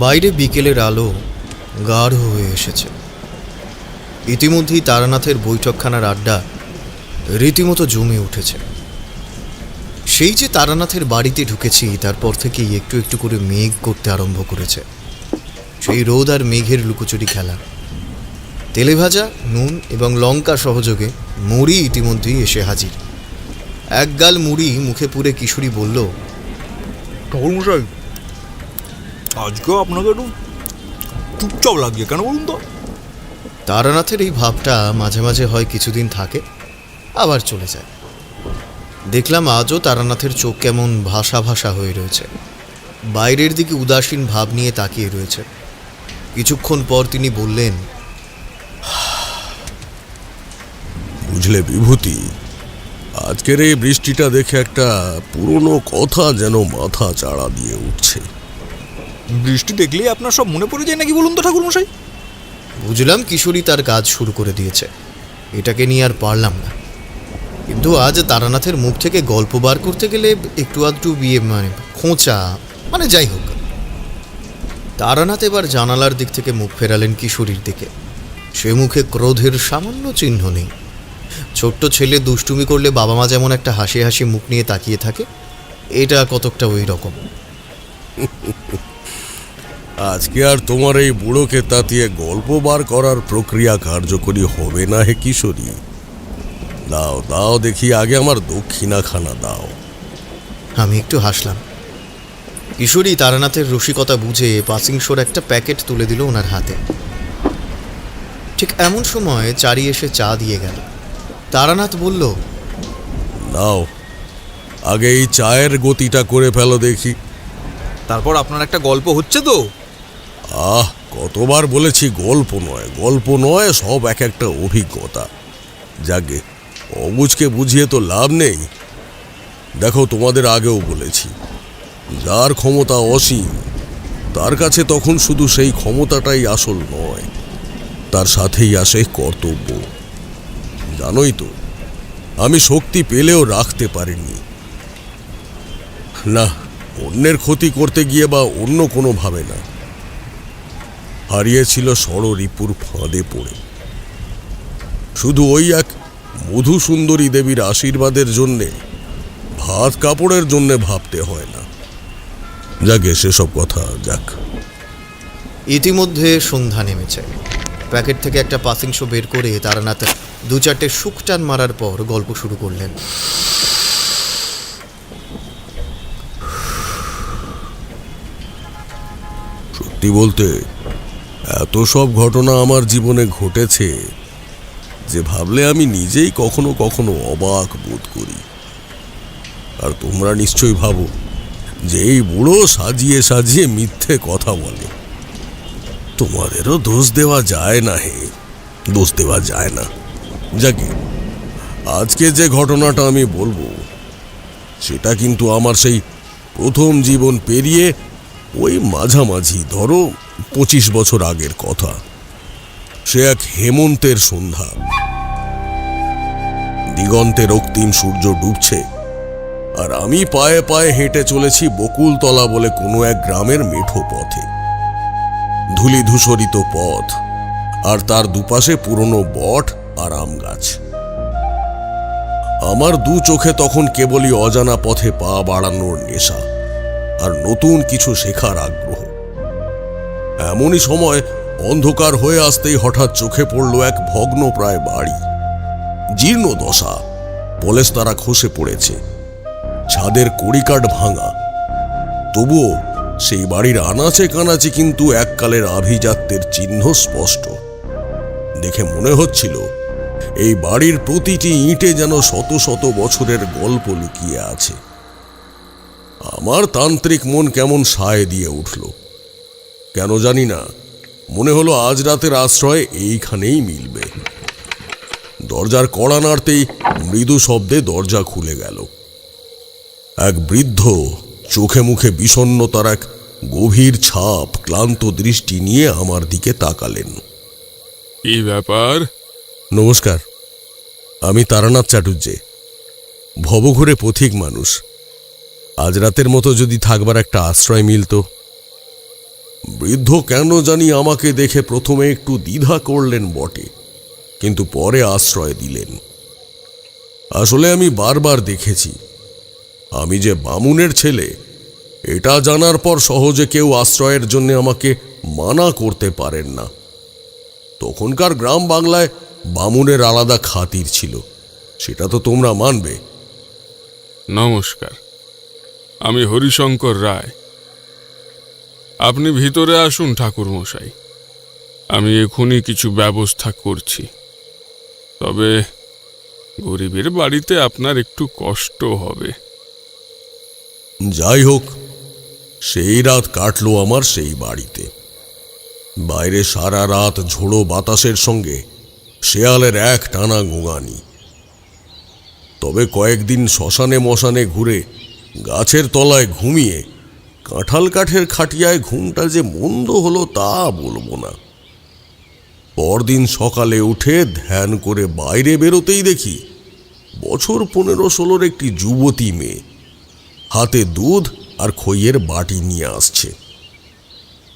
বাইরে বিকেলের আলো গাঢ় হয়ে এসেছে। ইতিমধ্যেই তারানাথের বৈঠকখানার আড্ডা রীতিমতো জমে উঠেছে। সেই যে তারানাথের বাড়িতে ঢুকেছি তারপর থেকেই একটু একটু করে মেঘ করতে আরম্ভ করেছে। সেই রোদ আর মেঘের লুকোচুরি খেলা। তেলেভাজা, নুন এবং লঙ্কা সহযোগে মুড়ি ইতিমধ্যেই এসে হাজির। এক গাল মুড়ি মুখে পুরে কিশোরী বলল, ঠাকুরমশাই, আজকে আপনাকে একটু চুপচাপ লাগছে কেন বলুন তো? তারানাথের এই ভাবটা মাঝে মাঝে হয় কিছুদিন থাকে, আবার চলে যায়। দেখলাম আজও তারানাথের চোখ কেমন ভাষা ভাষা হয়ে রয়েছে, বাইরের দিকে উদাসীন ভাব নিয়ে তাকিয়ে রয়েছে। কিছুক্ষণ পর তিনি বললেন, বুঝলে বিভূতি, আজকের এই বৃষ্টিটা দেখে একটা পুরনো কথা যেন মাথা চাড়া দিয়ে উঠছে। বৃষ্টি দেখলেই আপনার সব মনে পড়ে যায় নাকি বলুন তো ঠাকুরমশাই? বুঝলাম কিশোরী তার কাজ শুরু করে দিয়েছে, এটাকে নিয়ে আর পারলাম না। কিন্তু আজ তারানাথের মুখ থেকে গল্প বার করতে গেলে একটু আধটু বিয়ে খোঁচা, যাই হোক। তারানাথ এবার জানালার দিক থেকে মুখ ফেরালেন কিশোরীর দিকে। সে মুখে ক্রোধের সামান্য চিহ্ন নেই। ছোট্ট ছেলে দুষ্টুমি করলে বাবা মা যেমন একটা হাসি হাসি মুখ নিয়ে তাকিয়ে থাকে, এটা কতকটা ওই রকম। আজকে আর তোমার এই বুড়োকে তাতিয়ে গল্প বার করার প্রক্রিয়া কার্যকরী হবে না হে কিশোরী। দাও দাও দেখি, আগে আমার দক্ষিণাখানা দাও। আমি একটু হাসলাম। কিশোরী তারানাথের রসিকতা বুঝে পাসিংশোর একটা প্যাকেট তুলে দিল ওনার হাতে। ঠিক এমন সময় চারি এসে চা দিয়ে গেল। তারানাথ বলল, নাও, আগে এই চায়ের গতিটা করে ফেলো দেখি। তারপর আপনার একটা গল্প হচ্ছে তো? কতবার বলেছি গল্প নয়, গল্প নয়, সব এক একটা অভিজ্ঞতা। যাকে অবুঝকে বুঝিয়ে তো লাভ নেই। দেখো, তোমাদের আগেও বলেছি, যার ক্ষমতা অসীম তার কাছে তখন শুধু সেই ক্ষমতাটাই আসল নয়, তার সাথেই আসে কর্তব্য। জানোই তো, আমি শক্তি পেলেও রাখতে পারিনি না, অন্যের ক্ষতি করতে গিয়ে বা অন্য কোনো ভাবে না। হারিয়েছিল ষড়রিপুর ফাঁদে পড়ে। শুধু ওই এক মধু সুন্দরী দেবীর আশীর্বাদের জন্যে, ভাত কাপড়ের জন্যে ভাবতে হয় না। যাকে সেসব কথা যাক। ইতিমধ্যে সন্ধ্যা নেমেছে। প্যাকেট থেকে একটা পাসিংশো বের করে তারানাথ দু চারটে শুকটান মারার পর গল্প শুরু করলেন। সত্যি বলতে, এত সব ঘটনা আমার জীবনে ঘটেছে যে ভাবলে আমি নিজেই কখনো কখনো অবাক বোধ করি। আর তোমরা নিশ্চয়ই ভাবো যে এই বুড়ো সাজিয়ে সাজিয়ে মিথ্যে কথা বলে। তোমাদেরও দোষ দেওয়া যায় না হে, দোষ দেওয়া যায় না। যাকে আজকে যে ঘটনাটা আমি বলবো, সেটা কিন্তু আমার সেই প্রথম জীবন পেরিয়ে ওই মাঝামাঝি, ধরো 25 বছর আগের কথা। সে এক হেমন্তের সন্ধ্যা। দিগন্তে রক্তিম সূর্য ডুবছে, আর আমি পায়ে পায়ে হেঁটে চলেছি বকুলতলা বলে কোনো এক গ্রামের মেঠো পথে। ধুলি ধূসরিত পথ, আর তার দুপাশে পুরনো বট আর আম গাছ। আমার দু চোখে তখন কেবলই অজানা পথে পা বাড়ানোর নেশা আর নতুন কিছু শেখার আগ্রহ। এমনই সময় অন্ধকার হয়ে আসতেই হঠাৎ চোখে পড়ল এক ভগ্ন প্রায় বাড়ি। জীর্ণ দশা, পলেস্তারা খসে পড়েছে, ছাদের কড়িকাঠ ভাঙা। তবুও সেই বাড়ির আনাচে কানাচে কিন্তু এককালের আভিজাত্যের চিহ্ন স্পষ্ট। দেখে মনে হচ্ছিল এই বাড়ির প্রতিটি ইঁটে যেন শত শত বছরের গল্প লুকিয়ে আছে। আমার তান্ত্রিক মন কেমন সায় দিয়ে উঠল। কেন জানি না, মনে হলো আজ রাতের আশ্রয় এইখানেই মিলবে। দরজার কড়া নাড়তেই মৃদু শব্দে দরজা খুলে গেল। এক বৃদ্ধ, চোখে মুখে বিষণ্ণতার এক গভীর ছাপ, ক্লান্ত দৃষ্টি নিয়ে আমার দিকে তাকালেন। কি ব্যাপার? নমস্কার, আমি তারানাথ চাটুর্যে, ভবঘুরে পথিক মানুষ। আজ রাতের মতো যদি থাকবার একটা আশ্রয় মিলত। বৃদ্ধ কেন জানি আমাকে দেখে প্রথমে একটু দ্বিধা করলেন বটে, কিন্তু পরে আশ্রয় দিলেন। আসলে আমি বারবার দেখেছি, আমি যে বামুনের ছেলে এটা জানার পর সহজে কেউ আশ্রয়ের জন্য আমাকে মানা করতে পারেন না। তখনকার গ্রাম বাংলায় বামুনের আলাদা খাতির ছিল, সেটা তো তোমরা মানবে। নমস্কার, আমি হরিশঙ্কর রায়। আপনি ভিতরে আসুন ঠাকুর মশাই, আমি এখনই কিছু ব্যবস্থা করছি। তবে গরিবের বাড়িতে আপনার একটু কষ্ট হবে। যাই হোক, সেই রাত কাটলো আমার সেই বাড়িতে। বাইরে সারা রাত ঝোড়ো বাতাসের সঙ্গে শেয়ালের এক টানা গোঙানি। তবে কয়েকদিন শ্মশানে মশানে ঘুরে গাছের তলায় ঘুমিয়ে কাঁঠাল কাঠের খাটিয়ায় ঘুমটা যে মন্দ হলো তা বলবো না। পরদিন সকালে উঠে ধ্যান করে বাইরে বেরোতেই দেখি বছর 15-16 একটি যুবতী মেয়ে হাতে দুধ আর খইয়ের বাটি নিয়ে আসছে।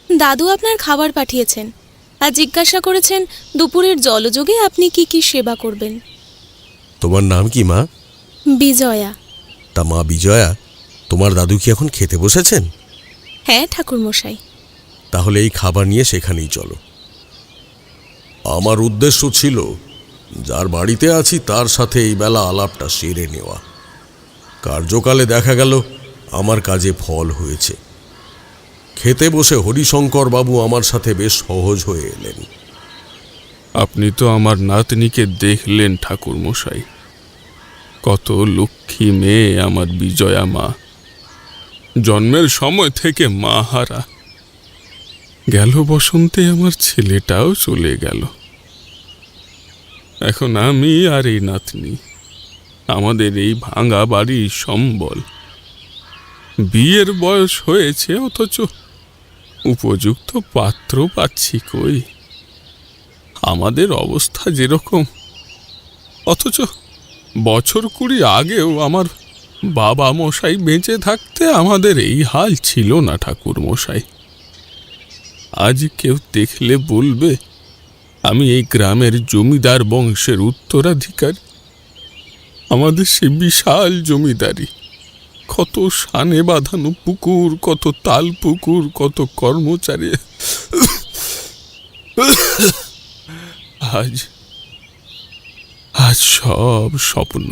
দাদু আপনার খাবার পাঠিয়েছেন আর জিজ্ঞাসা করেছেন দুপুরের জলযোগে আপনি কি কি সেবা করবেন। তোমার নাম কি মা? বিজয়া। তা মা বিজয়া, তোমার দাদু কি এখন খেতে বসেছেন? হ্যাঁ ঠাকুরমশাই। তাহলে এই খাবার নিয়ে সেখানেই চলো। আমার উদ্দেশ্য ছিল যার বাড়িতে আছি তার সাথে এই বেলা আলাপটা সেরে নেওয়া। কার্যকালে দেখা গেল আমার কাজে ফল হয়েছে। খেতে বসে হরিশঙ্কর বাবু আমার সাথে বেশ সহজ হয়ে এলেন। আপনি তো আমার নাতনিকে দেখলেন ঠাকুর মশাই, কত লক্ষ্মী মেয়ে আমার বিজয়া মা। জন্মের সময় থেকে মা হারা। গেল বসন্তে আমার ছেলেটাও চলে গেল। এখন আমি আর এই নাতনি, আমাদের এই ভাঙা বাড়ির সম্বল। বিয়ের বয়স হয়েছে, অথচ উপযুক্ত পাত্র পাচ্ছি কই। আমাদের অবস্থা যেরকম, অথচ বছর 20 আগেও আমার বাবা মশাই বেঁচে থাকতে আমাদের এই হাল ছিল না ঠাকুর মশাই। আজ কেউ দেখলে বলবে আমি এই গ্রামের জমিদার বংশের উত্তরাধিকার। আমাদের সে বিশাল জমিদারি, কত সানে বাঁধানো পুকুর, কত তাল পুকুর, কত কর্মচারী। আজ আজ সব স্বপ্ন,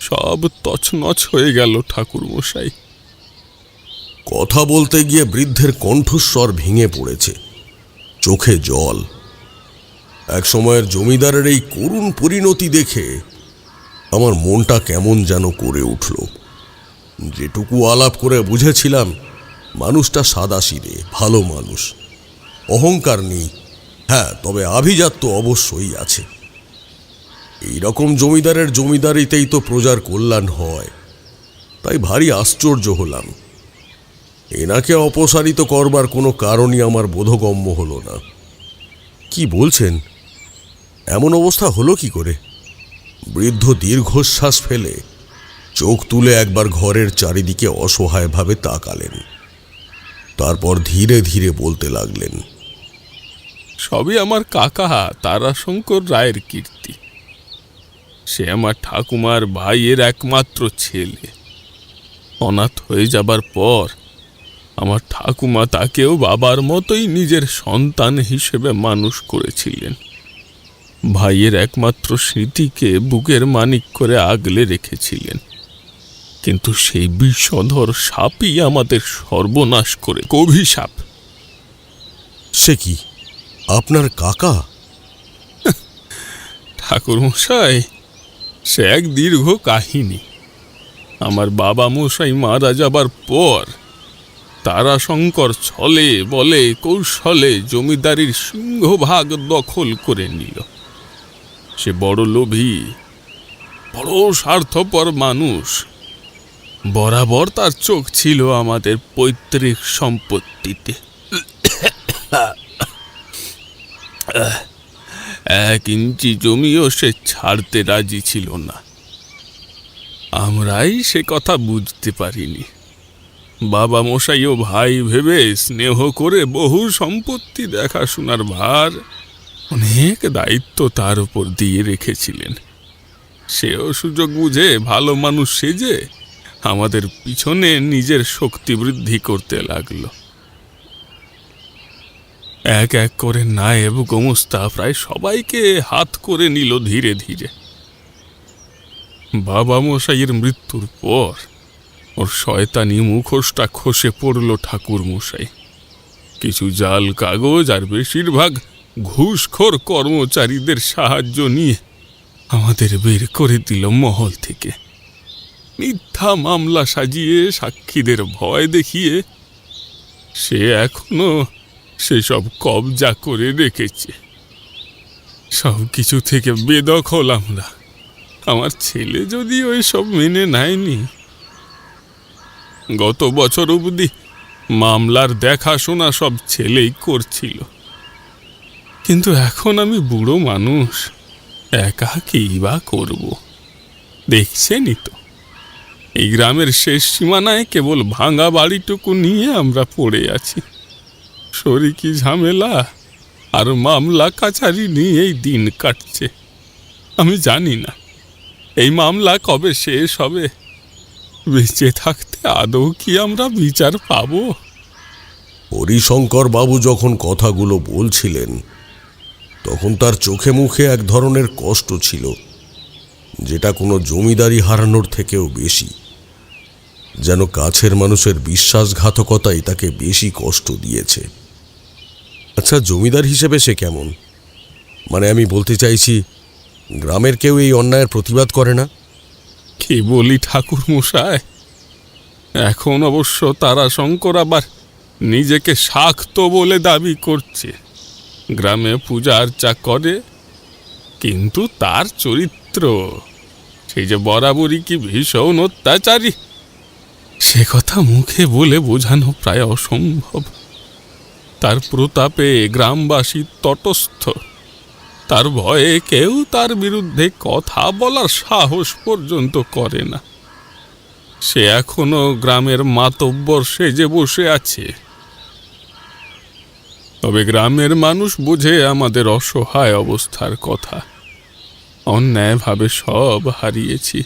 সব তছনছ হয়ে গেল ঠাকুর মশাই। কথা বলতে গিয়ে বৃদ্ধের কণ্ঠস্বর ভেঙে পড়েছে, চোখে জল। এক সময়ের জমিদারের এই করুণ পরিণতি দেখে আমার মনটা কেমন যেন করে উঠল। যেটুকু আলাপ করে বুঝেছিলাম মানুষটা সাদাসিধে ভালো মানুষ, অহংকার নেই। হ্যাঁ, তবে আভিজাত্য অবশ্যই আছে। এই রকম জমিদারের জমিদারিতেই তো প্রজার কল্যাণ হয়। তাই ভারী আশ্চর্য হলাম। এনাকে অপসারিত করবার কোনো কারণই আমার বোধগম্য হলো না। কি বলছেন? এমন অবস্থা হলো কি করে? বৃদ্ধ দীর্ঘশ্বাস ফেলে চোখ তুলে একবার ঘরের চারিদিকে অসহায়ভাবে তাকালেন। তারপর ধীরে ধীরে বলতে লাগলেন, সবই আমার কাকা তারাশঙ্কর রায়ের কীর্তি। সে আমার ঠাকুমার ভাইয়ের একমাত্র ছেলে। অনাথ হয়ে যাবার পর আমার ঠাকুমা তাকেও বাবার মতোই নিজের সন্তান হিসেবে মানুষ করেছিলেন। ভাইয়ের একমাত্র স্মৃতিকে বুকের মানিক করে আগলে রেখেছিলেন। কিন্তু সেই বিষধর সাপই আমাদের সর্বনাশ করে, অভিশাপ। সে কি আপনার কাকা? ঠাকুর মশাই, সে এক দীর্ঘ কাহিনী। আমার বাবা মশাই মারা যাবার পর তারাশঙ্কর ছলে বলে কৌশলে জমিদারির সিংহভাগ দখল করে নিল। সে বড় লোভী, বড় স্বার্থপর মানুষ। বরাবর তার চোখ ছিল আমাদের পৈতৃক সম্পত্তিতে। 1 ইঞ্চি জমিও সে ছাড়তে রাজি ছিল না। আমরাই সে কথা বুঝতে পারিনি। বাবা মশাই ও ভাই ভেবে স্নেহ করে বহু সম্পত্তি দেখাশোনার ভার, অনেক দায়িত্ব তার উপর দিয়ে রেখেছিলেন। সেও সুযোগ বুঝে ভালো মানুষ সেজে আমাদের পিছনে নিজের শক্তি বৃদ্ধি করতে লাগলো। এক এক করে নায়েব গোমস্তা প্রায় সবাইকে হাত করে নিল ধীরে ধীরে। বাবা মশাইয়ের মৃত্যুর পর ওর শয়তানি মুখোশটা খসে পড়ল ঠাকুর মশাই। কিছু জাল কাগজ আর বেশিরভাগ ঘুষখোর কর্মচারীদের সাহায্য নিয়ে আমাদের বের করে দিল মহল থেকে। মিথ্যা মামলা সাজিয়ে সাক্ষীদের ভয় দেখিয়ে সে এখনো সেসব কবজা করে রেখেছে। সব কিছু থেকে বেদখল আমরা। আমার ছেলে যদি ওই সব মেনে নেয়নি। গত বছর অবধি মামলার দেখাশোনা সব ছেলেই করছিল, কিন্তু এখন আমি বুড়ো মানুষ, একা কী বা করব? দেখছেনই তো, এই গ্রামের শেষ সীমানায় কেবল ভাঙা বাড়িটুকু নিয়ে আমরা পড়ে আছি। শরিকি ঝামেলা আর মামলা কাছারি নিয়েই দিন কাটছে। আমি জানি না এই মামলা কবে শেষ হবে। বেঁচে থাকতে আদৌ কি আমরা বিচার পাবো? হরিশঙ্কর বাবু যখন কথাগুলো বলছিলেন তখন তার চোখে মুখে এক ধরনের কষ্ট ছিল, যেটা কোনো জমিদারি হারানোর থেকেও বেশি। যেন কাছের মানুষের বিশ্বাসঘাতকতাই তাকে বেশি কষ্ট দিয়েছে। আচ্ছা, জমিদার হিসেবে সে কেমন? মানে আমি বলতে চাইছি, গ্রামের কেউ এই অন্যায়ের প্রতিবাদ করে না? কি বলি ঠাকুর মশাই, এখন অবশ্য তারাশঙ্কর আবার নিজেকে শাক্ত বলে দাবি করছে। গ্রামে পূজা আর্চা করে, কিন্তু তার চরিত্র সেই যে বরাবরই কি ভীষণ অত্যাচারী, সে কথা মুখে বলে বোঝানো প্রায় অসম্ভব। তার প্রতাপে গ্রামবাসী তটস্থ, তার ভয়ে কেউ তার বিরুদ্ধে কথা বলার সাহস পর্যন্ত করে না। সে এখনো গ্রামের মাতব্বর সেজে বসে আছে। তবে গ্রামের মানুষ বোঝে আমাদের অসহায় অবস্থার কথা। অন্যায়ভাবে সব হারিয়েছি।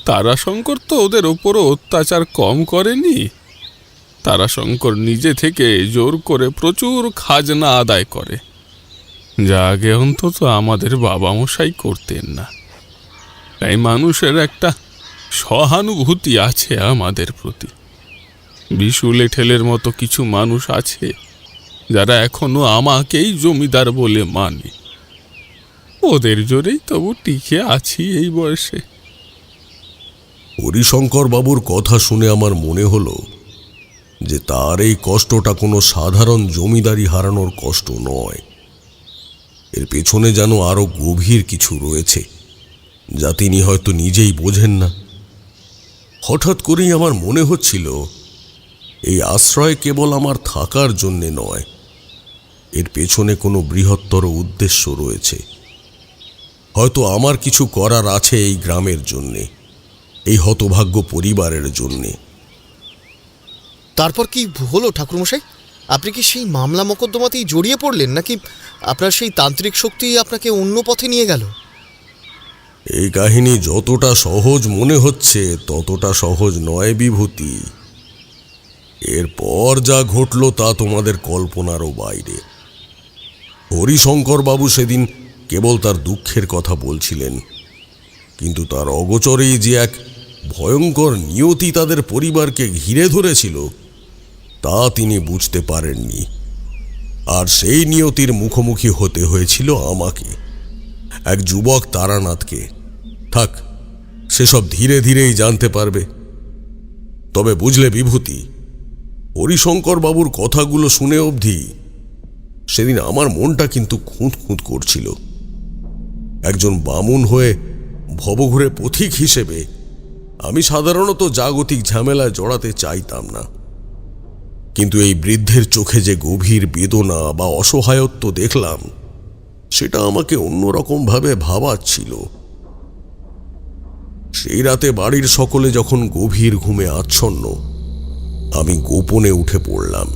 তারাশঙ্কর তো ওদের ওপরও অত্যাচার কম করেনি। তারাশঙ্কর নিজে থেকে জোর করে প্রচুর খাজনা আদায় করে, যা আগে অন্তত আমাদের বাবা মশাই করতেন না। তাই মানুষের একটা সহানুভূতি আছে আমাদের প্রতি। বিশু লেঠেলের মতো কিছু মানুষ আছে যারা এখনো আমাকেই জমিদার বলে মানে। ওদের জোরেই তবু টিকে আছি এই বয়সে। হরিশঙ্কর বাবুর কথা শুনে আমার মনে হলো যে তার এই কষ্টটা কোনো সাধারণ জমিদারি হারানোর কষ্ট নয়। এর পেছনে যেন আরো গভীর কিছু রয়েছে, যা তিনি হয়তো নিজেই বোঝেন না। হঠাৎ করেই আমার মনে হচ্ছিল এই আশ্রয় কেবল আমার থাকার জন্যে নয়, এর পেছনে কোনো বৃহত্তর উদ্দেশ্য রয়েছে। হয়তো আমার কিছু করার আছে এই গ্রামের জন্যে, এই হতভাগ্য পরিবারের জন্যে। তারপর কি হলো ঠাকুরমশাই? আপনি কি সেই মামলা মোকদ্দমাতেই জড়িয়ে পড়লেন, নাকি আপনার সেই তান্ত্রিক শক্তি আপনাকে অন্য পথে নিয়ে গেল? এই কাহিনী যতটা সহজ মনে হচ্ছে ততটা সহজ নয় বিভূতি। এরপর যা ঘটল তা তোমাদের কল্পনারও বাইরে। হরিশঙ্কর বাবু সেদিন কেবল তার দুঃখের কথা বলছিলেন, কিন্তু তার অগোচরেই যে এক ভয়ঙ্কর নিয়তি তাদের পরিবারকে ঘিরে ধরেছিল তা তিনি বুঝতে পারেননি। আর সেই নিয়তির মুখোমুখি হতে হয়েছিল আমাকে, এক যুবক তারানাথকে। থাক, সেসব ধীরে ধীরেই জানতে পারবে। তবে বুঝলে বিভূতি, হরিশঙ্কর বাবুর কথাগুলো শুনে অবধি সেদিন আমার মনটা কিন্তু খুঁত খুঁত করছিল। একজন বামুন হয়ে ভবঘুরে পথিক হিসেবে আমি সাধারণত জাগতিক ঝামেলায় জড়াতে চাইতাম না, কিন্তু এই বৃদ্ধের চোখে যে গভীর বেদনা বা অসহায়ত্ব দেখলাম, সেটা আমাকে অন্যরকমভাবে ভাবাচ্ছিল। সেই রাতে বাড়ির সকলে যখন গভীর ঘুমে আচ্ছন্ন, আমি গোপনে উঠে পড়লাম।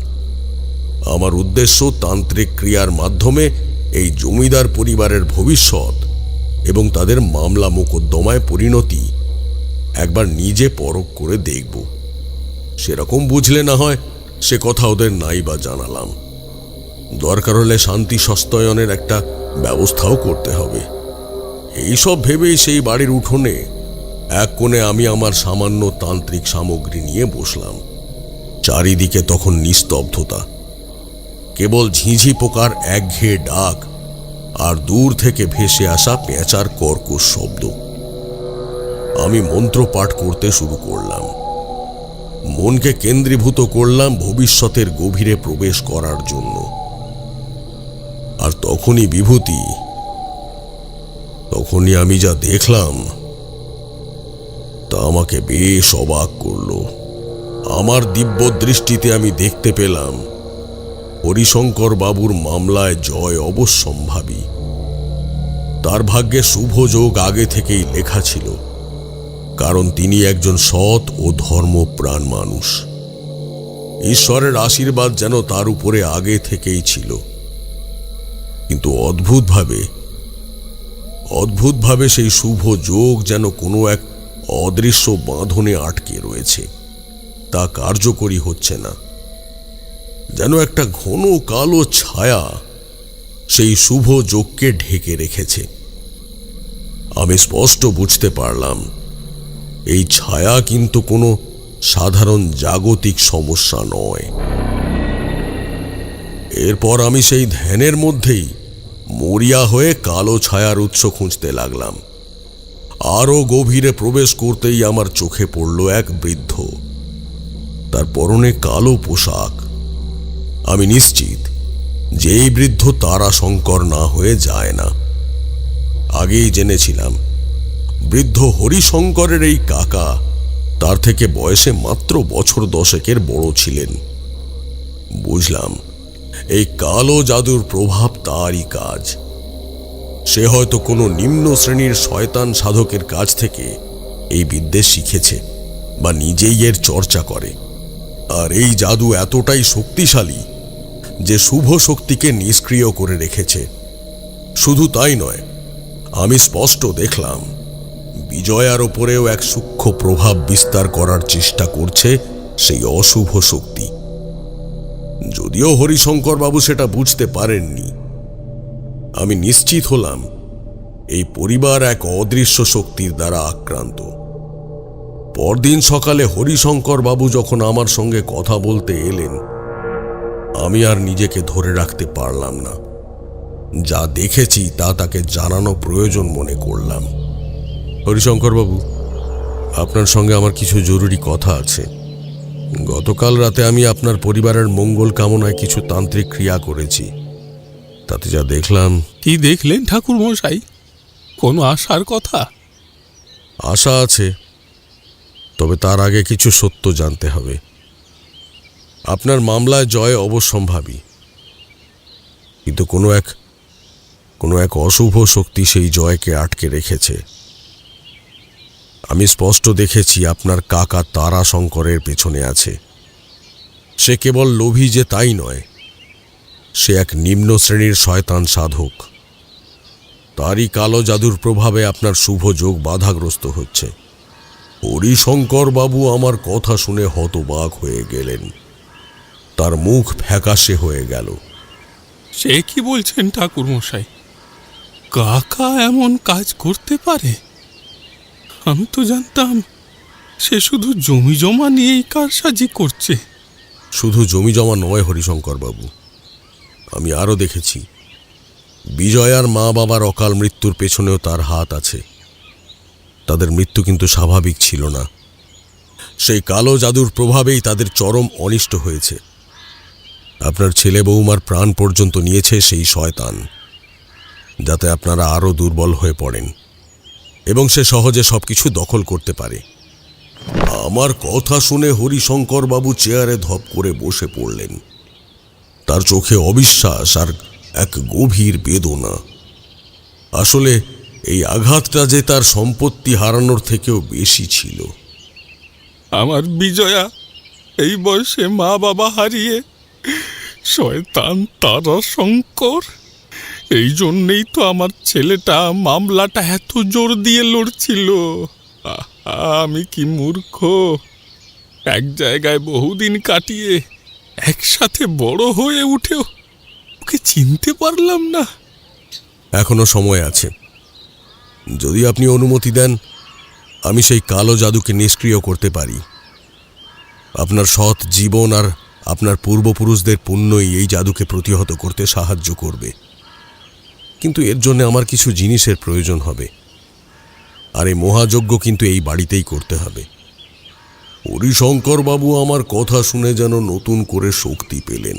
আমার উদ্দেশ্য তান্ত্রিক ক্রিয়ার মাধ্যমে এই জমিদার পরিবারের ভবিষ্যৎ এবং তাদের মামলা মোকদ্দমায় পরিণতি একবার নিজে পরখ করে দেখব। সেরকম বুঝলে না হয় সে কথা ওদের নাই বা জানালাম। দরকার হলে শান্তি সস্তায়নের একটা ব্যবস্থাও করতে হবে। এইসব ভেবেই সেই বাড়ির উঠোনে এক কোণে আমি আমার সামান্য তান্ত্রিক সামগ্রী নিয়ে বসলাম। চারিদিকে তখন নিস্তব্ধতা, কেবল ঝিঁঝি পোকার একঘেয়ে ডাক আর দূর থেকে ভেসে আসা পেঁচার কর্কশ শব্দ। আমি মন্ত্র পাঠ করতে শুরু করলাম। মনকে কেন্দ্রীভূত করলাম ভবিষ্যতের গভীরে প্রবেশ করার জন্য। আর তখনই বিভূতি, তখনই আমি যা দেখলাম তা আমাকে বেশ অবাক করল। আমার দিব্য দৃষ্টিতে আমি দেখতে পেলাম হরিশঙ্কর বাবুর মামলায় জয় অবশ্যম্ভাবী। তার ভাগ্যে শুভ যোগ আগে থেকেই লেখা ছিল, কারণ তিনি একজন সৎ ও ধর্মপ্রাণ মানুষ। ঈশ্বরের আশীর্বাদ যেন তার উপরে আগে থেকেই ছিল। কিন্তু অদ্ভুতভাবে সেই শুভ যোগ যেন কোনো এক অদৃশ্য বাঁধনে আটকে রয়েছে, তা কার্যকরী হচ্ছে না। যেন একটা ঘন কালো ছায়া সেই শুভ যোগকে ঢেকে রেখেছে। আমি স্পষ্ট বুঝতে পারলাম এই ছায়া কিন্তু কোনো সাধারণ জাগতিক সমস্যা নয়। এরপর আমি সেই ধ্যানের মধ্যেই মরিয়া হয়ে কালো ছায়ার উৎস খুঁজতে লাগলাম। আরো গভীরে প্রবেশ করতেই আমার চোখে পড়ল এক বৃদ্ধ। তার পরনে কালো পোশাক। আমি নিশ্চিত যে এই বৃদ্ধ তারাশঙ্কর না হয়ে যায় না। আগেই জেনেছিলাম বৃদ্ধ হরিশঙ্করের এই কাকা তার থেকে বয়সে মাত্র বছর 10 বড় ছিলেন। বুঝলাম এই কালো জাদুর প্রভাব তারই কাজ। সে হয়তো কোনো নিম্ন শ্রেণীর শয়তান সাধকের কাছ থেকে এই বিদ্যে শিখেছে বা নিজেই এর চর্চা করে। আর এই জাদু এতটাই শক্তিশালী যে শুভ শক্তিকে নিষ্ক্রিয় করে রেখেছে। শুধু তাই নয়, আমি স্পষ্ট দেখলাম বিজয়ার ওপরেও এক সূক্ষ্ম প্রভাব বিস্তার করার চেষ্টা করছে সেই অশুভ শক্তি। যদিও হরিশঙ্কর বাবু সেটা বুঝতে পারেননি, আমি নিশ্চিত হলাম এই পরিবার এক অদৃশ্য শক্তির দ্বারা আক্রান্ত। পরদিন সকালে হরিশঙ্কর বাবু যখন আমার সঙ্গে কথা বলতে এলেন, আমি আর নিজেকে ধরে রাখতে পারলাম না। যা দেখেছি তা তাকে জানানো প্রয়োজন মনে করলাম। হরিশঙ্কর বাবু, আপনার সঙ্গে আমার কিছু জরুরি কথা আছে। গতকাল রাতে আমি আপনার পরিবারের মঙ্গল কামনায় কিছু তান্ত্রিক ক্রিয়া করেছি। তাতে যা দেখলাম। কি দেখলেন ঠাকুর মশাই? কোনো আশার কথা? আশা আছে, তবে তার আগে কিছু সত্য জানতে হবে। আপনার মামলায় জয় অবশ্যম্ভাবী, কিন্তু কোনো এক অশুভ শক্তি সেই জয়কে আটকে রেখেছে। আমি স্পষ্ট দেখেছি আপনার কাকা তারাশঙ্করের পেছনে আছে। সে কেবল লোভী যে তাই নয়, সে এক নিম্ন শ্রেণীর শয়তান সাধক। তারই কালো জাদুর প্রভাবে আপনার শুভ যোগ বাধাগ্রস্ত হচ্ছে। হরিশঙ্কর বাবু আমার কথা শুনে হতবাক হয়ে গেলেন। তার মুখ ফ্যাকাশে হয়ে গেল। সে কি বলছেন ঠাকুর মশাই? কাকা এমন কাজ করতে পারে? আমি তো জানতাম সে শুধু জমি জমা নিয়েই কারসাজি করছে। শুধু জমি জমা নয় হরিশঙ্কর বাবু, আমি আরো দেখেছি বিজয়ার মা বাবার অকাল মৃত্যুর পেছনেও তার হাত আছে। তাদের মৃত্যু কিন্তু স্বাভাবিক ছিল না। সেই কালো জাদুর প্রভাবেই তাদের চরম অনিষ্ট হয়েছে। আপনার ছেলে বৌমার প্রাণ পর্যন্ত নিয়েছে সেই শয়তান, যাতে আপনারা আরো দুর্বল হয়ে পড়েন এবং সে সহজে সবকিছু দখল করতে পারে। আমার কথা শুনে হরিশঙ্কর বাবু চেয়ারে ধপ করে বসে পড়লেন। তার চোখে অবিশ্বাস আর এক গভীর বেদনা। আসলে এই আঘাতটা যে তার সম্পত্তি হারানোর থেকেও বেশি ছিল। আমার বিজয়া এই বয়সে মা বাবা হারিয়ে শয়তান তারা শঙ্কর, এই জন্যেই তো আমার ছেলেটা মামলাটা এত জোর দিয়ে লড়ছিল। আমি কি মূর্খ, এক জায়গায় বহুদিন কাটিয়ে একসাথে বড় হয়ে উঠেও ওকে চিনতে পারলাম না। এখনো সময় আছে। যদি আপনি অনুমতি দেন, আমি সেই কালো জাদুকে নিষ্ক্রিয় করতে পারি। আপনার সৎ জীবন আর আপনার পূর্বপুরুষদের পুণ্যই এই জাদুকে প্রতিহত করতে সাহায্য করবে। কিন্তু এর জন্য আমার কিছু জিনিসের প্রয়োজন হবে, আর এই মহাযজ্ঞ কিন্তু এই বাড়িতেই করতে হবে। হরিশঙ্কর বাবু আমার কথা শুনে যেন নতুন করে শক্তি পেলেন।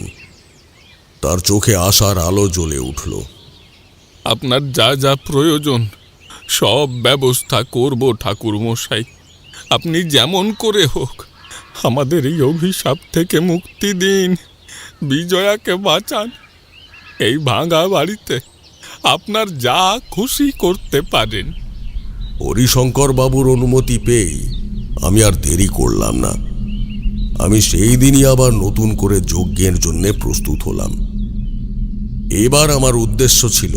তার চোখে আশার আলো জ্বলে উঠল। আপনার যা যা প্রয়োজন সব ব্যবস্থা করব ঠাকুর মশাই। আপনি যেমন করে হোক আমাদের এই অভিশাপ থেকে মুক্তি দিন, বিজয়াকে বাঁচান। এই ভাঙা বাড়িতে আপনার যা খুশি করতে পারেন। হরিশঙ্কর বাবুর অনুমতি পেয়ে আমি আর দেরি করলাম না। আমি সেই দিনই আবার নতুন করে যজ্ঞের জন্য প্রস্তুত হলাম। এবার আমার উদ্দেশ্য ছিল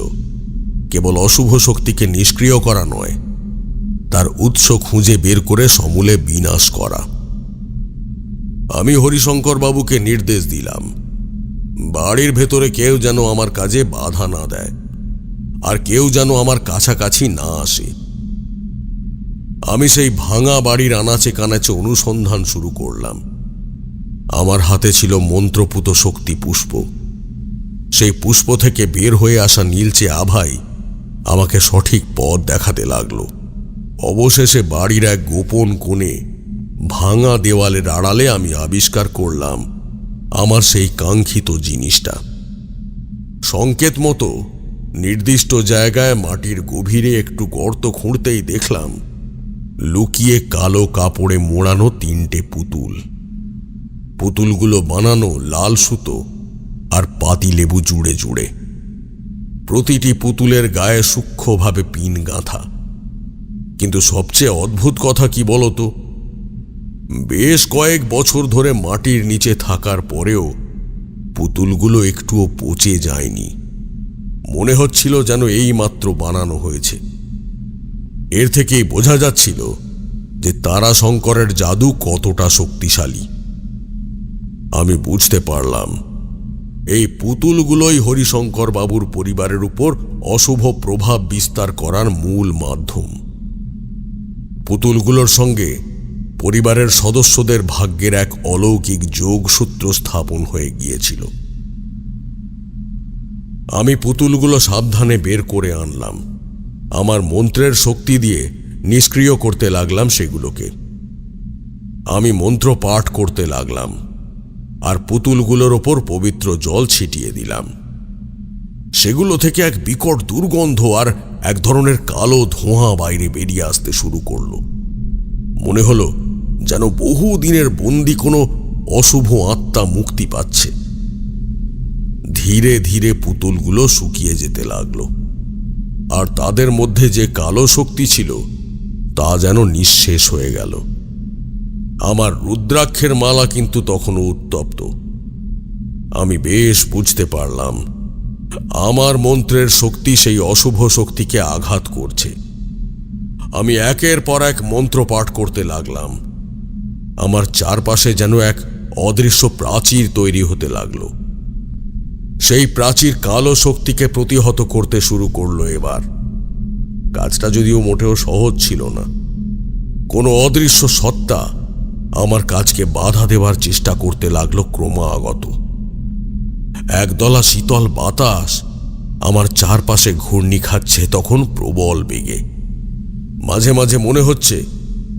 কেবল অশুভ শক্তিকে নিষ্ক্রিয় করা নয়, তার উৎস খুঁজে বের করে সমূলে বিনাশ করা। আমি হরিশঙ্কর বাবুকে নির্দেশ দিলাম, বাড়ির ভেতরে কেউ যেন আমার কাজে বাধা না দেয়, আর কেউ যেন আমার কাছাকাছি না আসে। আমি সেই ভাঙা বাড়ির আনাচে কানাচে অনুসন্ধান শুরু করলাম। আমার হাতে ছিল মন্ত্রপুত শক্তি পুষ্প। সেই পুষ্প থেকে বের হয়ে আসা নীলচে আভাই আমাকে সঠিক পথ দেখাতে লাগলো। অবশেষে বাড়ির এক গোপন কোণে ভাঙা দেওয়ালের আড়ালে আমি আবিষ্কার করলাম আমার সেই কাঙ্ক্ষিত জিনিসটা। সংকেত মতো নির্দিষ্ট জায়গায় মাটির গভীরে একটু গর্ত খুঁড়তেই দেখলাম লুকিয়ে কালো কাপড়ে মোড়ানো 3টে পুতুল। পুতুলগুলো বানানো লাল সুতো আর পাতিলেবু জুড়ে জুড়ে। প্রতিটি পুতুলের গায়ে সূক্ষ্মভাবে পিন গাঁথা। কিন্তু সবচেয়ে অদ্ভুত কথা কি বলতো, বেশ কয়েক বছর ধরে মাটির নিচে থাকার পরেও পুতুলগুলো একটুও পচে যায়নি। মনে হচ্ছিল যেন এই মাত্র বানানো হয়েছে। এর থেকেই বোঝা যাচ্ছিল যে তারাশঙ্করের জাদু কতটা শক্তিশালী। আমি বুঝতে পারলাম এই পুতুলগুলোই হরিশঙ্কর বাবুর পরিবারের উপর অশুভ প্রভাব বিস্তার করার মূল মাধ্যম। পুতুলগুলোর সঙ্গে পরিবারের সদস্যদের ভাগ্যের এক অলৌকিক যোগসূত্র স্থাপন হয়ে গিয়েছিল। আমি পুতুলগুলো সাবধানে বের করে আনলাম। আমার মন্ত্রের শক্তি দিয়ে নিষ্ক্রিয় করতে লাগলাম সেগুলোকে। আমি মন্ত্র পাঠ করতে লাগলাম আর পুতুলগুলোর ওপর পবিত্র জল ছিটিয়ে দিলাম। সেগুলো থেকে এক বিকট দুর্গন্ধ আর এক ধরনের কালো ধোঁয়া বাইরে বেরিয়ে আসতে শুরু করলো। মনে হলো যেন বহু দিনের বন্দি কোনো অশুভ আত্মা মুক্তি পাচ্ছে। ধীরে ধীরে পুতুলগুলো শুকিয়ে যেতে লাগলো, আর তাদের মধ্যে যে কালো শক্তি ছিল তা যেন নিঃশেষ হয়ে গেল। আমার রুদ্রাক্ষের মালা কিন্তু তখনও উত্তপ্ত। আমি বেশ বুঝতে পারলাম আমার মন্ত্রের শক্তি সেই অশুভ শক্তিকে আঘাত করছে। আমি একের পর এক মন্ত্র পাঠ করতে লাগলাম। আমার চারপাশে যেন এক অদৃশ্য প্রাচীর তৈরি হতে লাগলো। সেই প্রাচীর কালো শক্তিকে প্রতিহত করতে শুরু করলো। এবার কাজটা যদিও মোটেও সহজ ছিল না। কোনো অদৃশ্য সত্তা আমার কাজকে বাধা দেওয়ার চেষ্টা করতে লাগলো ক্রমাগত। একদলা শীতল বাতাস আমার চারপাশে ঘূর্ণি খাচ্ছে তখন প্রবল বেগে। মাঝে মাঝে মনে হচ্ছে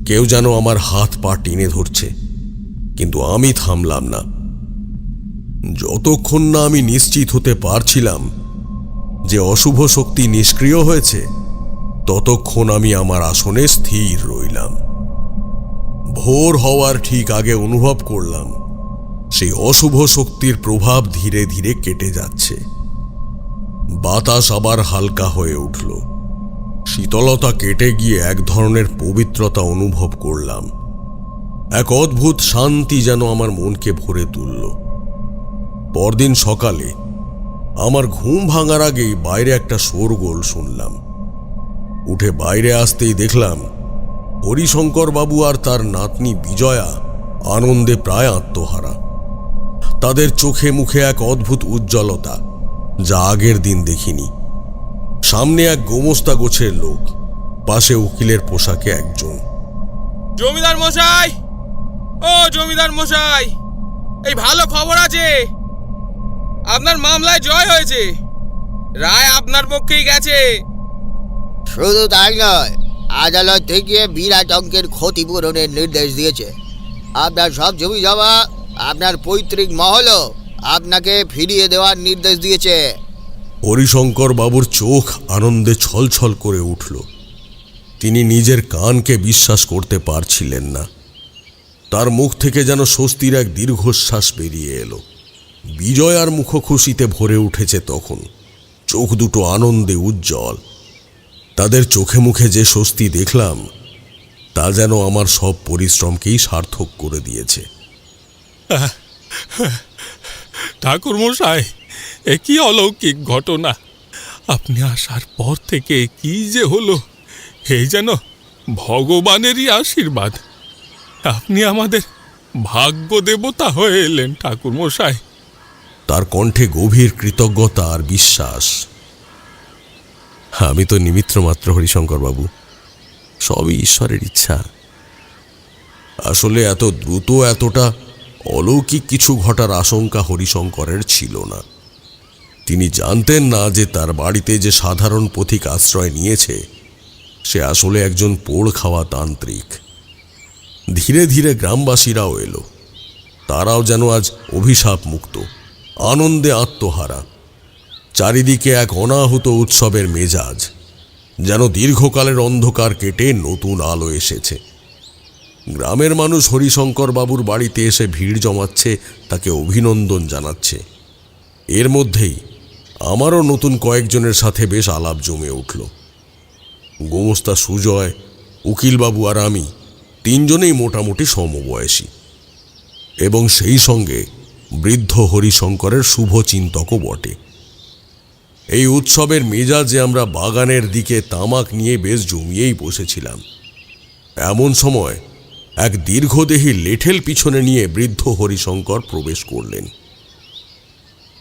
কেউ যেন আমার হাত পা টেনে ধরছে, কিন্তু আমি থামলাম না। যতক্ষণ না আমি নিশ্চিত হতে পারছিলাম যে অশুভ শক্তি নিষ্ক্রিয় হয়েছে, ততক্ষণ আমি আমার আসনে স্থির রইলাম। ভোর হওয়ার ঠিক আগে অনুভব করলাম সেই অশুভ শক্তির প্রভাব ধীরে ধীরে কেটে যাচ্ছে। বাতাস আবার হালকা হয়ে উঠল। শীতলতা কেটে গিয়ে এক ধরনের পবিত্রতা অনুভব করলাম। এক অদ্ভুত শান্তি যেন আমার মনকে ভরে তুলল। পরদিন সকালে আমার ঘুম ভাঙার আগেই বাইরে একটা শোরগোল শুনলাম। উঠে বাইরে আসতেই দেখলাম হরিশঙ্কর বাবু আর তার নাতনি বিজয়া আনন্দে প্রায় আত্মহারা। তাদের চোখে মুখে এক অদ্ভুত উজ্জ্বলতা, যা আগের দিন দেখিনি। সামনে এক গোমস্তা গোছের লোক, পাশে উকিলের পোশাকে একজন। জমিদার মশাই, ও জমিদার মশাই, এই ভালো খবর আছে, আপনার মামলায় জয় হয়েছে, রায় আপনার পক্ষেই গেছে। শুধু তাই নয়, আদালত থেকে বিরাট অঙ্কের ক্ষতিপূরণের নির্দেশ দিয়েছে। আপনার সব জমি জমা, আপনার পৈতৃক মহলও আপনাকে ফিরিয়ে দেওয়ার নির্দেশ দিয়েছে। হরিশঙ্কর বাবুর চোখ আনন্দে ছলছল করে উঠল। তিনি নিজের কানকে বিশ্বাস করতে পারছিলেন না। তার মুখ থেকে যেন স্বস্তির এক দীর্ঘশ্বাস বেরিয়ে এলো। বিজয়ার মুখ খুশিতে ভরে উঠেছে তখন, চোখ দুটো আনন্দে উজ্জ্বল। তাদের চোখে মুখে যে স্বস্তি দেখলাম, তা যেন আমার সব পরিশ্রমকেই সার্থক করে দিয়েছে। ঠাকুর মশাই, এ কি অলৌকিক ঘটনা! আপনি আসার পর থেকে কি যে হলো, এই যেন ভগবানেরই আশীর্বাদ। আপনি আমাদের ভাগ্য দেবতা হয়ে এলেন ঠাকুর মশাই। তার কণ্ঠে গভীর কৃতজ্ঞতা আর বিশ্বাস। আমি তো নিমিত্ত মাত্র হরিশঙ্কর বাবু, সবই ঈশ্বরের ইচ্ছা। আসলে এত দ্রুত এতটা অলৌকিক কিছু ঘটার আশঙ্কা হরিশঙ্করের ছিল না। তিনি জানতেন না যে তার বাড়িতে যে সাধারণ পথিক আশ্রয় নিয়েছে, সে আসলে একজন পোড় খাওয়া তান্ত্রিক। ধীরে ধীরে গ্রামবাসীরাও এলো। তারাও যেন আজ অভিশাপ মুক্ত, আনন্দে আত্মহারা। চারিদিকে এক অনাহুত উৎসবের মেজাজ, যেন দীর্ঘকালের অন্ধকার কেটে নতুন আলো এসেছে। গ্রামের মানুষ হরিশঙ্কর বাবুর বাড়িতে এসে ভিড় জমাচ্ছে, তাকে অভিনন্দন জানাচ্ছে। এর মধ্যেই আমারও নতুন কয়েকজনের সাথে বেশ আলাপ জমে উঠল। গোমস্তা সুজয়, উকিলবাবু আর আমি তিনজনেই মোটামুটি সমবয়সী, এবং সেই সঙ্গে বৃদ্ধ হরিশঙ্করের শুভচিন্তকও বটে। এই উৎসবের মেজাজে আমরা বাগানের দিকে তামাক নিয়ে বেশ জমিয়েই বসেছিলাম। এমন সময় এক দীর্ঘদেহী লেঠেল পিছনে নিয়ে বৃদ্ধ হরিশঙ্কর প্রবেশ করলেন।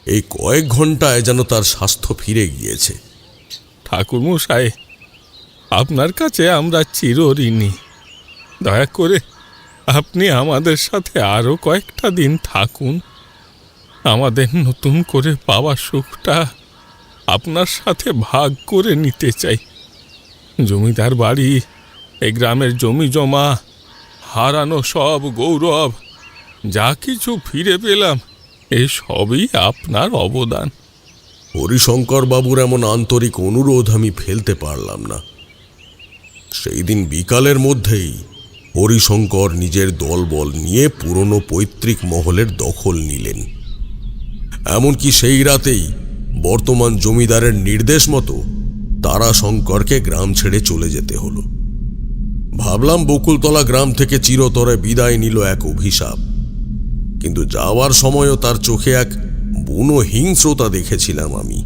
এই কয়েক ঘন্টায় যেন তার স্বাস্থ্য ফিরে গিয়েছে। ঠাকুর মশাই, আপনার কাছে আমরা চিরঋণী। দয়া করে আপনি আমাদের সাথে আরো কয়েকটা দিন থাকুন। আমাদের নতুন করে পাওয়া সুখটা আপনার সাথে ভাগ করে নিতে চাই। জমিদার বাড়ি, এই গ্রামের জমি জমা, হারানো সব গৌরব, যা কিছু ফিরে পেলাম, এই সবই আপনার অবদান। হরিশঙ্কর বাবুর এমন আন্তরিক অনুরোধ আমি ফেলতে পারলাম না। সেই দিন বিকালের মধ্যেই হরিশঙ্কর নিজের দলবল নিয়ে পুরনো পৈতৃক মহলের দখল নিলেন। এমনকি সেই রাতেই বর্তমান জমিদারের নির্দেশ মতো তারাশঙ্করকে গ্রাম ছেড়ে চলে যেতে হলো। ভাবলাম বকুলতলা গ্রাম থেকে চিরতরে বিদায় নিল এক অভিশাপ, কিন্তু যাওয়ার সময়ও তার চোখে এক বুনো হিংস্রতা দেখেছিলাম আমি,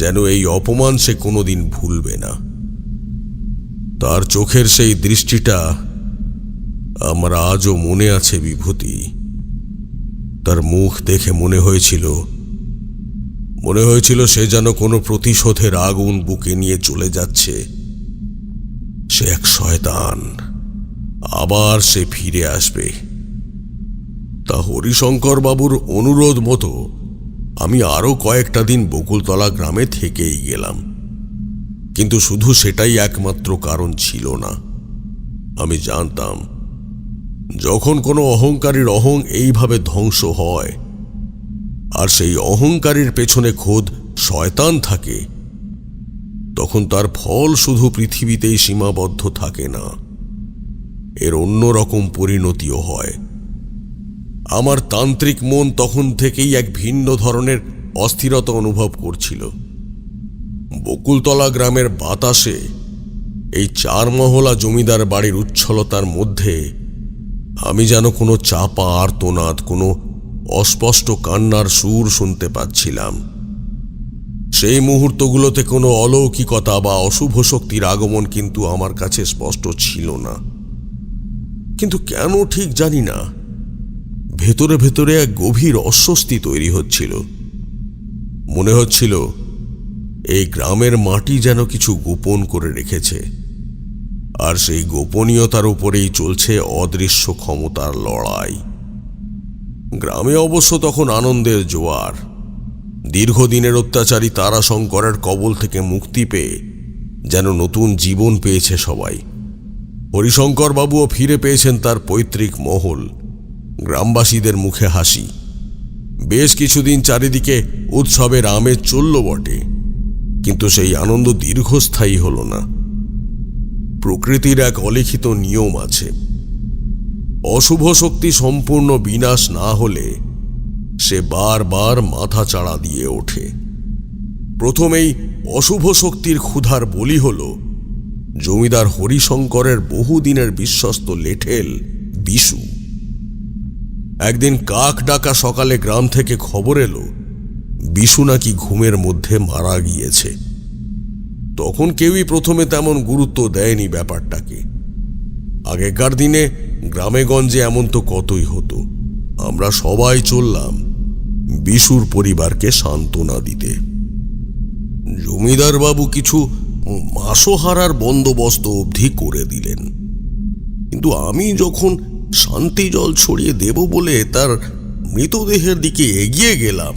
যেন এই অপমান সে কোনোদিন ভুলবে না। তার চোখের সেই দৃষ্টিটা আমার আজও মনে আছে বিভূতি। তার মুখ দেখে মনে হয়েছিল সে যেন কোনো প্রতিশোধের আগুন বুকে নিয়ে চলে যাচ্ছে। সে এক শয়তান, আবার সে ফিরে আসবে। তা হরিশঙ্কর বাবুর অনুরোধ মতো আমি আরো কয়েকটা দিন বকুলতলা গ্রামে থেকেই গেলাম। কিন্তু শুধু সেটাই একমাত্র কারণ ছিল না। আমি জানতাম, যখন কোনো অহংকারীর অহং এইভাবে ধ্বংস হয়, আর সেই অহংকারীর পেছনে খোদ শয়তান থাকে, তখন তার ফল শুধু পৃথিবীতেই সীমাবদ্ধ থাকে না, এর অন্যরকম পরিণতিও হয়। আমার তান্ত্রিক মন তখন থেকেই এক ভিন্ন ধরনের অস্থিরতা অনুভব করছিল। বকুলতলা গ্রামের বাতাসে, এই চারমহলা জমিদার বাড়ির উচ্ছলতার মধ্যে আমি যেন কোনো চাপা আর্তনাদ, কোনো অস্পষ্ট কান্নার সুর শুনতে পাচ্ছিলাম। সেই মুহূর্তগুলোতে কোনো অলৌকিকতা বা অশুভ শক্তির আগমন কিন্তু আমার কাছে স্পষ্ট ছিল না। কিন্তু কেন ঠিক জানি না, ভেতরে ভেতরে এক গভীর অস্বস্তি তৈরি হচ্ছিল। মনে হচ্ছিল এই গ্রামের মাটি যেন কিছু গোপন করে রেখেছে, আর সেই গোপনীয়তার উপরেই চলছে অদৃশ্য ক্ষমতার লড়াই। গ্রামে অবশ্য তখন আনন্দের জোয়ার। দীর্ঘদিনের অত্যাচারী তারাশঙ্করের কবল থেকে মুক্তি পেয়ে যেন নতুন জীবন পেয়েছে সবাই। হরিশঙ্কর বাবুও ফিরে পেয়েছেন তার পৈতৃক মহল। গ্রামবাসীদের মুখে হাসি। বেশ কিছুদিন চারিদিকে উৎসবের আমেজ চলল বটে, কিন্তু সেই আনন্দ দীর্ঘস্থায়ী হল না। প্রকৃতির এক অলিখিত নিয়ম আছে, অশুভ শক্তি সম্পূর্ণ বিনাশ না হলে সে বারবার মাথা চাড়া দিয়ে ওঠে। প্রথমেই অশুভ শক্তির ক্ষুধার বলি হল জমিদার হরিশঙ্করের বহুদিনের বিশ্বস্ত লেঠেল বিশু। একদিন কাক ডাকা সকালে গ্রাম থেকে খবর এলো বিশু নাকি ঘুমের মধ্যে মারা গিয়েছে। তখন কেউই প্রথমে তেমন গুরুত্ব দেয়নি ব্যাপারটাকে। আগেকার দিনে গ্রামেগঞ্জে এমন তো কতই হতো। আমরা সবাই চললাম বিশুর পরিবারকে সান্ত্বনা দিতে। জমিদার বাবু কিছু মাসোহারার বন্দোবস্ত অবধি করে দিলেন, কিন্তু আমি যখন শান্তি জল ছড়িয়ে দেব বলে তার মৃতদেহের দিকে এগিয়ে গেলাম,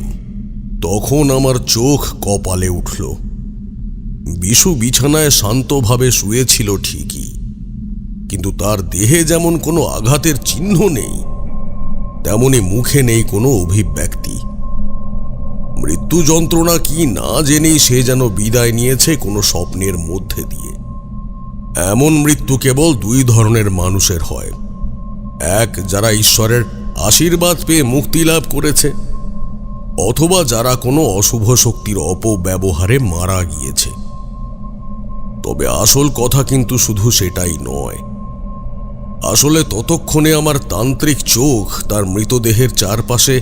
তখন আমার চোখ কপালে উঠল। বিশু বিছানায় শান্তভাবে শুয়েছিল ঠিকই, কিন্তু তার দেহে যেমন কোনো আঘাতের চিহ্ন নেই, তেমনি মুখে নেই কোনো অভিব্যক্তি। মৃত্যু যন্ত্রণা কি না জেনেই সে যেন বিদায় নিয়েছে কোনো স্বপ্নের মধ্যে দিয়ে। এমন মৃত্যু কেবল দুই ধরনের মানুষের হয়, এক যারা ঈশ্বরের আশীর্বাদ পেয়ে মুক্তি লাভ করেছে, অথবা যারা কোনো অশুভ শক্তির অপব্যবহারে মারা গিয়েছে। তবে আসল কথা কিন্তু শুধু সেটাই নয়। আসলে ততক্ষণে আমার তান্ত্রিক চোখ তার মৃতদেহের চারপাশে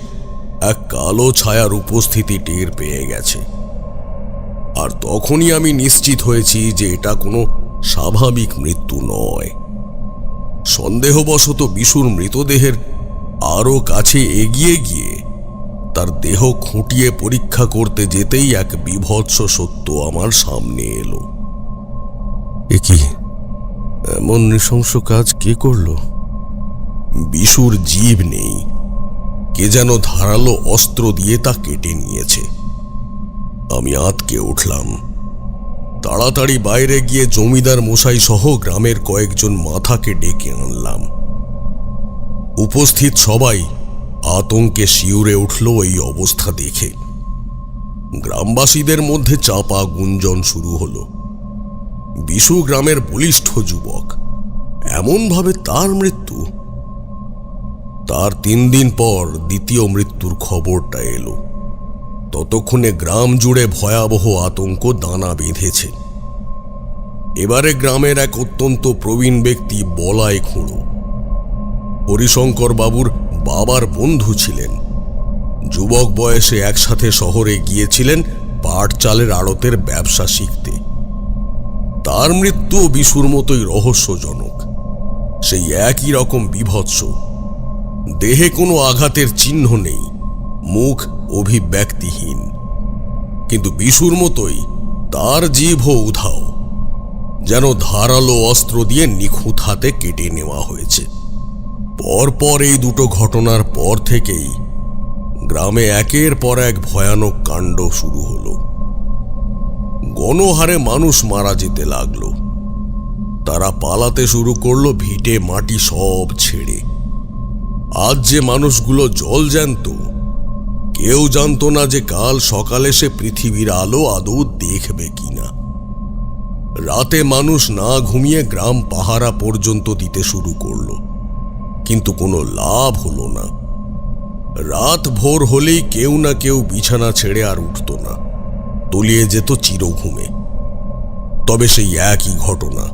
এক কালো ছায়ার উপস্থিতি টের পেয়ে গেছে। আর তখনই আমি নিশ্চিত হয়েছি যে এটা কোনো স্বাভাবিক মৃত্যু নয়। সন্দেহবশত বিশুর মৃতদেহের আরো কাছে এগিয়ে গিয়ে তার দেহ খুঁটিয়ে পরীক্ষা করতে যেতেই এক বিভৎস সত্য আমার সামনে এলো। এ কি, এমন নৃশংস কাজ কে করল? বিশুর জীব নেই, কে যেন ধারালো অস্ত্র দিয়ে তা কেটে নিয়েছে। আমি আঁতকে উঠলাম। তাড়াতাড়ি বাইরে গিয়ে জমিদার মশাই সহ গ্রামের কয়েকজন মাথাকে ডেকে আনলাম। উপস্থিত সবাই আতঙ্কে শিউরে উঠল এই অবস্থা দেখে। গ্রামবাসীদের মধ্যে চাপা গুঞ্জন শুরু হলো। বিশু গ্রামের বলিষ্ঠ যুবক, এমনভাবে তার মৃত্যু। তার 3 দিন পর দ্বিতীয় মৃত্যুর খবরটা এলো। ততক্ষণে গ্রাম জুড়ে ভয়াবহ আতঙ্ক দানা বেঁধেছে। এবারে গ্রামের এক অত্যন্ত প্রবীণ ব্যক্তি বলাই খুঁড়ো, হরিশঙ্কর বাবুর বাবার বন্ধু ছিলেন। যুবক বয়সে একসাথে শহরে গিয়েছিলেন পাট চালের আড়তের ব্যবসা শিখতে। তার মৃত্যু বিশুর মতোই রহস্যজনক। সেই একই রকম বিভৎস। দেহে কোনো আঘাতের চিহ্ন নেই, মুখ অভিব্যক্তিহীন, কিন্তু বিশুর মতোই তার জিভও উধাও, যেন ধারালো অস্ত্র দিয়ে নিখুঁত হাতে কেটে নেওয়া হয়েছে। পরপর এই দুটো ঘটনার পর থেকেই গ্রামে একের পর এক ভয়ানক কাণ্ড শুরু হলো। গণহারে মানুষ মারা যেতে লাগলো। তারা পালাতে শুরু করলো ভিটে মাটি সব ছেড়ে। আজ যে মানুষগুলো জলজ্যান্ত, কেউ জানতো না যে কাল সকালে সে পৃথিবীর আলো আদৌ দেখবে কিনা। রাতে মানুষ না ঘুমিয়ে গ্রাম পাহারা পর্যন্ত দিতে শুরু করলো, কিন্তু কোনো লাভ হলো না। রাত ভোর হলেই কেউ না কেউ বিছানা ছেড়ে আর উঠত না, তলিয়ে যেত চিরঘুমে। তবে সেই একই ঘটনা।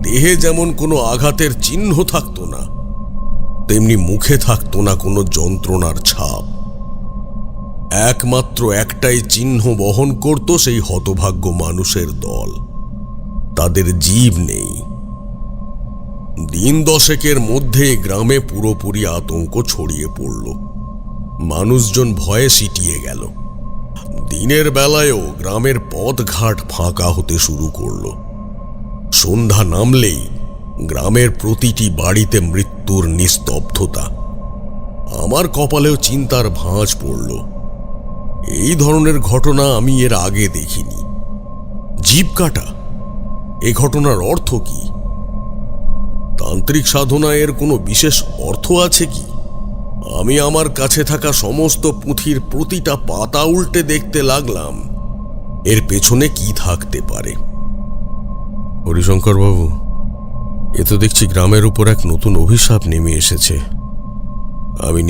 দেহে যেমন কোনো আঘাতের চিহ্ন থাকতো না, তেমনি মুখে থাকতো না কোনো যন্ত্রণার ছাপ। একমাত্র একটাই চিহ্ন বহন করত সেই হতভাগ্য মানুষের দল, তাদের জীব নেই। দিন দশেকের মধ্যে গ্রামে পুরোপুরি আতঙ্ক ছড়িয়ে পড়ল। মানুষজন ভয়ে সিটিয়ে গেল। দিনের বেলায়ও গ্রামের পথঘাট ফাঁকা হতে শুরু করল। সন্ধ্যা নামলেই গ্রামের প্রতিটি বাড়িতে মৃত্যুর নিস্তব্ধতা। আমার কপালেও চিন্তার ভাঁজ পড়ল। এই ধরনের ঘটনা আমি এর আগে দেখিনি। জীব কাটা, এ ঘটনার অর্থ কি? তান্ত্রিক সাধনা এর কোনো বিশেষ অর্থ আছে কি? আমি আমার কাছে থাকা সমস্ত পুঁথির প্রতিটা পাতা উল্টে দেখতে লাগলাম এর পেছনে কি থাকতে পারে। হরিশঙ্কর বাবু, এ তো দেখছি গ্রামের উপর এক নতুন অভিশাপ নেমে এসেছে। আমি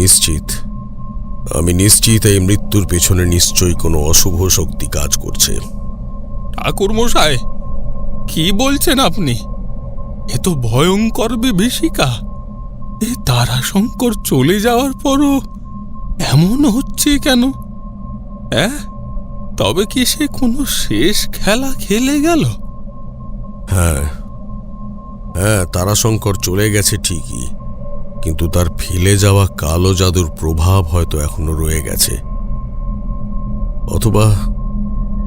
নিশ্চিত এই মৃত্যুর পেছনে নিশ্চয়ই কোনো অশুভ শক্তি কাজ করছে। ঠাকুর মশাই, কি বলছেন আপনি? এ তো ভয়ঙ্কর বিভীষিকা। এই তারাশঙ্কর চলে যাওয়ার পরও এমন হচ্ছে কেন? তবে কি সে কোনো শেষ খেলা খেলে গেল? হ্যাঁ, তারাশঙ্কর চলে গেছে ঠিকই, কিন্তু তার ফেলে যাওয়া কালো জাদুর প্রভাব হয়তো এখনো রয়ে গেছে।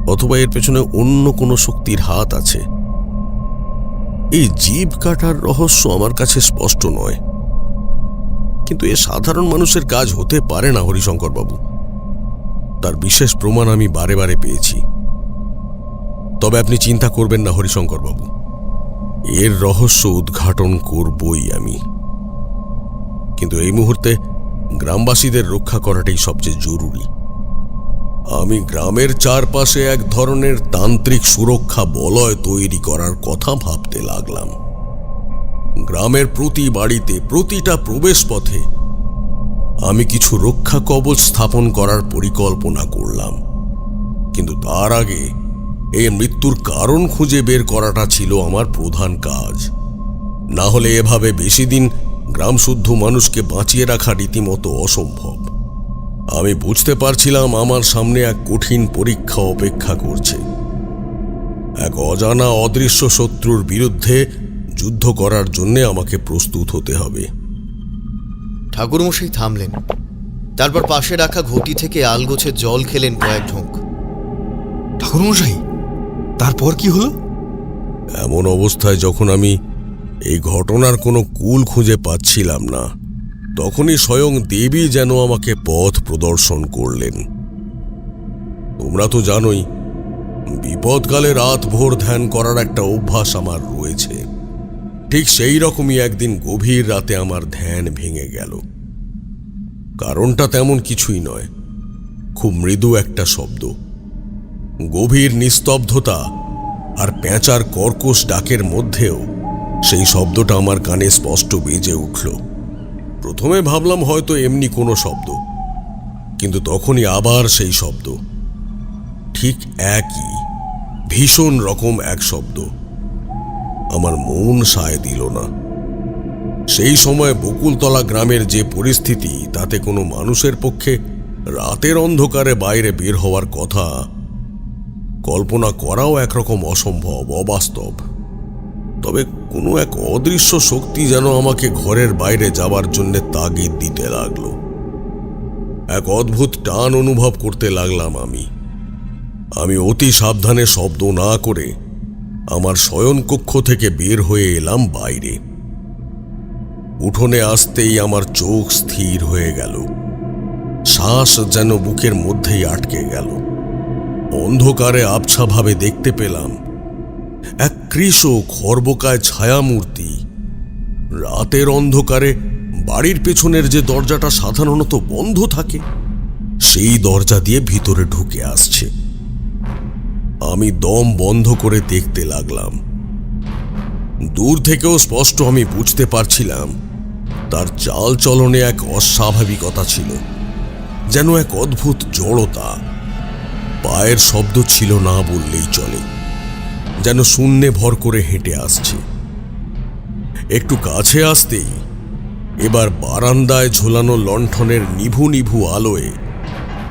অথবা এর পেছনে অন্য কোনো শক্তির হাত আছে। এই জীব কাটার রহস্য আমার কাছে স্পষ্ট নয়, কিন্তু এ সাধারণ মানুষের কাজ হতে পারে না হরিশঙ্কর বাবু। তার বিশেষ প্রমাণ আমি বারে বারে পেয়েছি। তবে আপনি চিন্তা করবেন না হরিশঙ্কর বাবু, এর রহস্য উদ্ঘাটন করবই আমি। কিন্তু এই মুহূর্তে গ্রামবাসীদের রক্ষা করাটাই সবচেয়ে জরুরি। আমি গ্রামের চারপাশে এক ধরনের তান্ত্রিক সুরক্ষা বলয় তৈরি করার কথা ভাবতে লাগলাম। গ্রামের প্রতি বাড়িতে, প্রতিটা প্রবেশ পথে আমি কিছু রক্ষা কবচ স্থাপন করার পরিকল্পনা করলাম। কিন্তু তার আগে এই মৃত্যুর কারণ খুঁজে বের করাটা ছিল আমার প্রধান কাজ। না হলে এভাবে বেশি দিন গ্রামশুদ্ধ মানুষকে বাঁচিয়ে রাখা রীতিমতো অসম্ভব। আমি বুঝতে পারছিলাম আমার সামনে এক কঠিন পরীক্ষা অপেক্ষা করছে। এক অজানা অদৃশ্য শত্রুর বিরুদ্ধে যুদ্ধ করার জন্য আমাকে প্রস্তুত হতে হবে। ঠাকুরমশাই থামলেন। তারপর পাশে রাখা ঘটি থেকে আলগোছের জল খেলেন কয়েক ঢোক। ঠাকুরমশাই, তারপর কি হলো? এমন অবস্থায় যখন আমি এই ঘটনার কোনো কুল খুঁজে পাচ্ছিলাম না, তখনই স্বয়ং দেবী যেন আমাকে পথ প্রদর্শন করলেন। তোমরা তো জানোই, বিপদকালে রাত ভোর ধ্যান করার একটা অভ্যাস আমার রয়েছে। ঠিক সেই রকমই একদিন গভীর রাতে আমার ধ্যান ভেঙে গেল। কারণটা তেমন কিছুই নয়, খুব মৃদু একটা শব্দ। গভীর নিস্তব্ধতা আর পেঁচার কর্কশ ডাকের মধ্যেও সেই শব্দটা আমার কানে স্পষ্ট বেজে উঠল। প্রথমে ভাবলাম হয়তো এমনি কোনো শব্দ, কিন্তু তখনই আবার সেই শব্দ, ঠিক একই ভীষণ রকম এক শব্দ। আমার মন সায় দিল না। সেই সময় বকুলতলা গ্রামের যে পরিস্থিতি, তাতে কোনো মানুষের পক্ষে রাতের অন্ধকারে বাইরে বের হওয়ার কথা কল্পনা করাও একরকম অসম্ভব, অবাস্তব। তবে কোনো এক অদৃশ্য শক্তি যেন আমাকে ঘরের বাইরে যাবার জন্য তাগিদ দিতে লাগলো। এক অদ্ভুত টান অনুভব করতে লাগলাম আমি অতি সাবধানে শব্দ না করে আমার শয়নকক্ষ থেকে বের হয়ে এলাম বাইরে। উঠোনে আসতেই আমার চোখ স্থির হয়ে গেল, শ্বাস যেন বুকের মধ্যেই আটকে গেল। অন্ধকারে আবছাভাবে দেখতে পেলাম এক কৃশ খর্বকায় ছায়ামূর্তি রাতের অন্ধকারে বাড়ির পেছনের যে দরজাটা সাধারণত বন্ধ থাকে, সেই দরজা দিয়ে ভিতরে ঢুকে আসছে। আমি দম বন্ধ করে দেখতে লাগলাম। দূর থেকেও স্পষ্ট আমি বুঝতে পারছিলাম তার চাল চলনে এক অস্বাভাবিকতা ছিল, যেন এক অদ্ভুত জড়তা। পায়ের শব্দ ছিল না বললেই চলে, যেন শূন্যে ভর করে হেঁটে আসছে। একটু কাছে আসতেই এবার বারান্দায় ঝোলানো লণ্ঠনের নিভু নিভু আলোয়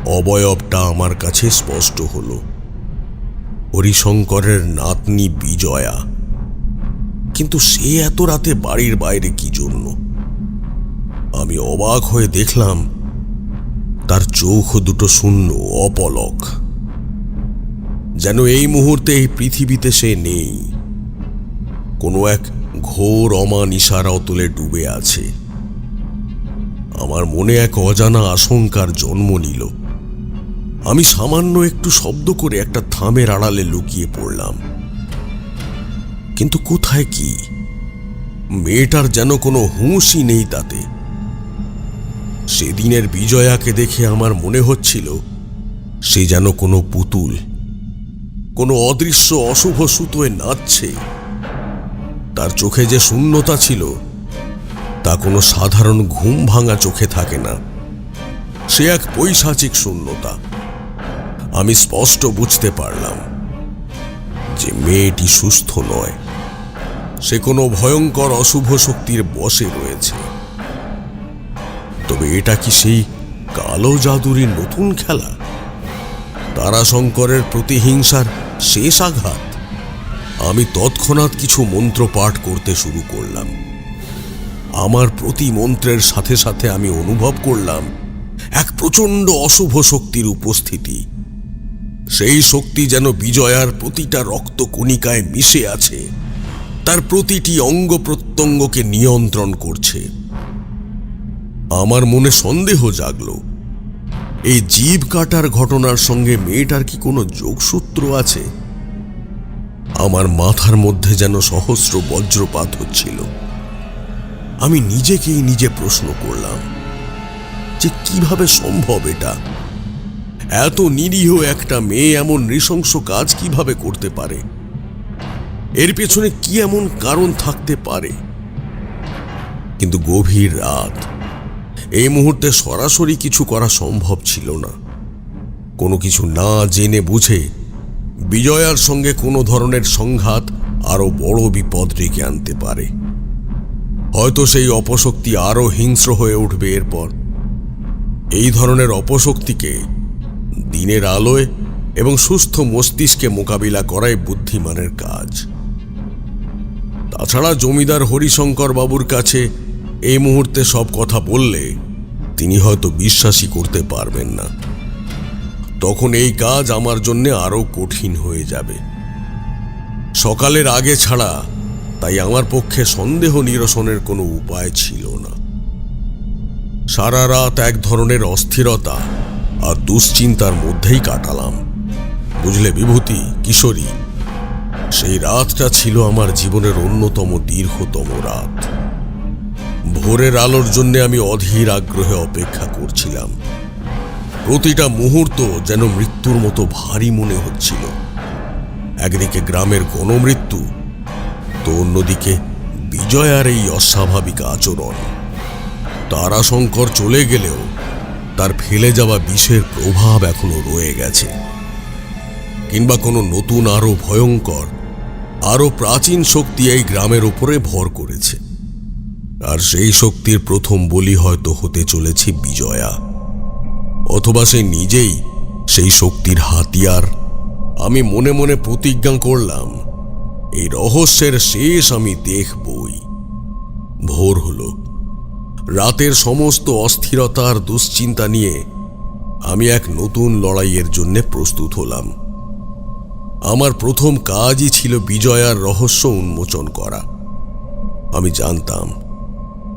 অবয়বটা আমার কাছে স্পষ্ট হলো। হরিশঙ্করের নাতনি বিজয়া। কিন্তু সে এত রাতে বাড়ির বাইরে কি জন্য? আমি অবাক হয়ে দেখলাম তার চোখ দুটো শূন্য, অপলক, যেন এই মুহূর্তে এই পৃথিবীতে সে নেই। কোনো এক ঘোর অমানিশার অতলে ডুবে আছে। আমার মনে এক অজানা আশঙ্কার জন্ম নিল। আমি সামান্য একটু শব্দ করে একটা থামের আড়ালে লুকিয়ে পড়লাম। কিন্তু কোথায় কি? মেয়েটার যেন কোনো হুঁশই নেই তাতে। সেদিনের বিজয়াকে দেখে আমার মনে হচ্ছিল সে যেন কোনো পুতুল, কোনো অদৃশ্য অশুভ সুতোয় নাচছে। তার চোখে যে শূন্যতা ছিল তা কোনো সাধারণ ঘুম ভাঙা চোখে থাকে না। সে এক পৈশাচিক শূন্যতা। আমি স্পষ্ট বুঝতে পারলাম যে মেয়েটি সুস্থ নয়, সে কোনো ভয়ঙ্কর অশুভ শক্তির বশে রয়েছে। তবে এটা কি সেই কালো জাদুরই নতুন খেলা? তারাশঙ্করের প্রতিহিংসার শেষ আঘাত? আমি তৎক্ষণাৎ কিছু মন্ত্র পাঠ করতে শুরু করলাম। আমার প্রতি মন্ত্রের সাথে সাথে আমি অনুভব করলাম এক প্রচণ্ড অশুভ শক্তির উপস্থিতি। সেই শক্তি যেন বিজয়ার প্রতিটা রক্ত কণিকায় মিশে আছে, তার প্রতিটি অঙ্গ প্রত্যঙ্গকে নিয়ন্ত্রণ করছে। আমার মনে সন্দেহ জাগল, এই জীব কাটার ঘটনার সঙ্গে মেয়েটার কি কোনো যোগসূত্র আছে? আমার মাথার মধ্যে যেন সহস্র বজ্রপাত হচ্ছিল। আমি নিজেকেই নিজে প্রশ্ন করলাম যে কিভাবে সম্ভব এটা? এত নিরীহ একটা মেয়ে এমন নৃশংস কাজ কিভাবে করতে পারে? এর পেছনে কি এমন কারণ থাকতে পারে? কিন্তু গভীর রাত, এই মুহূর্তে সরাসরি কিছু করা সম্ভব ছিল না। কোনো কিছু না জেনে বুঝে বিজয়ার সঙ্গে কোনো ধরনের সংঘাত আরো বড় বিপদ ডেকে আনতে পারে। হয়তো সেই অপশক্তি আরো হিংস্র হয়ে উঠবে এরপর। এই ধরনের অপশক্তিকে দিনের আলোয় এবং সুস্থ মস্তিষ্কে মোকাবিলা করাই বুদ্ধিমানের কাজ। তাছাড়া জমিদার হরিশঙ্কর বাবুর কাছে এই মুহূর্তে সব কথা বললে তিনি হয়তো বিশ্বাসই করতে পারবেন না। তখন এই কাজ আমার জন্য আরো কঠিন হয়ে যাবে। সকালের আগে ছাড়া তাই আমার পক্ষে সন্দেহ নিরসনের কোনো উপায় ছিল না। সারা রাত এক ধরনের অস্থিরতা আর দুশ্চিন্তার মধ্যেই কাটালাম। বুঝলে বিভূতি, কিশোরী, সেই রাতটা ছিল আমার জীবনের অন্যতম দীর্ঘতম রাত। ভোরের আলোর জন্য আমি অধীর আগ্রহে অপেক্ষা করছিলাম। প্রতিটা মুহূর্ত যেন মৃত্যুর মতো ভারী মনে হচ্ছিল। একদিকে গ্রামের গণমৃত্যু, তো অন্যদিকে বিজয়ার এই অস্বাভাবিক আচরণ। তারাশঙ্কর চলে গেলেও তার ফেলে যাওয়া বিষের প্রভাব এখনো রয়ে গেছে, কিংবা কোনো নতুন আরো ভয়ঙ্কর, আরো প্রাচীন শক্তি এই গ্রামের উপরে ভর করেছে। আর সেই শক্তির প্রথম বলি হয়তো হতে চলেছে বিজয়া, অথবা সে নিজেই সেই শক্তির হাতিয়ার। আমি মনে মনে প্রতিজ্ঞা করলাম এই রহস্যের শেষ আমি দেখবই। ভোর হলো। রাতের সমস্ত অস্থিরতার দুশ্চিন্তা নিয়ে আমি এক নতুন লড়াইয়ের জন্য প্রস্তুত হলাম। আমার প্রথম কাজই ছিল বিজয়ার রহস্য উন্মোচন করা। আমি জানতাম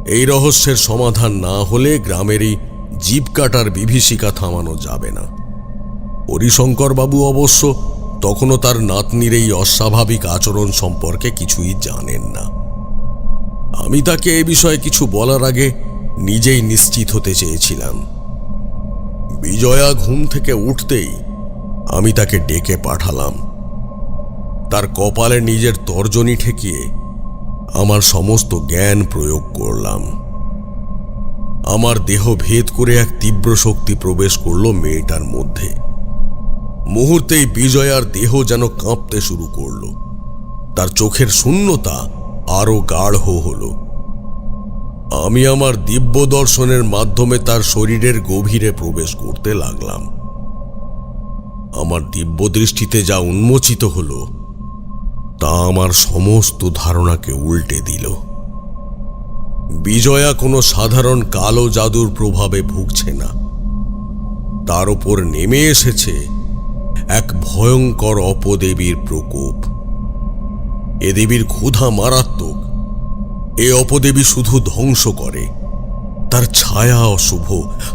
এই রহস্যের সমাধান না হলে গ্রামেরই জীব কাটার বিভীষিকা থামানো যাবে না। হরিশঙ্কর বাবু অবশ্য তখনও তার নাতনির এই অস্বাভাবিক আচরণ সম্পর্কে কিছুই জানেন না। আমি তাকে এ বিষয়ে কিছু বলার আগে নিজেই নিশ্চিত হতে চেয়েছিলাম। বিজয়া ঘুম থেকে উঠতেই আমি তাকে ডেকে পাঠালাম। তার কপালে নিজের তর্জনী ঠেকিয়ে আমার সমস্ত জ্ঞান প্রয়োগ করলাম। আমার দেহ ভেদ করে এক তীব্র শক্তি প্রবেশ করল মেয়েটার মধ্যে। মুহূর্তেই বিজয়ার দেহ যেন কাঁপতে শুরু করল। তার চোখের শূন্যতা আরো গাঢ় হল। আমি আমার দিব্য দর্শনের মাধ্যমে তার শরীরের গভীরে প্রবেশ করতে লাগলাম। আমার দিব্য দৃষ্টিতে যা উন্মোচিত হলো তা আমার সমস্ত ধারণাকে উল্টে দিল। বিজয়া কোনো সাধারণ কালো জাদুর প্রভাবে ভুগছে না, তার উপর নেমে এসেছে এক ভয়ঙ্কর অপদেবীর প্রকোপ। এ দেবীর ক্ষুধা মারাত্মক। এ অপদেবী শুধু ধ্বংস করে, তার ছায়া অশুভ,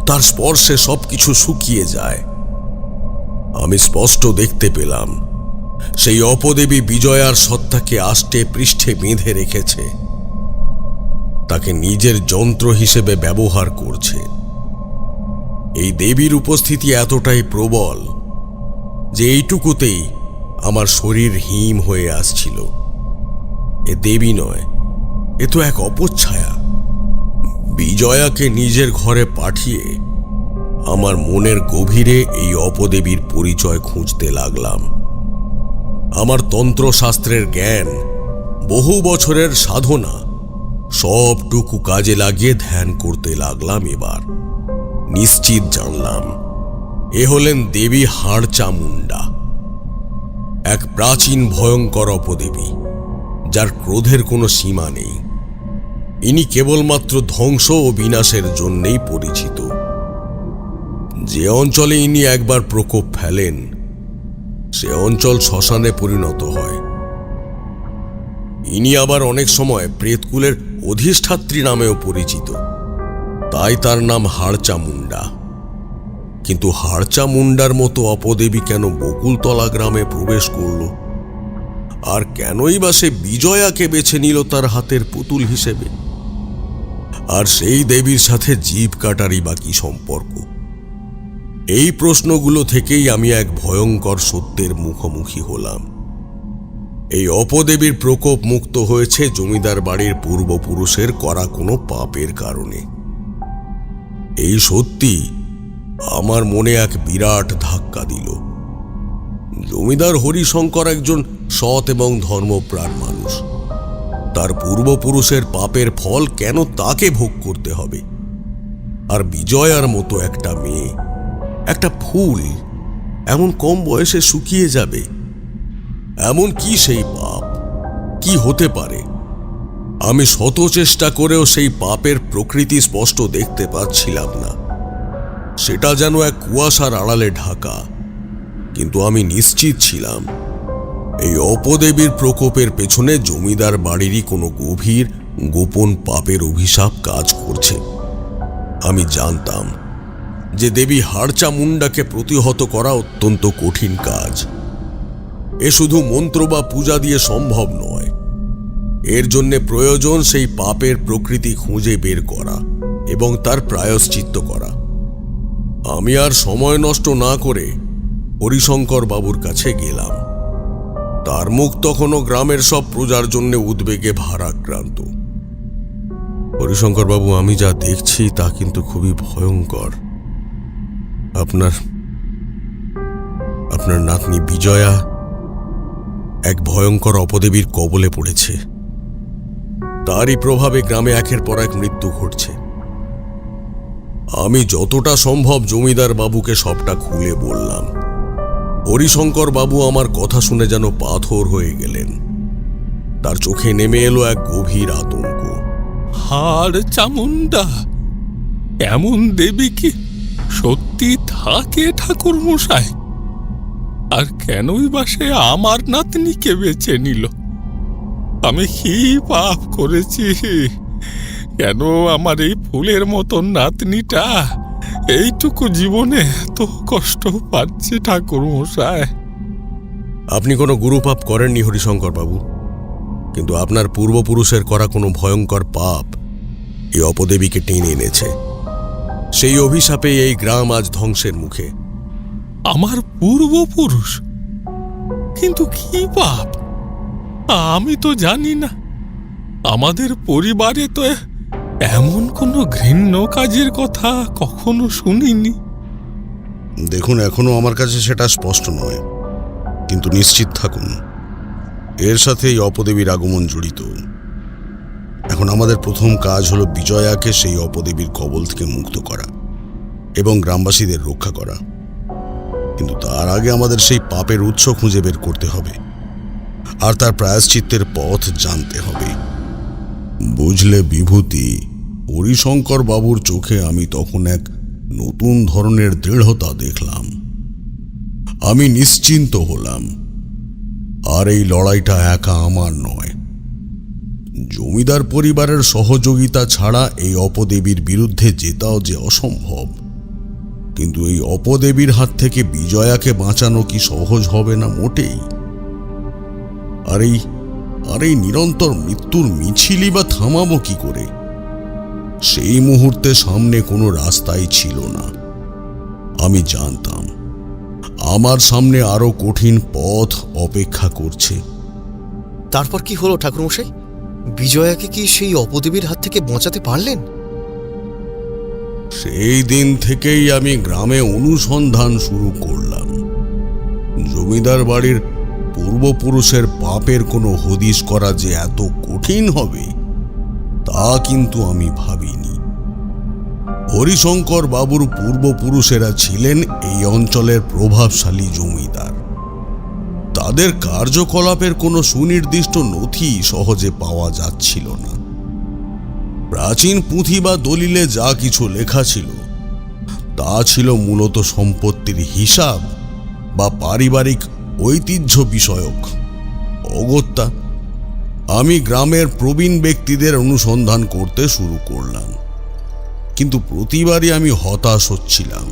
তার স্পর্শে সবকিছু শুকিয়ে যায়। আমি স্পষ্ট দেখতে পেলাম সেই অপদেবী বিজয়ার সত্তাকে আষ্টে পৃষ্ঠে বেঁধে রেখেছে, তাকে নিজের যন্ত্র হিসেবে ব্যবহার করছে। এই দেবীর উপস্থিতি এতটাই প্রবল যে এইটুকুতেই আমার শরীর হিম হয়ে আসছিল। এ দেবী নয়, এ তো এক অপচ্ছায়া। বিজয়াকে নিজের ঘরে পাঠিয়ে আমার মনের গভীরে এই অপদেবীর পরিচয় খুঁজতে লাগলাম। আমার তন্ত্রশাস্ত্রের জ্ঞান, বহু বছরের সাধনা সবটুকু কাজে লাগিয়ে ধ্যান করতে লাগলাম। এবার নিশ্চিত জানলাম এ হলেন দেবী হাড়চামুন্ডা, এক প্রাচীন ভয়ঙ্কর অপদেবী যার ক্রোধের কোনো সীমা নেই। ইনি কেবলমাত্র ধ্বংস ও বিনাশের জন্যেই পরিচিত। যে অঞ্চলে ইনি একবার প্রকোপ ফেলেন সে অঞ্চল শ্মশানে পরিণত হয়। ইনি আবার অনেক সময় প্রেতকুলের অধিষ্ঠাত্রী নামেও পরিচিত, তাই তার নাম হাড়চামুন্ডা। কিন্তু হাড়চামুন্ডার মতো অপদেবী কেন বকুলতলা গ্রামে প্রবেশ করল? আর কেনই বা সে বিজয়াকে বেছে নিল তার হাতের পুতুল হিসেবে? আর সেই দেবীর সাথে জীব কাটারই বা কি সম্পর্ক? এই প্রশ্নগুলো থেকেই আমি এক ভয়ঙ্কর সত্যের মুখোমুখি হলাম। এই অপদেবীর প্রকোপ মুক্ত হয়েছে জমিদার বাড়ির পূর্বপুরুষের করা কোনো পাপের কারণে। এই সত্যি আমার মনে এক বিরাট ধাক্কা দিল। জমিদার হরিশঙ্কর একজন সৎ এবং ধর্মপ্রাণ মানুষ। তার পূর্বপুরুষের পাপের ফল কেন তাকে ভোগ করতে হবে? আর বিজয়ার মতো একটা মেয়ে, একটা ফুল এমন কম বয়সে শুকিয়ে যাবে? এমন কি সেই পাপ? কি হতে পারে? আমি শত চেষ্টা করেও সেই পাপের প্রকৃতি স্পষ্ট দেখতে পাচ্ছিলাম না। সেটা যেন এক কুয়াশার আড়ালে ঢাকা। কিন্তু আমি নিশ্চিত ছিলাম এই অপদেবীর প্রকোপের পেছনে জমিদার বাড়িরই কোনো গভীর গোপন পাপের অভিশাপ কাজ করছে। আমি জানতাম যে দেবী হাড়চামুন্ডাকে প্রতিহত করা অত্যন্ত কঠিন কাজ। এ শুধু মন্ত্র বা পূজা দিয়ে সম্ভব নয়। এর জন্যে প্রয়োজন সেই পাপের প্রকৃতি খুঁজে বের করা এবং তার প্রায়শ্চিত্ত করা। আমি আর সময় নষ্ট না করে হরিশঙ্কর বাবুর কাছে গেলাম। তার মুখ তখনও গ্রামের সব প্রজার জন্য উদ্বেগে ভারাক্রান্ত। হরিশঙ্কর বাবু, আমি যা দেখছি তা কিন্তু খুবই ভয়ঙ্কর। আপনার নাতনি বিজয়া এক ভয়ঙ্কর অপদেবীর কবলে পড়েছে। তারই প্রভাবে গ্রামে একের পর এক মৃত্যু ঘটছে। আমি যতটা সম্ভব জমিদার বাবুকে সবটা খুলে বললাম। হরিশঙ্কর বাবু আমার কথা শুনে যেন পাথর হয়ে গেলেন। তার চোখে নেমে এলো এক গভীর আতঙ্ক। হাড়চামুন্ডা এমন দেবী কি সত্যি থাকে ঠাকুর মশাই? আর কেনই বা সে আমার নাতনিকে বেছে নিল? আমি কি পাপ করেছি? কেন আমার এই ফুলের মতন নাতনিটা এইটুকু জীবনে এত কষ্ট পাচ্ছে ঠাকুর মশাই? আপনি কোনো গুরুপাপ করেননি হরিশঙ্কর বাবু, কিন্তু আপনার পূর্বপুরুষের করা কোনো ভয়ঙ্কর পাপ এই অপদেবীকে টেনে এনেছে। সেই অভিশাপে এই গ্রাম আজ ধ্বংসের মুখে। আমার পূর্বপুরুষ? কিন্তু কি পাপ? আমি তো জানি না। আমাদের পরিবারে তো এমন কোনো ঘৃণ্য কাজের কথা কখনো শুনিনি। দেখুন, এখনো আমার কাছে সেটা স্পষ্ট নয়, কিন্তু নিশ্চিত থাকুন এর সাথে এই অপদেবীর আগমন জড়িত। এখন আমাদের প্রথম কাজ হলো বিজয়াকে সেই অপদেবীর কবল থেকে মুক্ত করা এবং গ্রামবাসীদের রক্ষা করা। কিন্তু তার আগে আমাদের সেই পাপের উৎস খুঁজে বের করতে হবে আর তার প্রায়শ্চিত্তের পথ জানতে হবে। বুঝলে বিভূতি, হরিশঙ্কর বাবুর চোখে আমি তখন এক নতুন ধরনের দৃঢ়তা দেখলাম। আমি নিশ্চিন্ত হলাম, আর এই লড়াইটা একা আমার নয়। জমিদার পরিবারের সহযোগিতা ছাড়া এই অপদেবীর বিরুদ্ধে জেতাও যে অসম্ভব। কিন্তু এই অপদেবীর হাত থেকে বিজয়াকে বাঁচানো কি সহজ হবে না? মোটেই। আর এই নিরন্তর মৃত্যুর মিছিলই বা থামাবো কি করে? সেই মুহূর্তে সামনে কোনো রাস্তাই ছিল না। আমি জানতাম আমার সামনে আরো কঠিন পথ অপেক্ষা করছে। তারপর কি হলো ঠাকুরমশাই? বিজয়াকে কি সেই অপদেবীর হাত থেকে বাঁচাতে পারলেন? সেই দিন থেকেই আমি গ্রামে অনুসন্ধান শুরু করলাম। জমিদার বাড়ির পূর্বপুরুষের পাপের কোনো হদিশ করা যে এত কঠিন হবে তা কিন্তু আমি ভাবিনি। হরিশঙ্কর বাবুর পূর্বপুরুষেরা ছিলেন এই অঞ্চলের প্রভাবশালী জমিদার। তাদের কার্যকলাপের কোনো সুনির্দিষ্ট নথি সহজে পাওয়া যাচ্ছিল না। প্রাচীন পুঁথি বা দলিলে যা কিছু লেখা ছিল তা ছিল মূলত সম্পত্তির হিসাব বা পারিবারিক ঐতিহ্য বিষয়ক অগত্যা। আমি গ্রামের প্রবীণ ব্যক্তিদের অনুসন্ধান করতে শুরু করলাম, কিন্তু প্রতিবারই আমি হতাশ হচ্ছিলাম।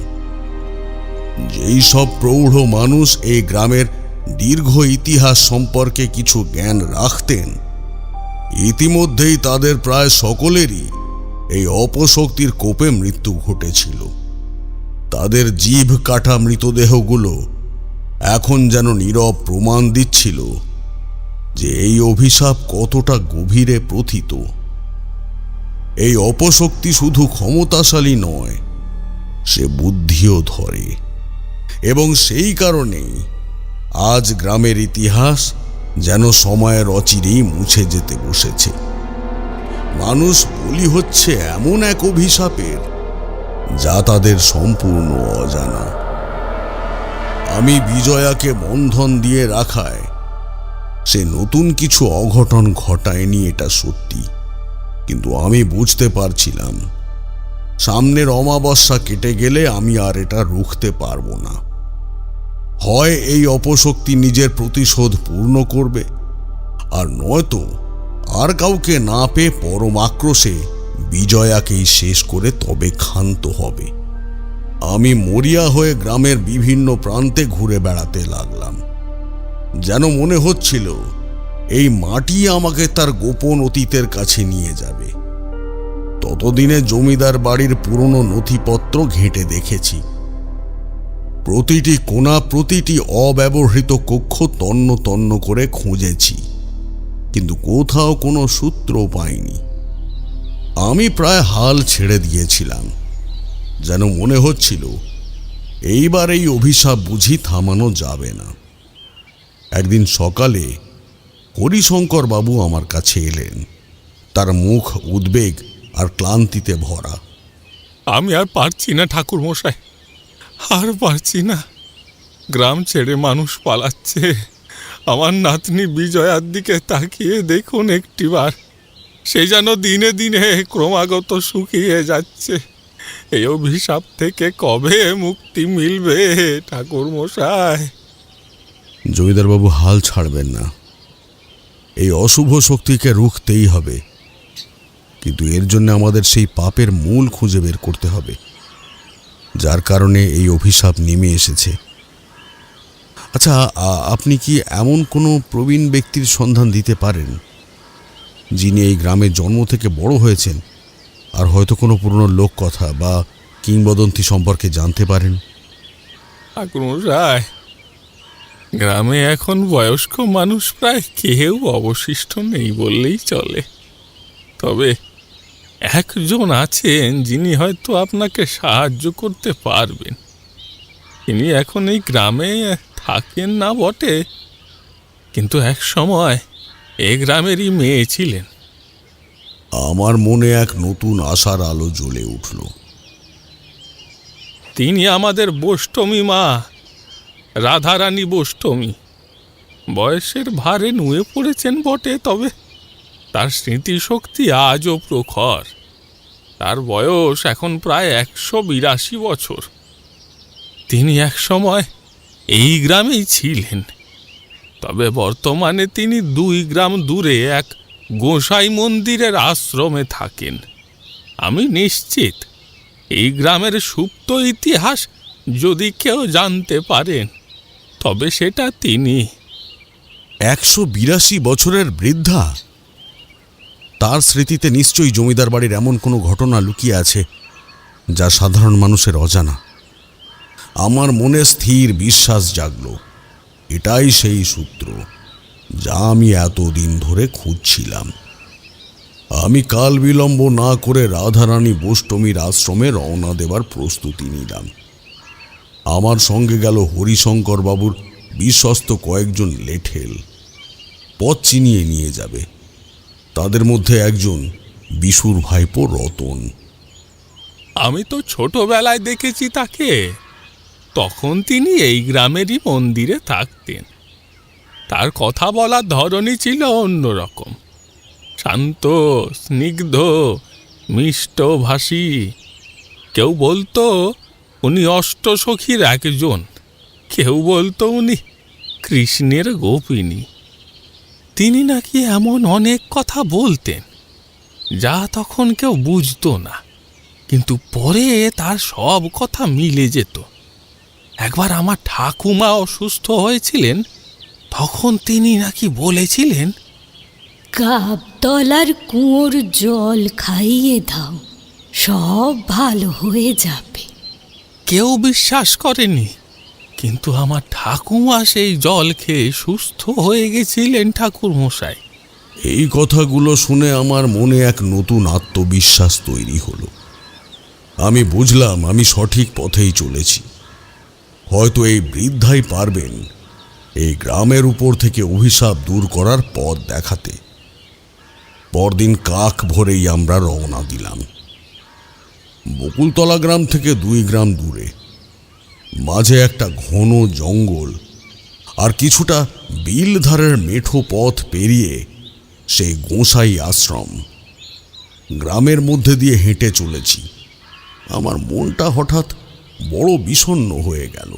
যেই সব প্রৌঢ় মানুষ এই গ্রামের দীর্ঘ ইতিহাস সম্পর্কে কিছু জ্ঞান রাখতেন, ইতিমধ্যেই তাদের প্রায় সকলেরই এই অপশক্তির কোপে মৃত্যু ঘটেছিল। তাদের জিভ কাটা মৃতদেহগুলো এখন যেন নীরব প্রমাণ দিচ্ছিল যে এই অভিশাপ কতটা গভীরে প্রথিত। এই অপশক্তি শুধু ক্ষমতাশালী নয়, সে বুদ্ধিও ধরে, এবং সেই কারণেই আজ গ্রামের ইতিহাস যেন সময়ের অচিরেই মুছে যেতে বসেছে। মানুষ বলি হচ্ছে এমন এক অভিশাপের যা তাদের সম্পূর্ণ অজানা। আমি বিজয়াকে বন্ধন দিয়ে রাখায় সে নতুন কিছু অঘটন ঘটায়নি, এটা সত্যি। কিন্তু আমি বুঝতে পারছিলাম সামনের অমাবস্যা কেটে গেলে আমি আর এটা রুখতে পারবো না। হয় এই অপশক্তি নিজের প্রতিশোধ পূর্ণ করবে, আর নয়তো আর কাউকে না পেয়ে পরম আক্রোশে বিজয়াকেই শেষ করে তবে ক্ষান্ত হবে। আমি মরিয়া হয়ে গ্রামের বিভিন্ন প্রান্তে ঘুরে বেড়াতে লাগলাম। যেন মনে হচ্ছিল এই মাটি আমাকে তার গোপন অতীতের কাছে নিয়ে যাবে। ততদিনে জমিদার বাড়ির পুরনো নথিপত্র ঘেঁটে দেখেছি। প্রতিটি কোণা, প্রতিটি অব্যবহৃত কক্ষ তন্ন তন্ন করে খুঁজেছি, কিন্তু কোথাও কোনো সূত্র পাইনি। আমি প্রায় হাল ছেড়ে দিয়েছিলাম। যেন মনে হচ্ছিল এইবার এই অভিশাপ বুঝি থামানো যাবে না। একদিন সকালে হরিশঙ্কর বাবু আমার কাছে এলেন। তার মুখ উদ্বেগ আর ক্লান্তিতে ভরা। আমি আর পারছি না ঠাকুর মশাই, আর পারছি না। গ্রাম ছেড়ে মানুষ পালাচ্ছে। আমার নাতনি বিজয়ার দিকে তাকিয়ে দেখুন একটিবার, সে যেন দিনে দিনে ক্রমাগত শুকিয়ে যাচ্ছে। এই অভিশাপ থেকে কবে মুক্তি মিলবে ঠাকুর মশাই? জমিদারবাবু হাল ছাড়বেন না। এই অশুভ শক্তিকে রুখতেই হবে, কিন্তু এর জন্য আমাদের সেই পাপের মূল খুঁজে বের করতে হবে, যার কারণে এই অভিশাপ নেমে এসেছে। আচ্ছা, আপনি কি এমন কোনো প্রবীণ ব্যক্তির সন্ধান দিতে পারেন যিনি এই গ্রামে জন্ম থেকে বড় হয়েছেন আর হয়তো কোনো পুরনো লোককথা বা কিংবদন্তি সম্পর্কে জানতে পারেন? ঠাকুরমশাই, গ্রামে এখন বয়স্ক মানুষ প্রায় কেউ অবশিষ্ট নেই বললেই চলে। তবে একজন আছেন যিনি হয়তো আপনাকে সাহায্য করতে পারবেন। তিনি এখন এই গ্রামে থাকেন না বটে, কিন্তু এক সময় এই গ্রামেরই মেয়ে ছিলেন। আমার মনে এক নতুন আশার আলো জ্বলে উঠল। তিনি আমাদের বোষ্টমী মা, রাধারানী বোষ্টমী। বয়সের ভারে নুয়ে পড়েছেন বটে, তবে তার স্মৃতিশক্তি আজও প্রখর। তার বয়স এখন প্রায় 182 বছর। তিনি একসময় এই গ্রামেই ছিলেন, তবে বর্তমানে তিনি 2 গ্রাম দূরে এক গোসাই মন্দিরের আশ্রমে থাকেন। আমি নিশ্চিত এই গ্রামের সুপ্ত ইতিহাস যদি কেউ জানতে পারেন, তবে সেটা তিনি। 182 বছরের বৃদ্ধা? তার স্মৃতিতে নিশ্চয়ই জমিদার বাড়ির এমন কোনো ঘটনা লুকিয়ে আছে যা সাধারণ মানুষের অজানা। আমার মনে স্থির বিশ্বাস জাগল, এটাই সেই সূত্র যা আমি এতদিন ধরে খুঁজছিলাম। আমি কাল বিলম্ব না করে রাধারানী বোষ্টমীর আশ্রমে রওনা দেবার প্রস্তুতি নিলাম। আমার সঙ্গে গেল হরিশঙ্কর বাবুর বিশ্বস্ত কয়েকজন লেঠেল। পথ চিনিয়ে নিয়ে যাবে। তাদের মধ্যে একজন বিশুর ভাইপো রতন। আমি তো ছোটবেলায় দেখেছি তাকে। তখন তিনি এই গ্রামেরই মন্দিরে থাকতেন। তার কথা বলার ধরনই ছিল অন্যরকম, শান্ত, স্নিগ্ধ, মিষ্টভাষী। কেউ বলতো উনি অষ্টসখীর একজন, কেউ বলতো উনি কৃষ্ণের গোপিনী। তিনি নাকি এমন অনেক কথা বলতেন যা তখন কেউ বুঝতো না, কিন্তু পরে তার সব কথা মিলে যেত। একবার আমার ঠাকুমা অসুস্থ হয়েছিলেন, তখন তিনি নাকি বলেছিলেন, গাবতলার কুয়োর জল খাইয়ে দাও, সব ভালো হয়ে যাবে। কেউ বিশ্বাস করেনি, কিন্তু আমার ঠাকুমা সেই জল খেয়ে সুস্থ হয়ে গেছিলেন ঠাকুরমশাই। এই কথাগুলো শুনে আমার মনে এক নতুন আত্মবিশ্বাস তৈরি হলো। আমি বুঝলাম আমি সঠিক পথেই চলেছি। হয়তো এই বৃদ্ধাই পারবেন এই গ্রামের উপর থেকে অভিশাপ দূর করার পথ দেখাতে। পরদিন কাক ভোরেই আমরা রওনা দিলাম। বকুলতলা গ্রাম থেকে 2 গ্রাম দূরে, মাঝে একটা ঘন জঙ্গল আর কিছুটা বিলধারের মেঠো পথ পেরিয়ে সেই গোসাই আশ্রম। গ্রামের মধ্যে দিয়ে হেঁটে চলেছি। আমার মনটা হঠাৎ বড় বিষণ্ণ হয়ে গেল।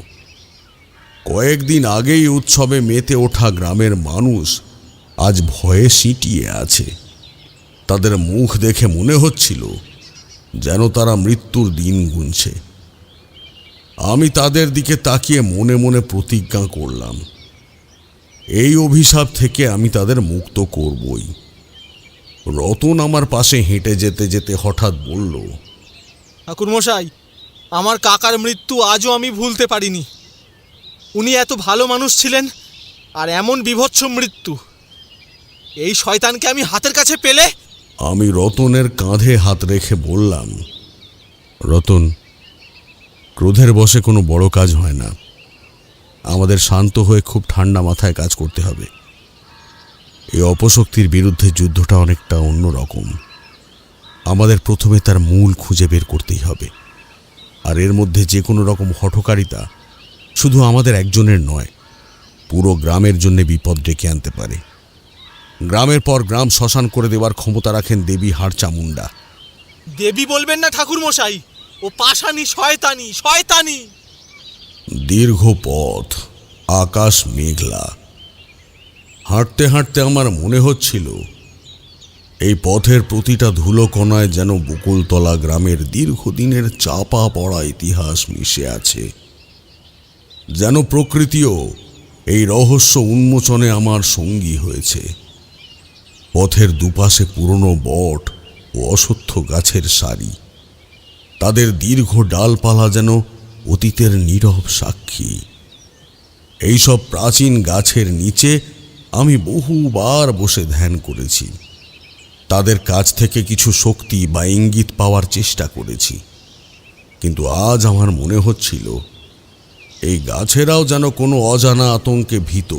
কয়েকদিন আগেই উৎসবে মেতে ওঠা গ্রামের মানুষ আজ ভয়ে সিঁটিয়ে আছে। তাদের মুখ দেখে মনে হচ্ছিল যেন তারা মৃত্যুর দিন গুনছে। আমি তাদের দিকে তাকিয়ে মনে মনে প্রতিজ্ঞা করলাম, এই অভিশাপ থেকে আমি তাদের মুক্ত করবই। রতন আমার পাশে হেঁটে যেতে যেতে হঠাৎ বলল, ঠাকুরমশাই, আমার কাকার মৃত্যু আজও আমি ভুলতে পারিনি। উনি এত ভালো মানুষ ছিলেন, আর এমন বীভৎস মৃত্যু। এই শয়তানকে আমি হাতের কাছে পেলে। আমি রতনের কাঁধে হাত রেখে বললাম, রতন, ক্রোধের বশে কোনো বড় কাজ হয় না। আমাদের শান্ত হয়ে খুব ঠান্ডা মাথায় কাজ করতে হবে। এই অপশক্তির বিরুদ্ধে যুদ্ধটা অনেকটা অন্যরকম। আমাদের প্রথমে তার মূল খুঁজে বের করতেই হবে। আর এর মধ্যে যে কোনো রকম হঠকারিতা শুধু আমাদের একজনের নয়, পুরো গ্রামের জন্য বিপদ ডেকে আনতে পারে। গ্রামের পর গ্রাম শ্মশান করে দেওয়ার ক্ষমতা রাখেন দেবী হাড়চামুন্ডা। দেবী বলবেন না ঠাকুরমশাই, ও পাষাণী শয়তানি, শয়তানি। দীর্ঘ পথ, আকাশ মেঘলা। হাঁটতে হাঁটতে আমার মনে হচ্ছিল এই পথের প্রতিটা ধুলোকণায় যেন বকুলতলা গ্রামের দীর্ঘদিনের চাপা পড়া ইতিহাস মিশে আছে। যেন প্রকৃতিও এই রহস্য উন্মোচনে আমার সঙ্গী হয়েছে। পথের দুপাশে পুরনো বট ও অশ্বত্থ গাছের সারি, তাদের দীর্ঘ ডালপালা যেন অতীতের নীরব সাক্ষী। এইসব প্রাচীন গাছের নিচে আমি বহুবার বসে ধ্যান করেছি। তাদের কাছ থেকে কিছু শক্তি বা ইঙ্গিত পাওয়ার চেষ্টা করেছি, কিন্তু আজ আমার মনে হচ্ছিল এই গাছেরাও যেন কোনো অজানা আতঙ্কে ভীত।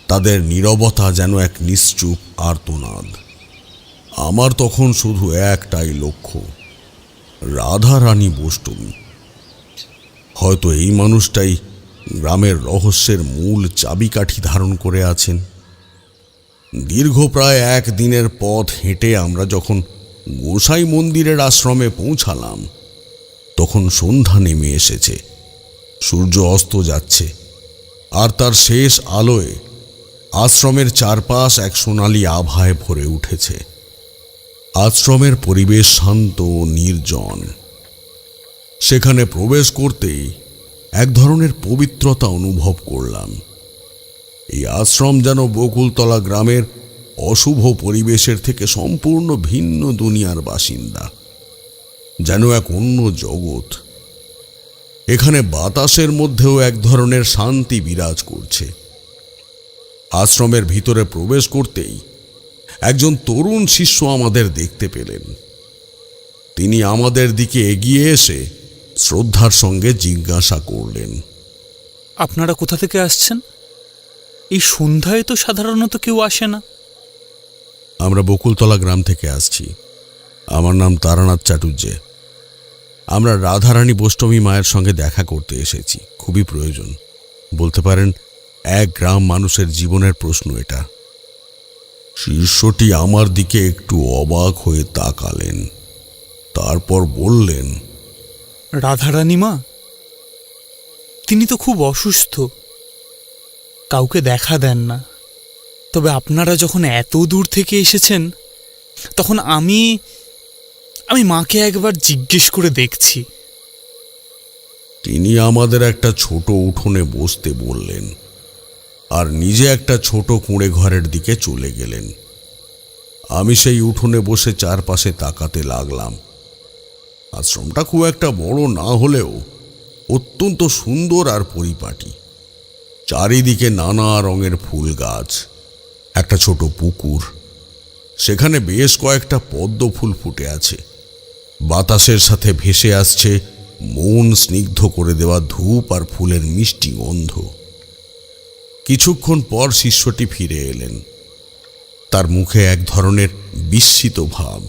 তাদের নীরবতা যেন এক নিশ্চুপ আর্তনাদ। আমার তখন শুধু একটাই লক্ষ্য, রাধারানী বোষ্টমী। হয়তো এই মানুষটাই গ্রামের রহস্যের মূল চাবিকাঠি ধারণ করে আছেন। দীর্ঘ প্রায় 1 দিনের পথ হেঁটে আমরা যখন গোসাই মন্দিরের আশ্রমে পৌঁছালাম, তখন সন্ধ্যা নেমে এসেছে। সূর্য অস্ত যাচ্ছে, আর তার শেষ আলোয় আশ্রমের চারপাশ এক সোনালী আভায় ভরে উঠেছে। আশ্রমের পরিবেশ শান্ত ও নির্জন। সেখানে প্রবেশ করতেই এক ধরনের পবিত্রতা অনুভব করলাম। এই আশ্রম যেন বকুলতলা গ্রামের অশুভ পরিবেশের থেকে সম্পূর্ণ ভিন্ন দুনিয়ার বাসিন্দা, যেন এক অন্য জগৎ। এখানে বাতাসের মধ্যেও এক ধরনের শান্তি বিরাজ করছে। আশ্রমের ভিতরে প্রবেশ করতেই একজন তরুণ শিষ্য আমাদের দেখতে পেলেন। তিনি আমাদের দিকে এগিয়ে এসে শ্রদ্ধার সঙ্গে জিজ্ঞাসা করলেন, আপনারা কোথা থেকে আসছেন? এই সন্ধ্যায় তো সাধারণত কেউ আসে না। আমরা বকুলতলা গ্রাম থেকে আসছি। আমার নাম তারানাথ চাটুর্যে। আমরা রাধারানী বোষ্টমী মায়ের সঙ্গে দেখা করতে এসেছি। খুবই প্রয়োজন, বলতে পারেন এক গ্রাম মানুষের জীবনের প্রশ্ন এটা। শিষ্যটি আমার দিকে একটু অবাক হয়ে তাকালেন, তারপর বললেন, রাধারানী মা? তিনি তো খুব অসুস্থ, কাউকে দেখা দেন না। তবে আপনারা যখন এত দূর থেকে এসেছেন, তখন আমি মাকে একবার জিজ্ঞেস করে দেখছি। তিনি আমাদের একটা ছোট উঠোনে বসতে বললেন, আর নিজে একটা ছোট কুঁড়ে ঘরের দিকে চলে গেলেন। আমি সেই উঠোনে বসে চারপাশে তাকাতে লাগলাম। আশ্রমটা খুব একটা বড় না হলেও অত্যন্ত সুন্দর আর পরিপাটি। চারিদিকে নানা রঙের ফুল গাছ, একটা ছোট পুকুর, সেখানে বেশ কয়েকটা পদ্ম ফুল ফুটে আছে। বাতাসের সাথে ভেসে আসছে মন স্নিগ্ধ করে দেওয়া ধূপ আর ফুলের মিষ্টি গন্ধ। কিছুক্ষণ পর শিষ্যটি ফিরে এলেন। তার মুখে এক ধরনের বিস্মিত ভাব।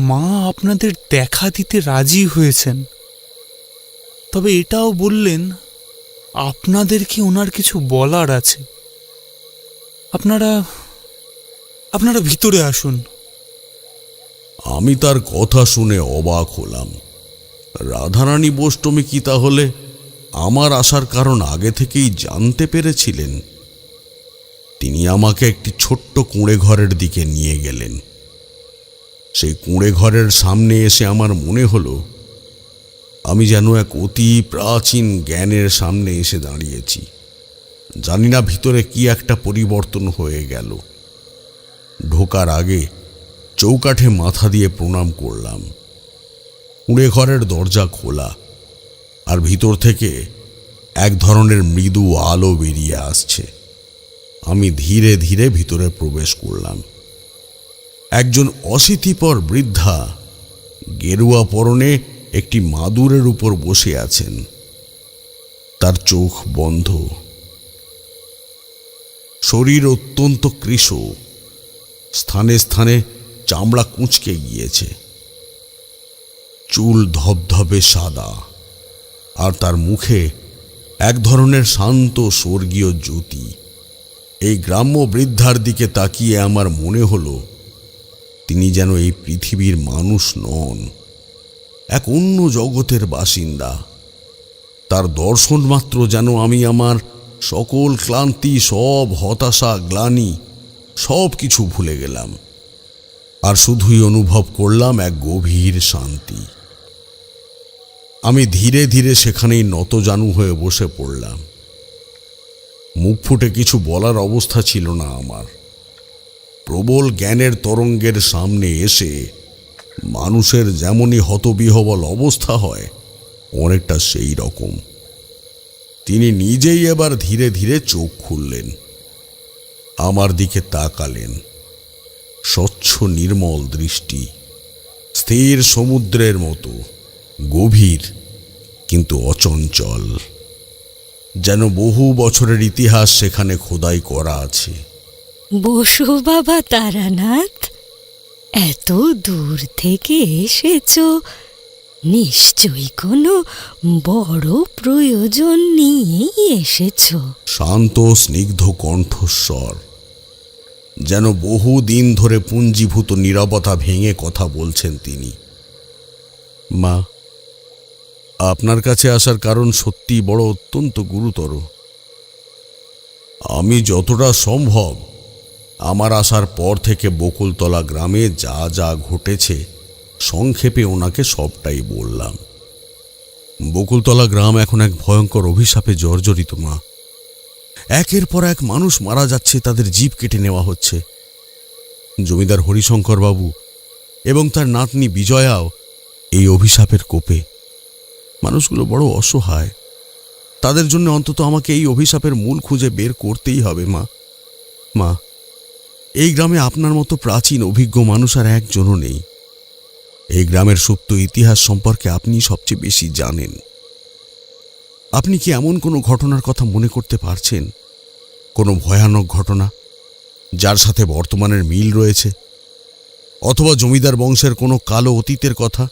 মা আপনাদের দেখা দিতে রাজি হয়েছেন, তবে এটাও বললেন আপনাদেরকে ওনার কিছু বলার আছে। আপনারা ভিতরে আসুন। আমি তার কথা শুনে অবাক হলাম। রাধারানী বোষ্টমী কি তাহলে আমার আসার কারণ আগে থেকেই জানতে পেরেছিলেন? তিনি আমাকে একটি ছোট্ট কুঁড়ে ঘরের দিকে নিয়ে গেলেন। সেই কুঁড়ে ঘরের সামনে এসে আমার মনে হলো আমি যেন এক অতি প্রাচীন জ্ঞানের সামনে এসে দাঁড়িয়েছি। জানি না ভিতরে কি একটা পরিবর্তন হয়ে গেল। ঢোকার আগে চৌকাঠে মাথা দিয়ে প্রণাম করলাম। কুঁড়ে ঘরের দরজা খোলা, আর ভিতর থেকে এক ধরনের মৃদু আলো বেরিয়ে আসছে। আমি ধীরে ধীরে ভিতরে প্রবেশ করলাম। একজন অশীতিপর বৃদ্ধা গেরুয়া পরনে একটি মাদুরের উপর বসে আছেন। তার চোখ বন্ধ, শরীর অত্যন্ত কৃশ, স্থানে স্থানে চামড়া কুঁচকে গিয়েছে। চুল ধবধবে সাদা, আর তার মুখে এক ধরনের শান্ত স্বর্গীয় জ্যোতি। এই গ্রাম্য বৃদ্ধার দিকে তাকিয়ে আমার মনে হলো তিনি যেন এই পৃথিবীর মানুষ নন, এক অন্য জগতের বাসিন্দা। তার দর্শন মাত্র যেন আমি আমার সকল ক্লান্তি, সব হতাশা, গ্লানি সব কিছু ভুলে গেলাম, আর শুধুই অনুভব করলাম এক গভীর শান্তি। আমি ধীরে ধীরে সেখানেই নতজানু হয়ে বসে পড়লাম। মুখ ফুটে কিছু বলার অবস্থা ছিল না আমার। প্রবল জ্ঞানের তরঙ্গের সামনে এসে মানুষের যেমনই হতবিহবল অবস্থা হয়, অনেকটা সেই রকম। তিনি নিজেই এবার ধীরে ধীরে চোখ খুললেন, আমার দিকে তাকালেন। স্বচ্ছ নির্মল দৃষ্টি, স্থির সমুদ্রের মতো, গভীর কিন্তু অচঞ্চল, যেন বহু বছরের ইতিহাস সেখানে খোদাই করা আছে। বসো বাবা তারানাথ, এত দূর থেকে এসেছো, নিশ্চয়ই কোনো বড় প্রয়োজন নিয়েই এসেছো। শান্ত স্নিগ্ধ কণ্ঠস্বর, যেন বহুদিন ধরে পুঞ্জীভূত নীরবতা ভেঙে কথা বলছেন তিনি। মা, আপনার কাছে আসার কারণ সত্যি বড় অত্যন্ত গুরুতর। আমি যতটা সম্ভব আমার আসার পর থেকে বকুলতলা গ্রামে যা যা ঘটেছে সংক্ষেপে ওনাকে সবটাই বললাম। বকুলতলা গ্রাম এখন এক ভয়ঙ্কর অভিশাপে জর্জরিত মা। একের পর এক মানুষ মারা যাচ্ছে, তাদের জীব কেটে নেওয়া হচ্ছে। জমিদার হরিশঙ্কর বাবু এবং তার নাতনি বিজয়াও এই অভিশাপের কোপে। মানুষগুলো বড় অসহায়, তাদের জন্য অন্তত আমাকে এই অভিশাপের মূল খুঁজে বের করতেই হবে মা। মা, এই গ্রামে আপনার মতো প্রাচীন অভিজ্ঞ মানুষ আর একজনও নেই। এই গ্রামের সুপ্ত ইতিহাস সম্পর্কে আপনি সবচেয়ে বেশি জানেন। আপনি কি এমন কোনো ঘটনার কথা মনে করতে পারছেন, কোনো ভয়ানক ঘটনা যার সাথে বর্তমানের মিল রয়েছে, অথবা জমিদার বংশের কোনো কালো অতীতের কথা?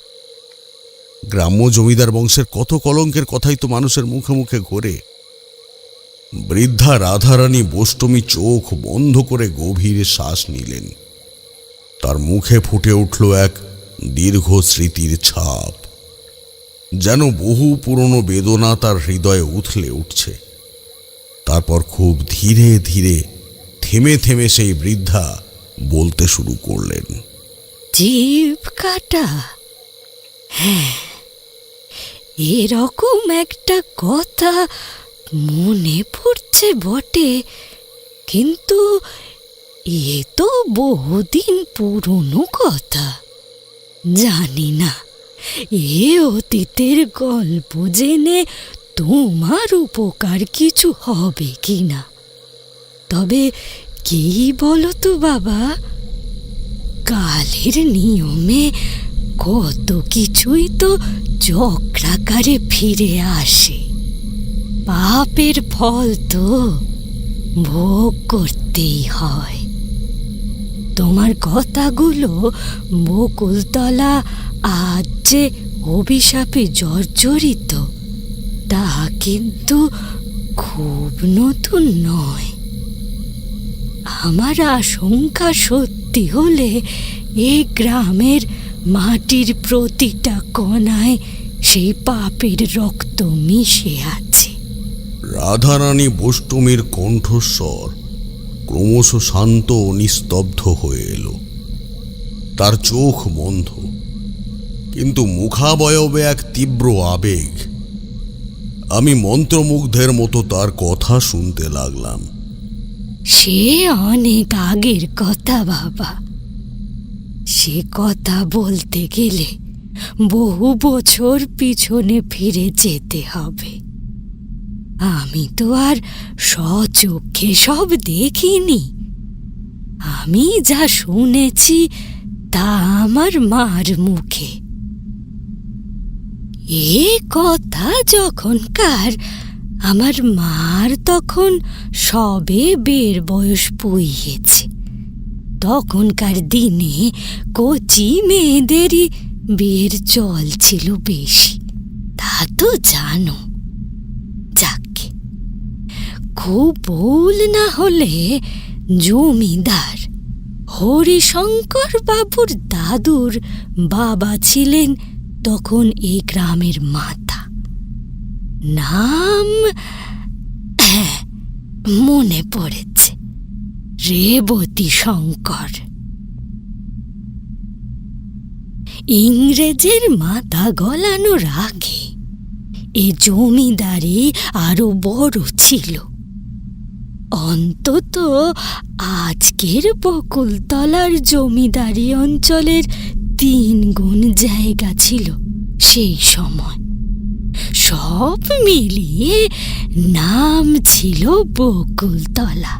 গ্রাম্য জমিদার বংশের কত কলঙ্কের কথাই তো মানুষের মুখে মুখে ঘোরে। বৃদ্ধা রাধারানী বোষ্টমী চোখ বন্ধ করে গভীর শ্বাস নিলেন। তার মুখে ফুটে উঠল এক দীর্ঘ স্মৃতির ছাপ, যেন বহু পুরনো বেদনা তার হৃদয়ে উথলে উঠছে। তারপর খুব ধীরে ধীরে থেমে থেমে সেই বৃদ্ধা বলতে শুরু করলেন। জীব কাটা, হ্যাঁ, এরকম একটা কথা মনে পড়ছে বটে, কিন্তু এ তো বহুদিন পুরনো কথা। জানি না এ অতীতের গল্প জেনে তোমার উপকার কিছু হবে কিনা। তবে কি বলো তো বাবা, কালের নিয়মে কত কিছুই তো চক্রাকারে ফিরে আসে। পাপের ফল তো ভোগ করতেই হয়। তোমার কথাগুলো বকুলতলা আজ যে অভিশাপে জর্জরিত তা কিন্তু খুব নতুন নয়। আমার আশঙ্কা সত্যি হলে এই গ্রামের মাটির প্রতিটা কণায় সেই পাপের রক্ত মিশে আছে। রাধারানী বোষ্টমীর কণ্ঠস্বর ক্রমশ শান্ত ও নিস্তব্ধ হয়ে এলো। তার চোখ বন্ধ, কিন্তু মুখাবয়বে এক তীব্র আবেগ। আমি মন্ত্রমুগ্ধের মতো তার কথা শুনতে লাগলাম। সে অনেক আগের কথা বাবা, সে কথা বলতে গেলে বহু বছর পিছনে ফিরে যেতে হবে। আমি তো আর স্বচক্ষে সব দেখিনি। আমি যা শুনেছি তা আমার মার মুখে। এ কথা যখনকার আমার মার তখন সবে বের বয়স পইয়েছে। তখনকার দিনে কচি মেয়েদেরই বিয়ের চল ছিল বেশি, তা তো জানো। যাকে খুব ভুল না হলে জমিদার হরিশঙ্কর বাবুর দাদুর বাবা ছিলেন তখন এই গ্রামের মাথা। নাম হ্যাঁ মনে পড়েছে, রেবতী শঙ্কর। ইংরেজের মাথা গলানোর আগে এ জমিদারি আরো বড় ছিল। অন্তত আজকের বকুলতলার জমিদারি অঞ্চলের 3 গুণ জায়গা ছিল সেই সময়। সব মিলিয়ে নাম ছিল বকুলতলা।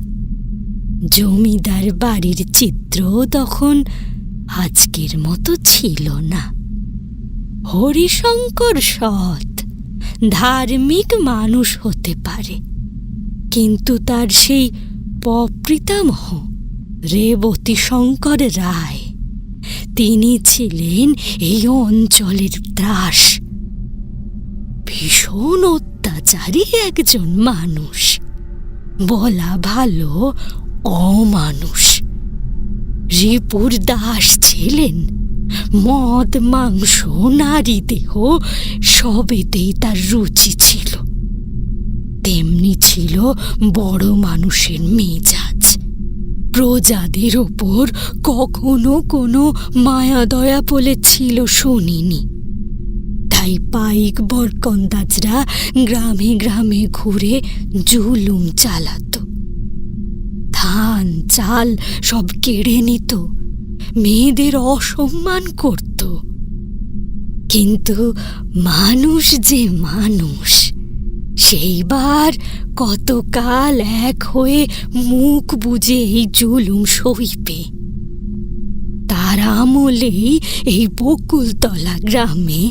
জমিদার বাড়ির চিত্র তখন আজকের মতো ছিল না। হরিশঙ্কর সৎ ধার্মিক মানুষ হতে পারে, কিন্তু তার সেই পপিতামহ রেবতী শঙ্কর রায়। তিনি ছিলেন এই অঞ্চলের ত্রাস, ভীষণ অত্যাচারী একজন মানুষ, বলা ভালো অমানুষ। রিপুর দাস ছিলেন। মদ, মাংস, নারী দেহ সবেতেই তার রুচি ছিল। তেমনি ছিল বড় মানুষের মেজাজ। প্রজাদের ওপর কখনো কোনো মায়া দয়া বলে ছিল শুনিনি। তাই পাইক বরকন্দাজরা গ্রামে গ্রামে ঘুরে জুলুম চালাত, ধান চাল সব কেড়ে নিত, মেয়েদের অসম্মান করত। কিন্তু মানুষ যে মানুষ, সেইবার কতকাল এক হয়ে মুখ বুজে এই জুলুম সইবে। তার আমলেই এই বকুলতলা গ্রামে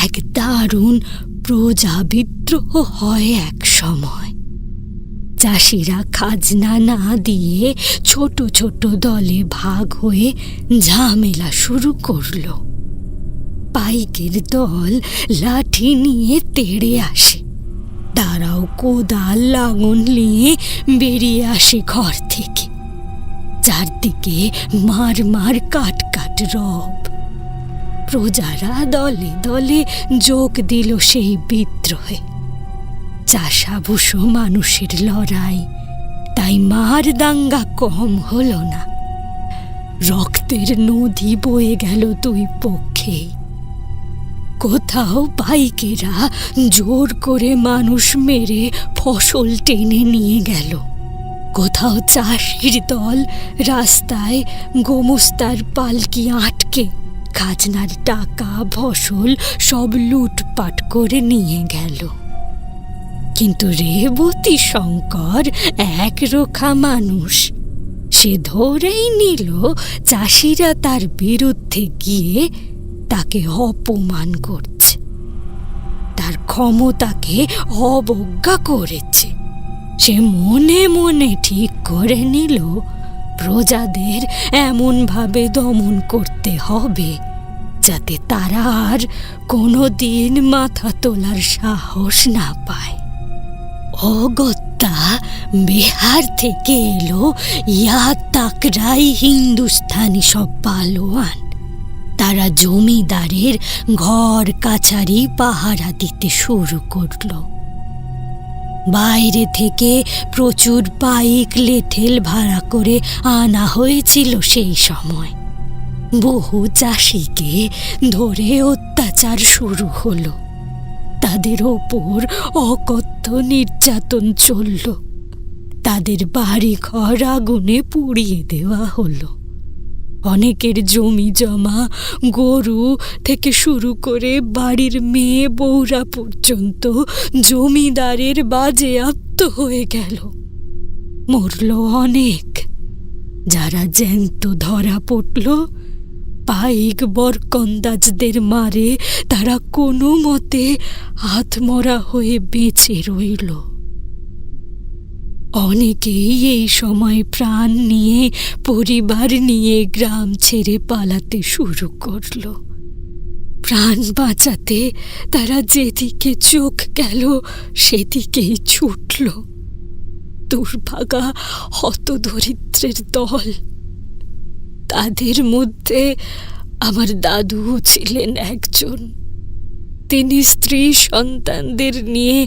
এক দারুণ প্রজা বিদ্রোহ হয় এক সময়। চাষিরা খাজনা না দিয়ে ছোট ছোট দলে ভাগ হয়ে ঝামেলা শুরু করল। পাইকের দল লাঠি নিয়ে তেড়ে আসে, তারাও কোদাল লাঙল নিয়ে বেরিয়ে আসে ঘর থেকে। চারদিকে মার মার কাট কাট রব। প্রজারা দলে দলে যোগ দিল সেই বিদ্রোহে। চাষাভুষো মানুষের লড়াই, তাই মার দাঙ্গা কম হলো না। রক্তের নদী বয়ে গেল দুই পক্ষে। কোথাও পাইকেরা জোর করে মানুষ মেরে ফসল টেনে নিয়ে গেল, কোথাও চাষির দল রাস্তায় গোমস্তার পালকি আটকে খাজনার টাকা ফসল সব লুটপাট করে নিয়ে গেল। কিন্তু রেবতী শঙ্কর একরোখা মানুষ। সে ধরেই নিল চাষিরা তার বিরুদ্ধে গিয়ে তাকে অপমান করছে, তার ক্ষমতাকে অবজ্ঞা করেছে। সে মনে মনে ঠিক করে নিল প্রজাদের এমনভাবে দমন করতে হবে যাতে তারা আর কোনোদিন মাথা তোলার সাহস না পায়। অগত্যা বিহার থেকে এলো তাকরাই হিন্দুস্থানি সব পালোয়ান। তারা জমিদারের ঘর কাছারি পাহারা দিতে শুরু করলো। বাইরে থেকে প্রচুর পাইক লেঠেল ভাড়া করে আনা হয়েছিল সেই সময়। বহু চাষিকে ধরে অত্যাচার শুরু হলো। তাদের ওপর অকথ্য নির্যাতন চলল। তাদের বাড়ি ঘর আগুনে পুড়িয়ে দেওয়া হলো। অনেকের জমি জমা, গরু থেকে শুরু করে বাড়ির মেয়ে বউরা পর্যন্ত জমিদারের বাজেয়াপ্ত হয়ে গেল। মরল অনেক। যারা জ্যান্ত ধরা পড়ল, পাইক বরকন্দাজদের মারে তারা কোনো মতে আত্মরা হয়ে বেঁচে রইল। অনেকেই এই সময় প্রাণ নিয়ে, পরিবার নিয়ে গ্রাম ছেড়ে পালাতে শুরু করল। প্রাণ বাঁচাতে তারা যেদিকে চোখ গেল সেদিকেই ছুটল। দুর্ভাগা হতদরিদ্রের দল। তাদের মধ্যে আমার দাদুও ছিলেন একজন। তিনি স্ত্রী সন্তানদের নিয়ে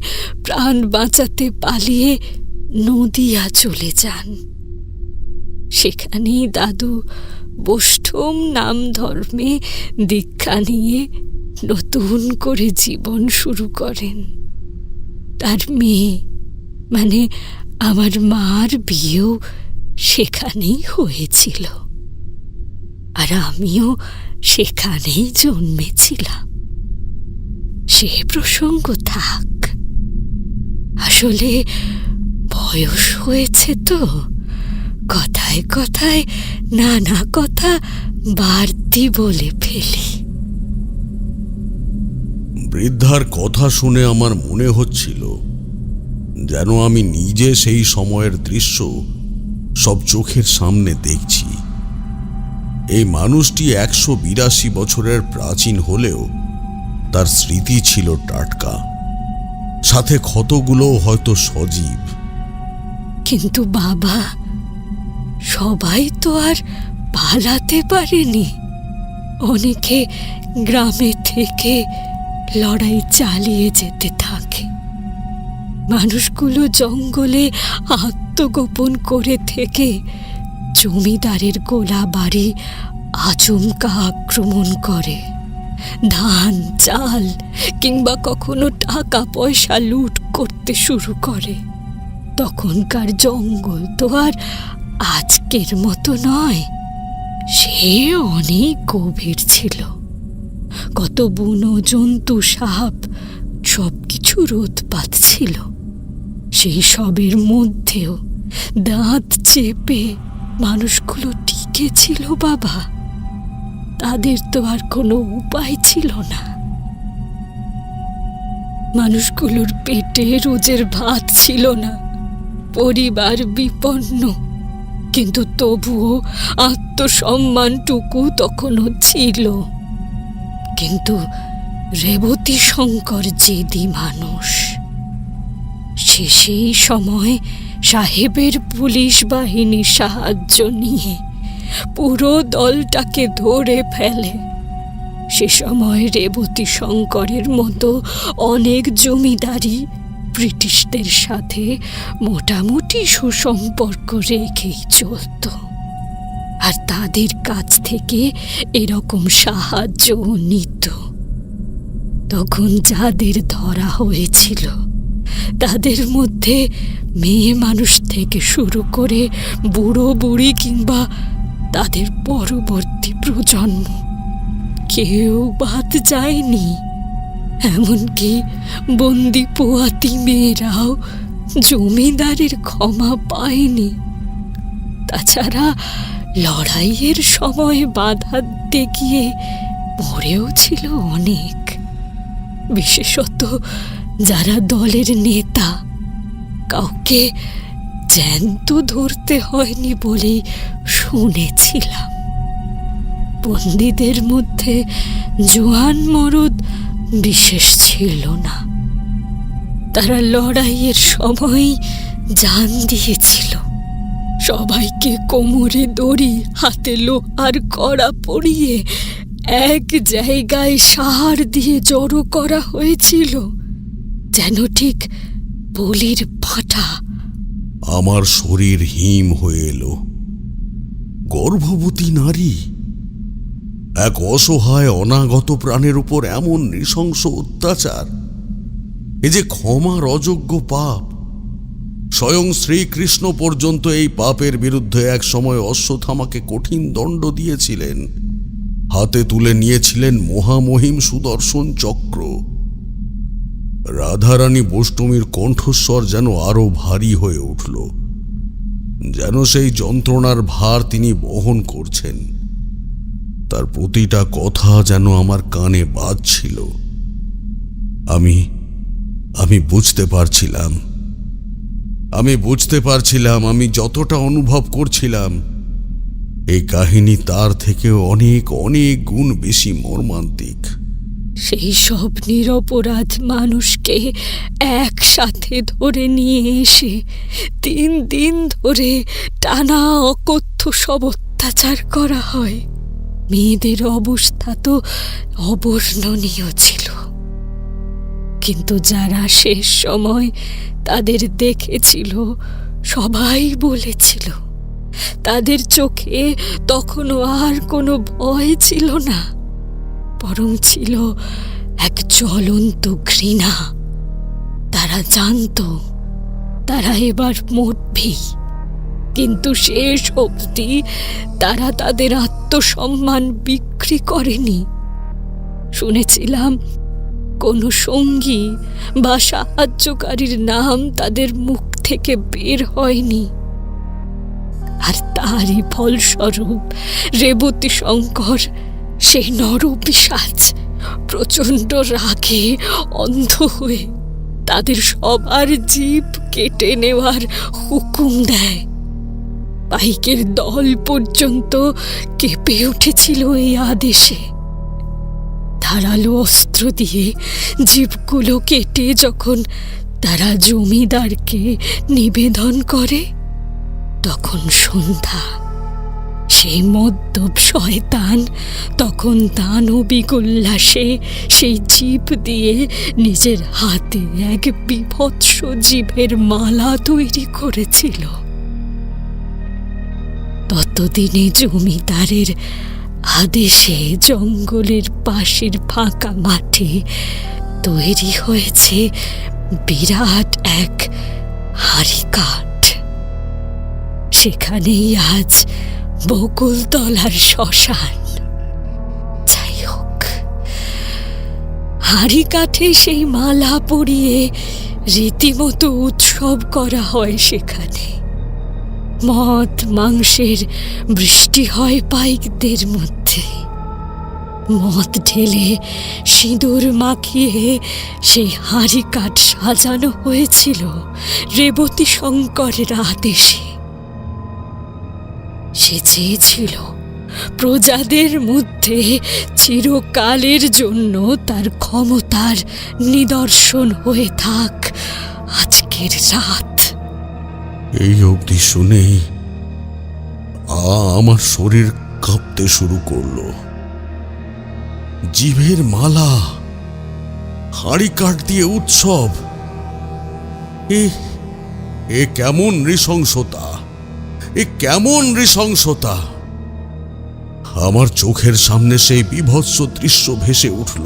প্রাণ বাঁচাতে পালিয়ে নদিয়া চলে যান। সেখানেই দাদু বৈষ্ণব নাম ধর্মে দীক্ষা নিয়ে নতুন করে জীবন শুরু করেন। তার মেয়ে মানে আমার মার বিয়েও সেখানেই হয়েছিল, আর আমিও সেখানেই জন্মেছিলাম। সে প্রসঙ্গ থাক। আসলে বয়স হয়েছে তো, কথায় কথায় নানা কথা বাড়তি বলে ফেলি। বৃদ্ধার কথা শুনে আমার মনে হচ্ছিল যেন আমি নিজে সেই সময়ের দৃশ্য সব চোখের সামনে দেখছি। এই মানুষটি 182 বছরের প্রাচীন হলেও তার স্মৃতি ছিল টাটকা, সাথে ক্ষতগুলো হয়তো সজীব। কিন্তু বাবা, সবাই তো আর পালাতে পারেনি। অনেকে গ্রামে থেকে লড়াই চালিয়ে যেতে থাকে। মানুষগুলো জঙ্গলে আত্মগোপন করে থেকে জমিদারের গোলা বাড়ি আচমকা আক্রমণ করে। ধান, চাল কিংবা কখনো টাকা পয়সা লুট করতে শুরু করে। তখনকার জঙ্গল তো আর আজকের মতো নয়, সে অনেক গভীর ছিল। কত বুনো জন্তু, সাপ সবকিছু রোদপাত ছিল। সেই সবের মধ্যেও দাঁত চেপে মানুষগুলো টিকে ছিল বাবা। তাদের তো আর কোনো উপায় ছিল না। মানুষগুলোর পেটে রোজের ভাত ছিল না, পরিবার বিপন্ন, কিন্তু তবুও আত্মসম্মানটুকু তখনও ছিল। কিন্তু রেবতী শঙ্কর জেদি মানুষ। সে সেই সময় সাহেবের পুলিশ বাহিনীর সাহায্য নিয়ে পুরো দলটাকে ধরে ফেলে। সে সময় রেবতী শঙ্করের মতো অনেক জমিদারি ব্রিটিশদের সাথে মোটামুটি সুসম্পর্ক রেখেই চলত, আর তাদের কাছ থেকে এরকম সাহায্যও নিত। তখন যাদের ধরা হয়েছিল তাদের মধ্যে মেয়ে মানুষ থেকে শুরু করে বুড়ো বুড়ি কিংবা তাদের পরবর্তী প্রজন্ম কেউ বাদ যায়নি। এমনকি বন্দি পোয়াতি মেয়েরাও জমিদারের ক্ষমা পায়নি। তাছাড়া লড়াইয়ের সময় বাধা দেখিয়ে মরেও ছিল অনেক। বিশেষত যারা দলের নেতা, কাউকে জ্যান্ত ধরতে হয়নি বলেই শুনেছিলাম। বন্দীদের মধ্যে জোয়ান মরদ বিশেষ ছিল না। তারা লড়াইয়ের সময় জান দিয়েছিল। সবাইকে কোমরে দড়ি, হাতে লোহার কড়া পরিয়ে এক জায়গায় সার দিয়ে জড়ো করা হয়েছিল, যেন ঠিক বলির পাঁঠা। আমার শরীর হিম হয়ে এলো। গর্ভবতী নারী, এক অসহায় অনাগত প্রাণের উপর এমন নৃশংস অত্যাচার, এ যে ক্ষমার অযোগ্য পাপ। স্বয়ং শ্রীকৃষ্ণ পর্যন্ত এই পাপের বিরুদ্ধে এক সময় অশ্বত্থামাকে কঠিন দণ্ড দিয়েছিলেন। হাতে তুলে নিয়েছিলেন মহামহিম সুদর্শন চক্র। রাধারানী বৈষ্ণবীর কণ্ঠস্বর যেন আরো ভারী হয়ে উঠল, যেন সেই যন্ত্রণার ভার তিনি বহন করছেন। তার প্রতিটা কথা যেন আমার কানে বাজছিল। আমি বুঝতে পারছিলাম, আমি যতটা অনুভব করছিলাম, এই কাহিনী তার থেকেও অনেক অনেক গুণ বেশি মর্মান্তিক। সেই সব নিরপরাধ মানুষকে একসাথে ধরে নিয়ে এসে 3 দিন ধরে টানা অকথ্য সব অত্যাচার করা হয়। মেয়েদের অবস্থা তো অবর্ণনীয় ছিল। কিন্তু যারা শেষ সময় তাদের দেখেছিল সবাই বলেছিল তাদের চোখে তখনও আর কোনো ভয় ছিল না, বরং ছিল এক জ্বলন্ত ঘৃণা। তারা জানত তারা এবার মরবেই, কিন্তু শেষ অবধি তারা তাদের আত্মসম্মান বিক্রি করেনি। শুনেছিলাম কোনো সঙ্গী বা সাহায্যকারীর নাম তাদের মুখ থেকে বের হয়নি, আর তারই ফলস্বরূপ রেবতী শঙ্কর, সেই নরপিশাচ, প্রচণ্ড রাগে অন্ধ হয়ে তাদের সবার জিভ কেটে নেওয়ার হুকুম দেয়। পাইকের দল পর্যন্ত কেঁপে উঠেছিল এই আদেশে। ধারালো অস্ত্র দিয়ে জীবগুলো কেটে যখন তারা জমিদারকে নিবেদন করে, তখন সন্ধ্যা। সেই মদ্যপ শয়তান তখন দানবিক উল্লাসে সেই জীব দিয়ে নিজের হাতে এক বীভৎস জীবের মালা তৈরি করেছিল। ততদিনে জমিদারের আদেশে জঙ্গলের পাশের ফাঁকা মাঠে তৈরি হয়েছে বিরাট এক হাড়িকাঠ। সেখানেই আজ বকুলতলার শ্মশান। যাই হোক, হাড়ি কাঠে সেই মালা পরিয়ে রীতিমতো উৎসব করা হয় সেখানে। মদ মাংসের বৃষ্টি হয় পাইকদের মধ্যে। মদ ঢেলে সিঁদুর মাখিয়ে সেই হাড়ি কাঠ সাজানো হয়েছিল রেবতী শঙ্করের আদেশে। সে চেয়েছিল প্রজাদের মধ্যে চিরকালের জন্য তার ক্ষমতার নিদর্শন হয়ে থাক আজকের রাত। এই অবধি শুনেই আমার শরীর কাঁপতে শুরু করলো। জিভের মালা, হাড়ি কাঠ দিয়ে উৎসব, এ কেমন নৃশংসতা! এ কেমন নৃশংসতা! আমার চোখের সামনে সেই বীভৎস দৃশ্য ভেসে উঠল।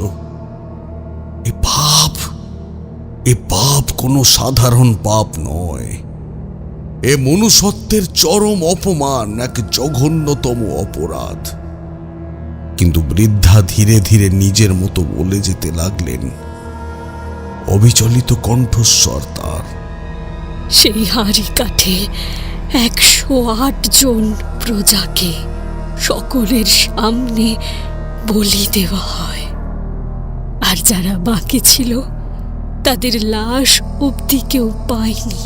এ পাপ কোনো সাধারণ পাপ নয়। এ মনুষ্যত্বের চরম অপমান, এক জঘন্যতম অপরাধ। কিন্তু বৃদ্ধা ধীরে ধীরে নিজের মতো বলে যেতে লাগলেন, অবিচলিত কণ্ঠস্বর তার। সেই হাড়ি কাঠে 108 জন প্রজাকে সকলের সামনে বলি দেওয়া হয়, আর যারা বাকি ছিল তাদের লাশ অবধি কেউ পায়নি।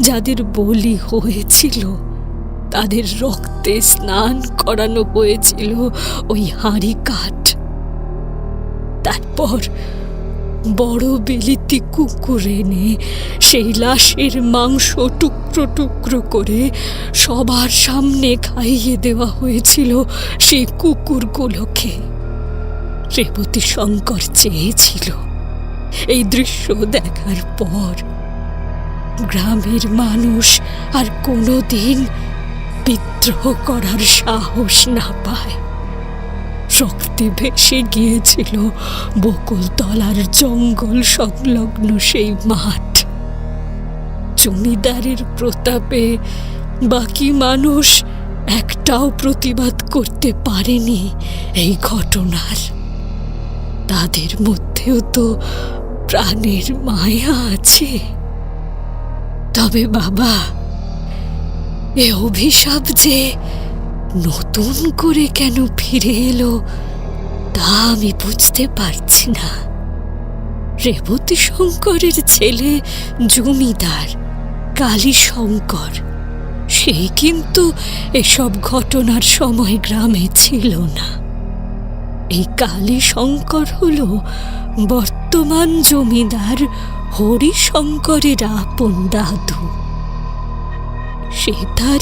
যাদের বলি হয়েছিল তাদের রক্তে স্নান করানো হয়েছিল ওই হাড়ি কাঠ। তারপর বড় বিলিতি কুকুর এনে সেই লাশের মাংস টুকরো টুকরো করে সবার সামনে খাইয়ে দেওয়া হয়েছিল সেই কুকুরগুলোকে। রেবতী শঙ্কর চেয়েছিল এই দৃশ্য দেখার পর গ্রামের মানুষ আর কোনোদিন বিদ্রোহ করার সাহস না পায়। রক্তে ভেসে গিয়েছিল বকুলতলার জঙ্গল সংলগ্ন সেই মাঠ। জমিদারের প্রতাপে বাকি মানুষ একটাও প্রতিবাদ করতে পারেনি এই ঘটনার। তাদের মধ্যেও তো প্রাণের মায়া আছে। তবে বাবা, এ অভিশাপ যে নতুন করে কেন ফিরে এলো তা আমি বুঝতে পারছি না। রেবতী শঙ্করের ছেলে জমিদার কালী শঙ্কর, সেই কিন্তু এসব ঘটনার সময় গ্রামে ছিল না। এই কালী শঙ্কর হলো বর্তমান জমিদার হরিশঙ্করের আপন দাদু। সে তার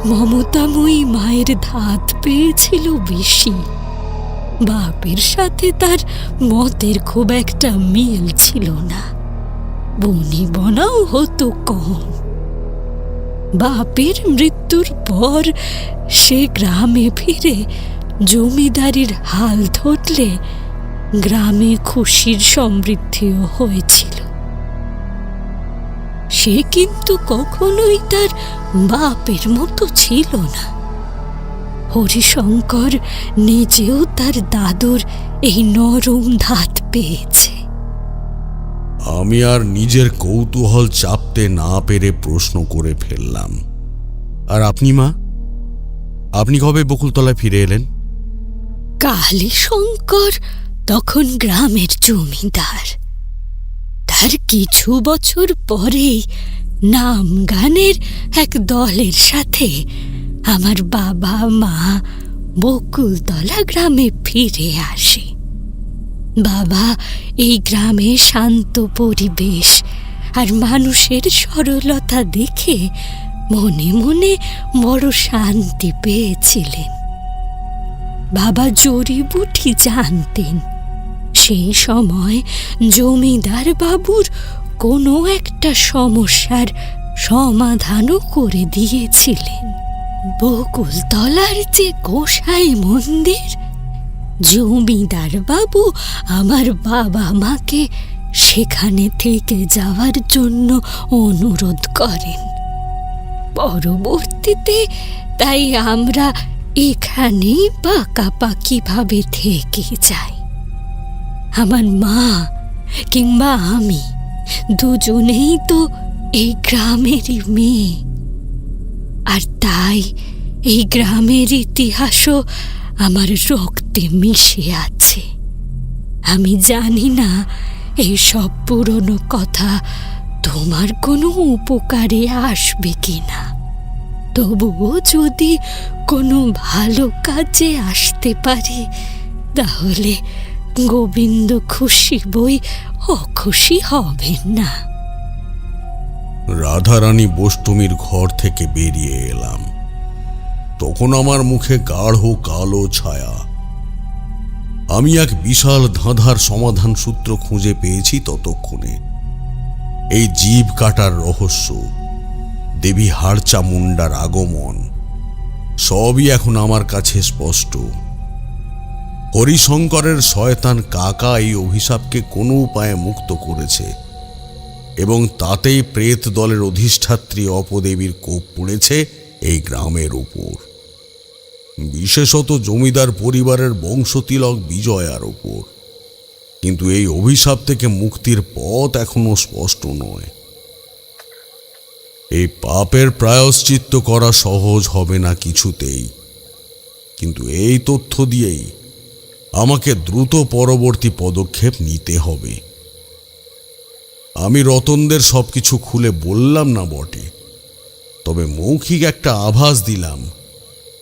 মমতাময়ী মায়ের ধাত পেয়েছিল বেশি। বাপের সাথে তার মতের খুব একটা মিল ছিল না, বনি বনাও হতো কম। বাপের মৃত্যুর পর সে গ্রামে ফিরে জমিদারির হাল ধরলে গ্রামে খুশির সমৃদ্ধিও হয়েছিল। সে কিন্তু কখনোই তার বাপের মতো ছিল না। হরিশঙ্কর নিজেও তার দাদুর এই নরম ধাত পেয়েছে। আমি আর নিজের কৌতূহল চাপতে না পেরে প্রশ্ন করে ফেললাম, আর আপনি মা, আপনি কবে বকুলতলায় ফিরে এলেন? কালী শঙ্কর তখন গ্রামের জমিদার। তার কিছু বছর পরেই নাম গানের এক দলের সাথে আমার বাবা মা বকুলতলা গ্রামে ফিরে আসে। বাবা এই গ্রামে শান্ত পরিবেশ আর মানুষের সরলতা দেখে মনে মনে বড় শান্তি পেয়েছিলেন। বাবা জড়িবুটি জানতেন। সেই সময় জমিদার বাবুর কোনো একটা সমস্যার সমাধানও করে দিয়েছিলেন। বকুলতলার যে গোসাই মন্দির, জমিদার বাবু আমার বাবা মাকে সেখানে থেকে যাওয়ার জন্য অনুরোধ করেন। পরবর্তীতে তাই আমরা এখানেই পাকাপাকিভাবে থেকে যাই। আমার মা কিংবা আমি দুজনেই তো এই গ্রামেরই মেয়ে, আর তাই এই গ্রামের ইতিহাসও আমার রক্তে মিশে আছে। আমি জানি না এই সব পুরনো কথা তোমার কোনো উপকারে আসবে কিনা, তবুও যদি কোনো ভালো কাজে আসতে পারে তাহলে গোবিন্দ খুশি বই অখুশি হবেন না। রাধারানী বষ্টমীর ঘর থেকে বেরিয়ে এলাম। তখন আমার মুখে গাঢ় কালো ছায়া। আমি এক বিশাল ধাঁধার সমাধান সূত্র খুঁজে পেয়েছি ততক্ষণে। এই জীব কাটার রহস্য, দেবী হাড়চামুন্ডার আগমন, সবই এখন আমার কাছে স্পষ্ট। হরিশঙ্করের শয়তান কাকা এই অভিশাপকে কোনো উপায়ে মুক্ত করেছে এবং তাতেই প্রেত দলের অধিষ্ঠাত্রী অপদেবীর কোপ পড়েছে এই গ্রামের উপর, বিশেষত জমিদার পরিবারের বংশতিলক বিজয়ার উপর। কিন্তু এই অভিশাপ থেকে মুক্তির পথ এখনো স্পষ্ট নয়। এই পাপের প্রায়শ্চিত্ত করা সহজ হবে না কিছুতেই, কিন্তু এই তথ্য দিয়েই আমাকে দ্রুত পরবর্তী পদক্ষেপ নিতে হবে। আমি রতনদের সবকিছু খুলে বললাম না বটে, তবে মৌখিক একটা আভাস দিলাম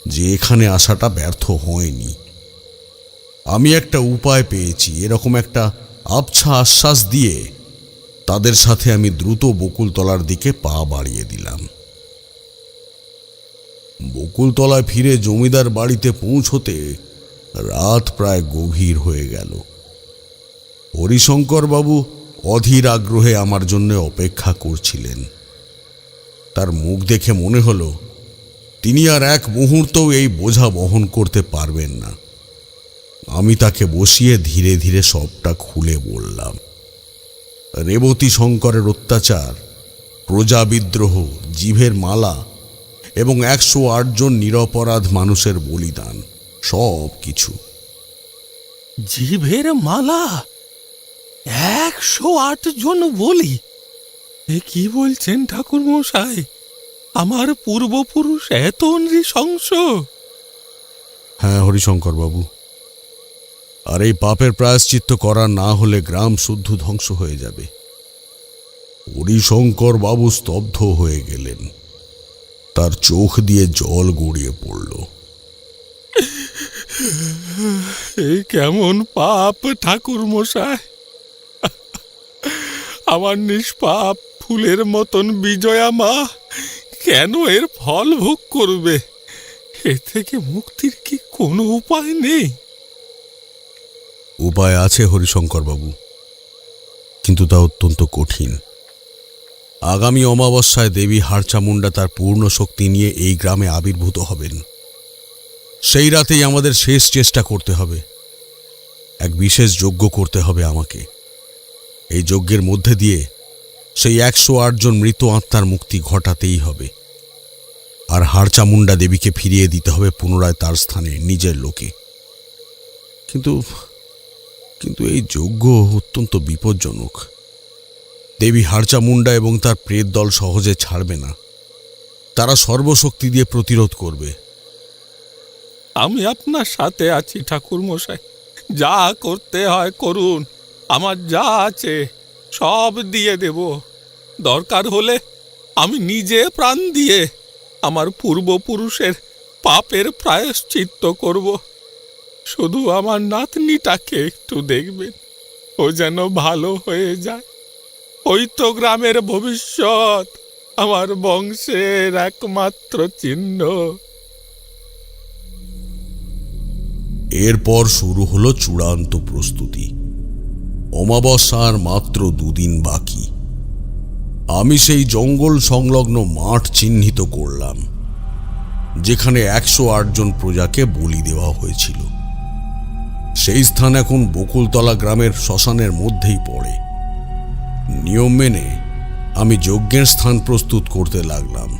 যে এখানে আসাটা ব্যর্থ হয়নি। আমি একটা উপায় পেয়েছি, এরকম একটা আবছা আশ্বাস দিয়ে তাদের সাথে আমি দ্রুত বকুলতলার দিকে পা বাড়িয়ে দিলাম। বকুলতলায় ফিরে জমিদার বাড়িতে পৌঁছতে রাত প্রায় গভীর হয়ে গেল। হরিশঙ্কর বাবু অধীর আগ্রহে আমার জন্য অপেক্ষা করছিলেন। তার মুখ দেখে মনে হলো তিনি আর এক মুহূর্তও এই বোঝা বহন করতে পারবেন না। আমি তাকে বসিয়ে ধীরে ধীরে সবটা খুলে বললাম। রেবতী শঙ্করের অত্যাচার, প্রজা বিদ্রোহ, জিভের মালা এবং 108 জন নিরপরাধ মানুষের বলিদান, সব কিছু। জিভের মালা, 108 জন বলি? এ কি বলছেন ঠাকুর মশাই? আমার পূর্বপুরুষ এত নৃশংস? হ্যাঁ হরিশঙ্কর বাবু, আর এই পাপের প্রায়শ্চিত্ত করা না হলে গ্রাম শুদ্ধ ধ্বংস হয়ে যাবে। হরিশঙ্কর বাবু স্তব্ধ হয়ে গেলেন। তার চোখ দিয়ে জল গড়িয়ে পড়ল। এই কেমন পাপ ঠাকুর মশাই! আমার নিষ্পাপ ফুলের মতন বিজয়া মা কেন এর ফল ভোগ করবে? এ থেকে মুক্তির কি কোনো উপায় নেই? উপায় আছে হরিশঙ্কর বাবু, কিন্তু তা অত্যন্ত কঠিন। আগামী অমাবস্যায় দেবী হাড়চামুন্ডা তার পূর্ণ শক্তি নিয়ে এই গ্রামে আবির্ভূত হবেন। সেই রাতেই আমাদের শেষ চেষ্টা করতে হবে। এক বিশেষ যজ্ঞ করতে হবে আমাকে। এই যজ্ঞের মধ্যে দিয়ে সেই 108 জন মৃত আত্মার মুক্তি ঘটাতেই হবে, আর হাড়চামুন্ডা দেবীকে ফিরিয়ে দিতে হবে পুনরায় তার স্থানে, নিজের লোকে। কিন্তু এই যজ্ঞ অত্যন্ত বিপজ্জনক। দেবী হাড়চামুন্ডা এবং তার প্রেত দল সহজে ছাড়বে না। তারা সর্বশক্তি দিয়ে প্রতিরোধ করবে। আমি আপনার সাথে আছি ঠাকুর মশাই, যা করতে হয় করুন। আমার যা আছে সব দিয়ে দেব। দরকার হলে আমি নিজে প্রাণ দিয়ে আমার পূর্বপুরুষের পাপের প্রায়শ্চিত্ত করব। শুধু আমার নাতনিটাকে একটু দেখবেন, ও যেন ভালো হয়ে যায়। ওই তো গ্রামের ভবিষ্যৎ, আমার বংশের একমাত্র চিহ্ন। এরপর শুরু হলো চূড়ান্ত প্রস্তুতি। অমাবস্যার মাত্র 2 দিন বাকি। আমি সেই জঙ্গল সংলগ্ন মাঠ চিহ্নিত করলাম, যেখানে 108 জন প্রজাকে বলি দেওয়া হয়েছিল। সেই স্থান এখন বকুলতলা গ্রামের শ্মশানের মধ্যেই পড়ে। নিয়ম মেনে আমি যজ্ঞের স্থান প্রস্তুত করতে লাগলাম।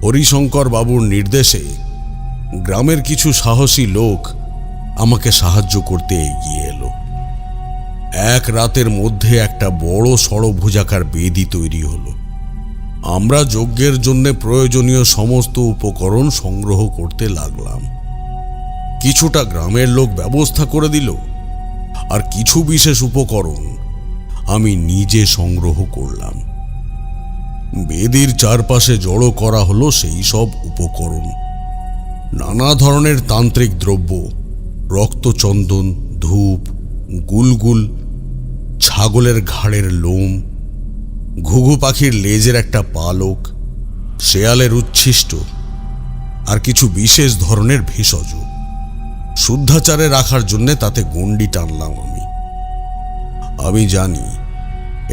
হরিশঙ্কর বাবুর নির্দেশে গ্রামের কিছু সাহসী লোক আমাকে সাহায্য করতে এগিয়ে এলো। এক রাতের মধ্যে একটা বড় ষড়ভুজাকার বেদি তৈরি হলো। আমরা যজ্ঞের জন্য প্রয়োজনীয় সমস্ত উপকরণ সংগ্রহ করতে লাগলাম। কিছুটা গ্রামের লোক ব্যবস্থা করে দিল, আর কিছু বিশেষ উপকরণ আমি নিজে সংগ্রহ করলাম। বেদির চারপাশে জড়ো করা হলো সেই সব উপকরণ। নানা ধরনের তান্ত্রিক দ্রব্য, রক্তচন্দন, ধূপ, গুলগুল, ছাগলের ঘাড়ের লোম, ঘুঘু পাখির লেজের একটা পালক, শেয়ালের উচ্ছিষ্ট, আর কিছু বিশেষ ধরনের ভেষজ শুদ্ধাচারে রাখার জন্য তাতে গণ্ডি টানলাম। আমি জানি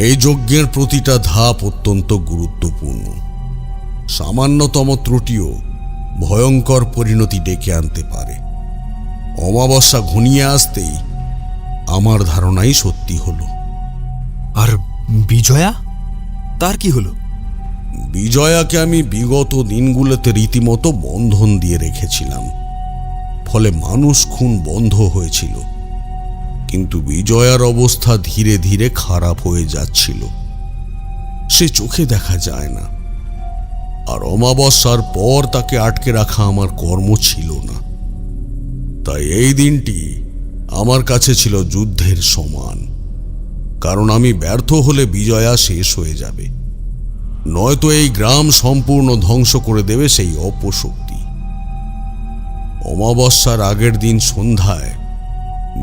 এই যজ্ঞের প্রতিটা ধাপ অত্যন্ত গুরুত্বপূর্ণ। সামান্যতম ত্রুটিও ভয়ঙ্কর পরিণতি ডেকে আনতে পারে। অমাবস্যা ঘনিয়ে আসতেই আমার ধারণাই সত্যি হলো। আর বিজয়া, তার কি হলো? বিজয়াকে আমি বিগত দিনগুলোতে রীতিমতো বন্ধন দিয়ে রেখেছিলাম, ফলে মানুষ খুন বন্ধ হয়েছিল। কিন্তু বিজয়ার অবস্থা ধীরে ধীরে খারাপ হয়ে যাচ্ছিল। সে চোখে দেখা যায় না, আর অমাবস্যার পর তাকে আটকে রাখা আমার কর্ম ছিল না। তাই এই দিনটি আমার কাছে ছিল যুদ্ধের সমান, কারণ আমি ব্যর্থ হলে বিজয়া শেষ হয়ে যাবে, নয়তো এই গ্রাম সম্পূর্ণ ধ্বংস করে দেবে সেই অপশক্তি। অমাবস্যার আগের দিন সন্ধ্যায়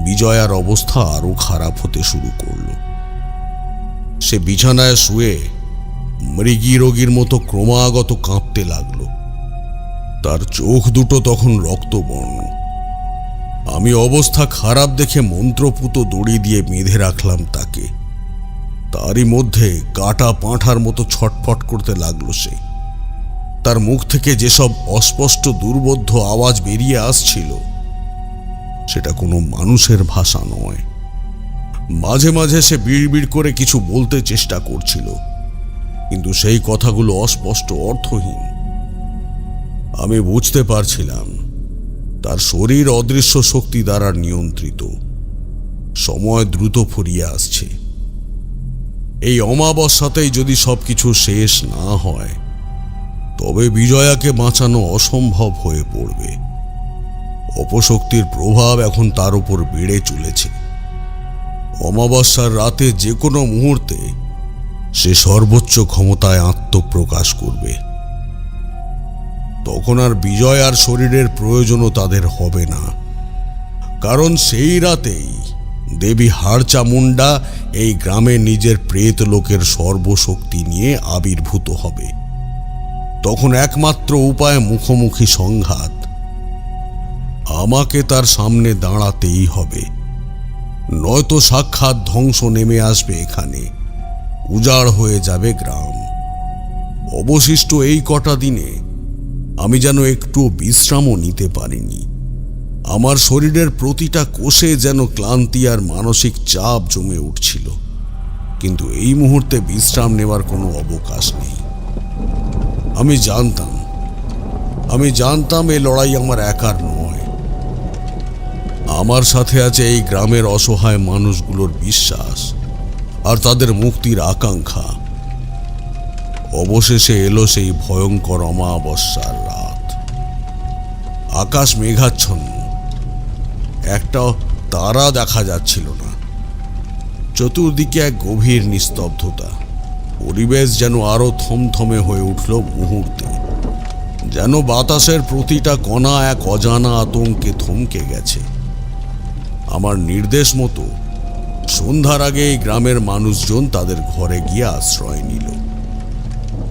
বিজয়ার অবস্থা আরো খারাপ হতে শুরু করল। সে বিছানায় শুয়ে মৃগী রোগীর মতো ক্রমাগত কাঁপতে লাগল। তার চোখ দুটো তখন রক্তবর্ণ। আমি অবস্থা খারাপ দেখে মন্ত্রপুত দড়ি দিয়ে বেঁধে রাখলাম তাকে। তারই মধ্যে কাটা পাঁঠার মতো ছটফট করতে লাগলো সে। তার মুখ থেকে যেসব অস্পষ্ট দুর্বোধ্য আওয়াজ বেরিয়ে আসছিল, সেটা কোনো মানুষের ভাষা নয়। মাঝে মাঝে সে বিড়বিড় করে কিছু বলতে চেষ্টা করছিল, কিন্তু সেই কথাগুলো অস্পষ্ট, অর্থহীন। আমি বুঝতে পারছিলাম তার শরীর অদৃশ্য শক্তি দ্বারা নিয়ন্ত্রিত। সময় দ্রুত ফুরিয়ে আসছে। এই অমাবস্যাতেই যদি সবকিছু শেষ না হয়, তবে বিজয়াকে বাঁচানো অসম্ভব হয়ে পড়বে। অপশক্তির প্রভাব এখন তার উপর বেড়ে চলেছে। অমাবস্যার রাতে যে কোনো মুহূর্তে সে সর্বোচ্চ ক্ষমতায় আত্মপ্রকাশ করবে। তখন আর বিজয়ার শরীরের প্রয়োজনও তাদের হবে না, কারণ সেই রাতেই দেবী হাড়চামুন্ডা এই গ্রামে নিজের প্রেত লোকের সর্বশক্তি নিয়ে আবির্ভূত হবে। তখন একমাত্র উপায় মুখোমুখি সংঘাত। আমাকে তার সামনে দাঁড়াতেই হবে, নয়তো সাক্ষাৎ ধ্বংস নেমে আসবে এখানে। উজাড় হয়ে যাবে গ্রাম। অবশিষ্ট এই কটা দিনে আমি যেন একটু বিশ্রামও নিতে পারিনি। আমার শরীরের প্রতিটা কোষে যেন ক্লান্তি আর মানসিক চাপ জমে উঠছিল, কিন্তু এই মুহূর্তে বিশ্রাম নেওয়ার কোনো অবকাশ নেই। আমি জানতাম এই লড়াই আমার একার নয়। আমার সাথে আছে এই গ্রামের অসহায় মানুষগুলোর বিশ্বাস আর তাদের মুক্তির আকাঙ্ক্ষা। অবশেষে এলো সেই ভয়ঙ্কর অমাবস্যার রাত। আকাশ মেঘাচ্ছন্ন, একটা তারা দেখা যাচ্ছিল না। চতুর্দিকে এক গভীর নিস্তব্ধতা। পরিবেশ যেন আরো থমথমে হয়ে উঠল মুহূর্তে, যেন বাতাসের প্রতিটা কণা এক অজানা আতঙ্কে থমকে গেছে। আমার নির্দেশ মতো সন্ধ্যার আগে এই গ্রামের মানুষজন তাদের ঘরে গিয়ে আশ্রয় নিল।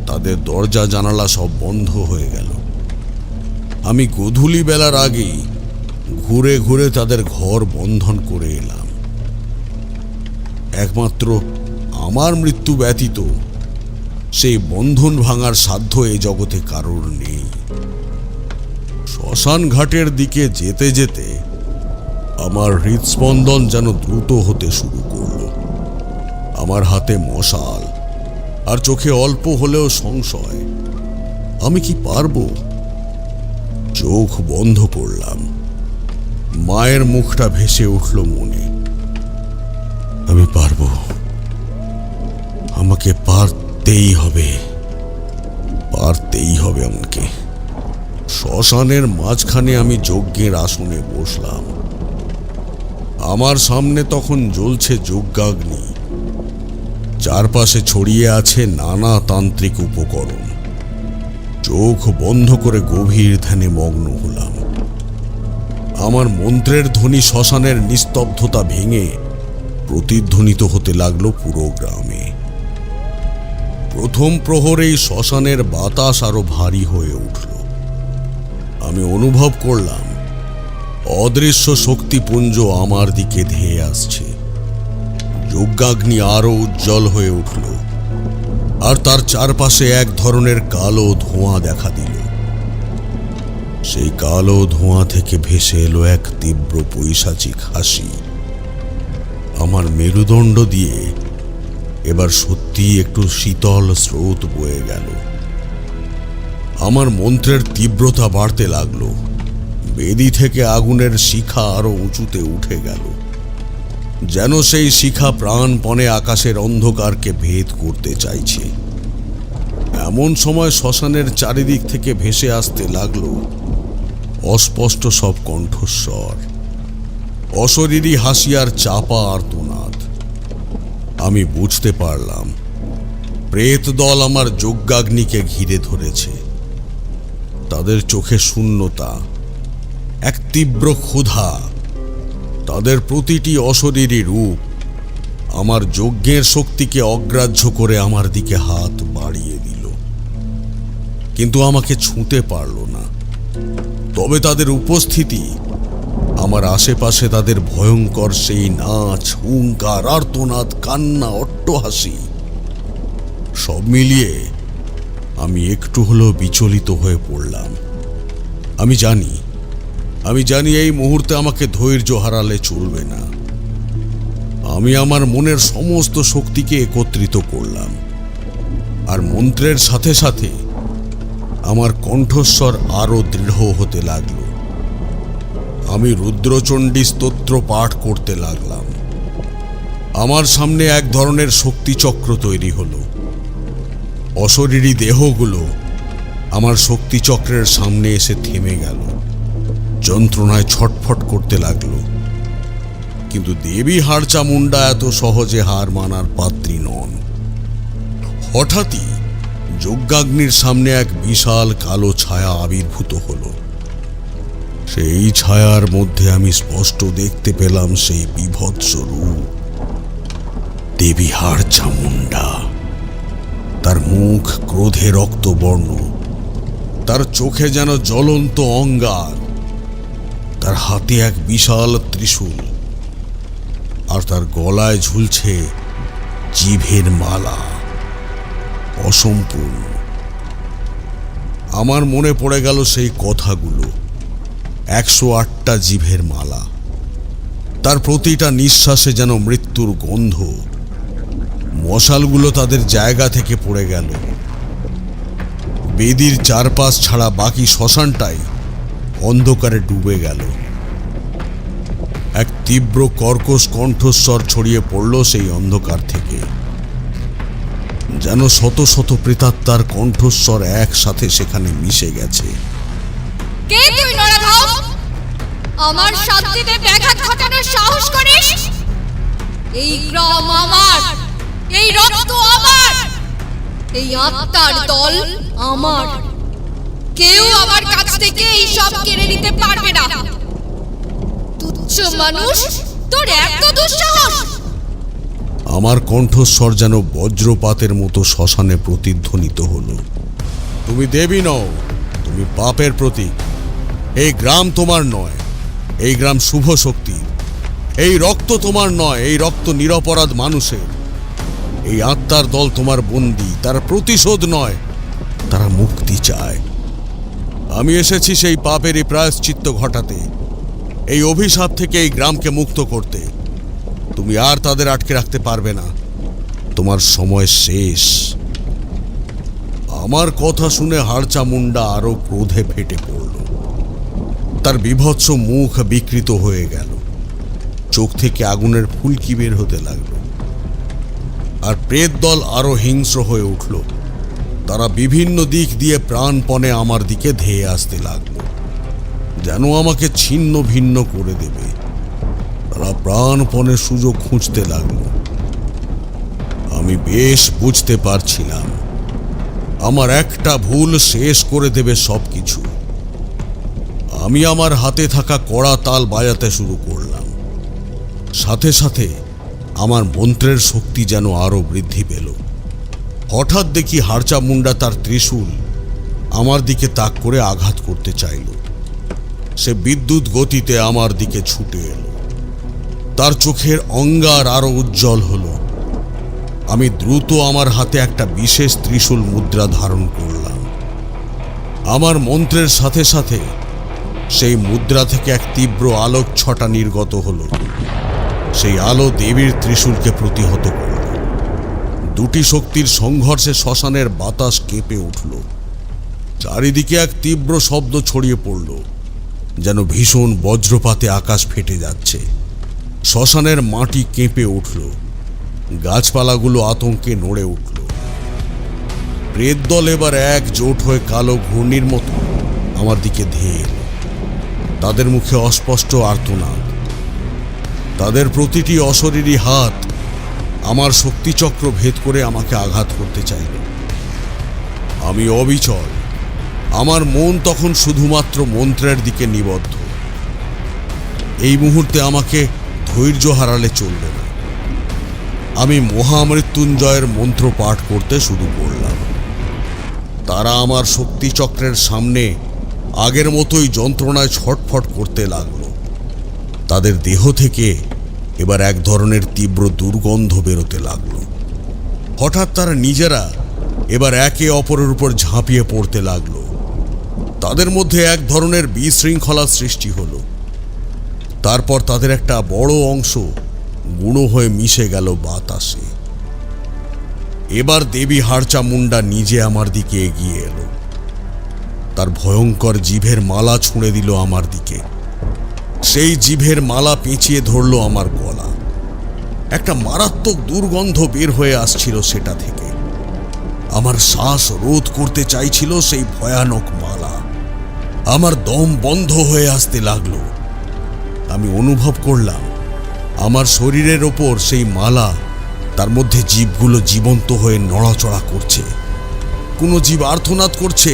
তাদের দরজা জানালা সব বন্ধ হয়ে গেল। আমি গোধূলি বেলার আগেই ঘুরে ঘুরে তাদের ঘর বন্ধন করে এলাম। একমাত্র আমার মৃত্যু ব্যতীত সেই বন্ধন ভাঙার সাধ্য এই জগতে কারোর নেই। শ্মশান ঘাটের দিকে যেতে যেতে আমার হৃদস্পন্দন যেন দ্রুত হতে শুরু করলো। আমার হাতে মশাল আর চোখে অল্প হলেও সংশয়। আমি কি পারবো? চোখ বন্ধ করলাম। মায়ের মুখটা ভেসে উঠল মনে। আমি পারবো, আমাকে পারতেই হবে, পারতেই হবে আমাকে। শ্মশানের মাঝখানে আমি যজ্ঞের আসনে বসলাম। আমার সামনে তখন জ্বলছে যজ্ঞাগ্নি, চারপাশে ছড়িয়ে আছে নানা তান্ত্রিক উপকরণ। চোখ বন্ধ করে গভীর ধ্যানে মগ্ন হলাম। আমার মন্ত্রের ধ্বনি শ্মশানের নিস্তব্ধতা ভেঙে প্রতিধ্বনিত হতে লাগলো পুরো গ্রামে। প্রথম প্রহরেই শ্মশানের বাতাস আরো ভারী হয়ে উঠল। আমি অনুভব করলাম অদৃশ্য শক্তিপুঞ্জ আমার দিকে ধেয়ে আসছে। যজ্ঞাগ্নি আরো উজ্জ্বল হয়ে উঠল, আর তার চারপাশে এক ধরনের কালো ধোঁয়া দেখা দিল। সেই কালো ধোঁয়া থেকে ভেসে এলো এক তীব্র পৈশাচিক হাসি। আমার মেরুদণ্ড দিয়ে এবার সত্যি একটু শীতল স্রোত বয়ে গেল। আমার মন্ত্রের তীব্রতা বাড়তে লাগলো। বেদি থেকে আগুনের শিখা আরো উঁচুতে উঠে গেল, যেন সেই শিখা প্রাণপণে আকাশের অন্ধকারকে ভেদ করতে চাইছে। এমন সময় শ্মশানের চারিদিক থেকে ভেসে আসতে লাগলো অস্পষ্ট সব কণ্ঠস্বর, অশরীরী হাসি আর চাপা আর্তনাদ। আমি বুঝতে পারলাম প্রেত দল আমার যজ্ঞাগ্নিকে ঘিরে ধরেছে। তাদের চোখে শূন্যতা, এক তীব্র ক্ষুধা। তাদের প্রতিটি অশরীরী রূপ আমার যজ্ঞের শক্তিকে অগ্রাহ্য করে আমার দিকে হাত বাড়িয়ে দিল, কিন্তু আমাকে ছুঁতে পারল না। তবে তাদের উপস্থিতি, আমার আশেপাশে তাদের ভয়ঙ্কর সেই নাচ, হুঙ্কার, আর্তনাদ, কান্না, অট্টহাসি, সব মিলিয়ে আমি একটু হলেও বিচলিত হয়ে পড়লাম। আমি জানি এই মুহূর্তে আমাকে ধৈর্য হারালে চলবে না। আমি আমার মনের সমস্ত শক্তিকে একত্রিত করলাম, আর মন্ত্রের সাথে সাথে আমার কণ্ঠস্বর আরো দৃঢ় হতে লাগল। আমি রুদ্রচণ্ডী স্তোত্র পাঠ করতে লাগলাম। আমার সামনে এক ধরনের শক্তিচক্র তৈরি হলো। অশরীরী দেহগুলো আমার শক্তিচক্রের সামনে এসে থেমে গেল, যন্ত্রণায় ছটফট করতে লাগলো। কিন্তু দেবী হাড়চামুন্ডা এত সহজে হার মানার পাত্রী নন। হঠাৎই যজ্ঞাগ্নির সামনে এক বিশাল কালো ছায়া আবির্ভূত হলো। সেই ছায়ার মধ্যে আমি স্পষ্ট দেখতে পেলাম সেই বিভৎস রূপ, দেবী হাড়চামুন্ডা। তার মুখ ক্রোধে রক্তবর্ণ, তার চোখে যেন জ্বলন্ত অঙ্গার, তার হাতে এক বিশাল ত্রিশূল, আর তার গলায় ঝুলছে জিভের মালা, অসম্পূর্ণ। আমার মনে পড়ে গেল সেই কথাগুলো, 108টা জিভের মালা। তার প্রতিটা নিঃশ্বাসে যেন মৃত্যুর গন্ধ। মশালগুলো তাদের জায়গা থেকে পড়ে গেল। বেদির চারপাশ ছাড়া বাকি শ্মশানটাই অন্ধকারে ডুবে গেল। এক তীব্র কর্কশ কণ্ঠস্বর ছড়িয়ে পড়ল সেই অন্ধকার থেকে, যেন শত শত প্রেতাত্মার কণ্ঠস্বর একসাথে সেখানে মিশে গেছে। কে তুই নরভাব? আমার শান্তিতে ব্যাঘাত ঘটানোর সাহস করিস? এই গ্রাম আমার, এই রক্ত আমার, এই আত্মার দল আমার, কেউ আমার কাছ থেকে এই সব কেড়ে নিতে পারবে না। তুচ্ছ মানুষ, তোর এত দুঃসাহস! আমার কণ্ঠস্বর যেন বজ্রপাতের মতো শ্মশানে প্রতিধ্বনিত হলো। তুমি দেবী নও, তুমি পাপের প্রতীক। এই গ্রাম তোমার নয়, এই গ্রাম শুভ শক্তির। এই রক্ত তোমার নয়, এই রক্ত নিরপরাধ মানুষের। এই আত্মার দল তোমার বন্দী, তারা প্রতিশোধ নয়, তারা মুক্তি চায়। আমি এসেছি সেই পাপেরই প্রায়শ্চিত্ত ঘটাতে, এই অভিশাপ থেকে এই গ্রামকে মুক্ত করতে। তুমি আর তাদের আটকে রাখতে পারবে না, তোমার সময় শেষ। আমার কথা শুনে হাড়চা মুন্ডা আরো ক্রোধে ফেটে পড়ল। তার বীভৎস মুখ বিকৃত হয়ে গেল, চোখ থেকে আগুনের ফুলকি বের হতে লাগলো। আর প্রেত দল আরো হিংস্র হয়ে উঠল। তারা বিভিন্ন দিক দিয়ে প্রাণপণে আমার দিকে ধেয়ে আসতে লাগলো, যেন আমাকে ছিন্ন ভিন্ন করে দেবে। তারা প্রাণপণে সুযোগ খুঁজতে লাগলো। আমি বেশ বুঝতে পারছিলাম আমার একটা ভুল শেষ করে দেবে সবকিছু। আমি আমার হাতে থাকা কড়া তাল বাজাতে শুরু করলাম। সাথে সাথে আমার মন্ত্রের শক্তি যেন আরো বৃদ্ধি পেল। হঠাৎ দেখি হাড়চা মুন্ডা তার ত্রিশূল আমার দিকে তাক করে আঘাত করতে চাইল। সে বিদ্যুৎ গতিতে আমার দিকে ছুটে এলো। তার চোখের অঙ্গার আরো উজ্জ্বল হলো। আমি দ্রুত আমার হাতে একটা বিশেষ ত্রিশূল মুদ্রা ধারণ করলাম। আমার মন্ত্রের সাথে সাথে সেই মুদ্রা থেকে এক তীব্র আলোক ছটা নির্গত হলো। সেই আলো দেবীর ত্রিশূলকে প্রতিহত করল। দুটি শক্তির সংঘর্ষে শ্মশানের বাতাস কেঁপে উঠল। চারিদিকে এক তীব্র শব্দ ছড়িয়ে পড়ল, যেন ভীষণ বজ্রপাতে আকাশ ফেটে যাচ্ছে। শ্মশানের মাটি কেঁপে উঠল, গাছপালাগুলো আতঙ্কে নড়ে উঠল। প্রেত দল এবার একজোট হয়ে কালো ঘূর্ণির মতো আমার দিকে ধেয়ে এলো। তাদের মুখে অস্পষ্ট আর্তনাদ। তাদের প্রতিটি অশরীরী হাত আমার শক্তিচক্র ভেদ করে আমাকে আঘাত করতে চাইল। আমি অবিচল। আমার মন তখন শুধুমাত্র মন্ত্রের দিকে নিবদ্ধ। এই মুহূর্তে আমাকে ধৈর্য হারালে চলবে না। আমি মহামৃত্যুঞ্জয়ের মন্ত্র পাঠ করতে শুরু করলাম। তারা আমার শক্তিচক্রের সামনে আগের মতোই যন্ত্রণায় ছটফট করতে লাগলো। তাদের দেহ থেকে এবার এক ধরনের তীব্র দুর্গন্ধ বেরোতে লাগলো। হঠাৎ তারা নিজেরা এবার একে অপরের উপর ঝাঁপিয়ে পড়তে লাগলো। তাদের মধ্যে এক ধরনের বিশৃঙ্খলা সৃষ্টি হলো। তারপর তাদের একটা বড় অংশ গুঁড়ো হয়ে মিশে গেল বাতাসে। এবার দেবী হাড়চা মুন্ডা নিজে আমার দিকে এগিয়ে এলো। তার ভয়ঙ্কর জিভের মালা ছুঁড়ে দিল আমার দিকে। সেই জিভের মালা পেঁচিয়ে ধরল আমার গলা। একটা মারাত্মক দুর্গন্ধ বের হয়ে আসছিল সেটা থেকে। আমার শ্বাস রোধ করতে চাইছিল সেই ভয়ানক মালা। আমার দম বন্ধ হয়ে আসতে লাগলো। আমি অনুভব করলাম আমার শরীরের ওপর সেই মালা, তার মধ্যে জীবগুলো জীবন্ত হয়ে নড়াচড়া করছে। কোনো জীব আর্তনাদ করছে,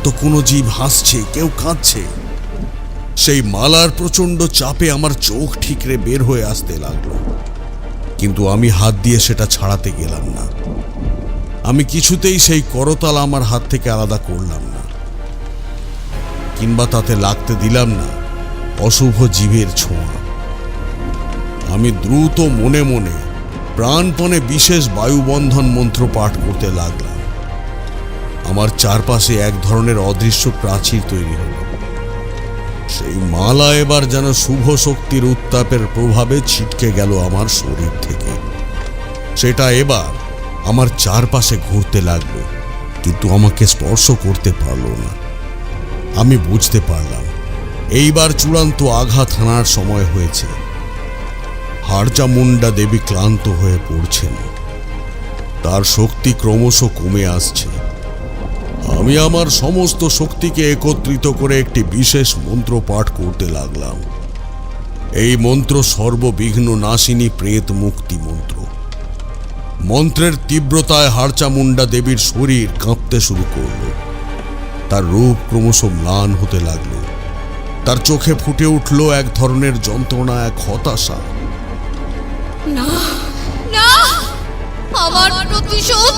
তো কোনো জীব হাসছে, কেউ কাঁদছে। সেই মালার প্রচণ্ড চাপে আমার চোখ ঠিকরে বের হয়ে আসতে লাগলো, কিন্তু আমি হাত দিয়ে সেটা ছাড়াতে গেলাম না। আমি কিছুতেই সেই করতাল আমার হাত থেকে আলাদা করলাম না, কিংবা তাতে লাগতে দিলাম না অশুভ জীবের ছোঁয়া। আমি দ্রুত মনে মনে প্রাণপণে বিশেষ বায়ুবন্ধন মন্ত্র পাঠ করতে লাগলাম। আমার চারপাশে এক ধরনের অদৃশ্য প্রাচীর তৈরি হলো। সেই মালা এবার যেন শুভ শক্তির উত্তাপের প্রভাবে ছিটকে গেল আমার শরীর থেকে। সেটা এবার আমার চারপাশে ঘুরতে লাগলো, কিন্তু আমাকে স্পর্শ করতে পারলো না। আমি বুঝতে পারলাম এইবার চূড়ান্ত আঘাত হানার সময় হয়েছে। হাড়চা মুন্ডা দেবী ক্লান্ত হয়ে পড়ছেন, তার শক্তি ক্রমশ কমে আসছে। আমি আমার সমস্ত শক্তিকে একত্রিত করে একটি বিশেষ মন্ত্র পাঠ করতে লাগলাম। এই মন্ত্র সর্ববিঘ্ন নাশিনী প্রেত মুক্তি মন্ত্র। মন্ত্রের তীব্রতায় হাড়চামুন্ডা দেবীর শরীর কাঁপতে শুরু করল। তার রূপ ক্রমশ ম্লান হতে লাগল। তার চোখে ফুটে উঠল এক ধরনের যন্ত্রণা, এক হতাশা। না না, আমার প্রতিশোধ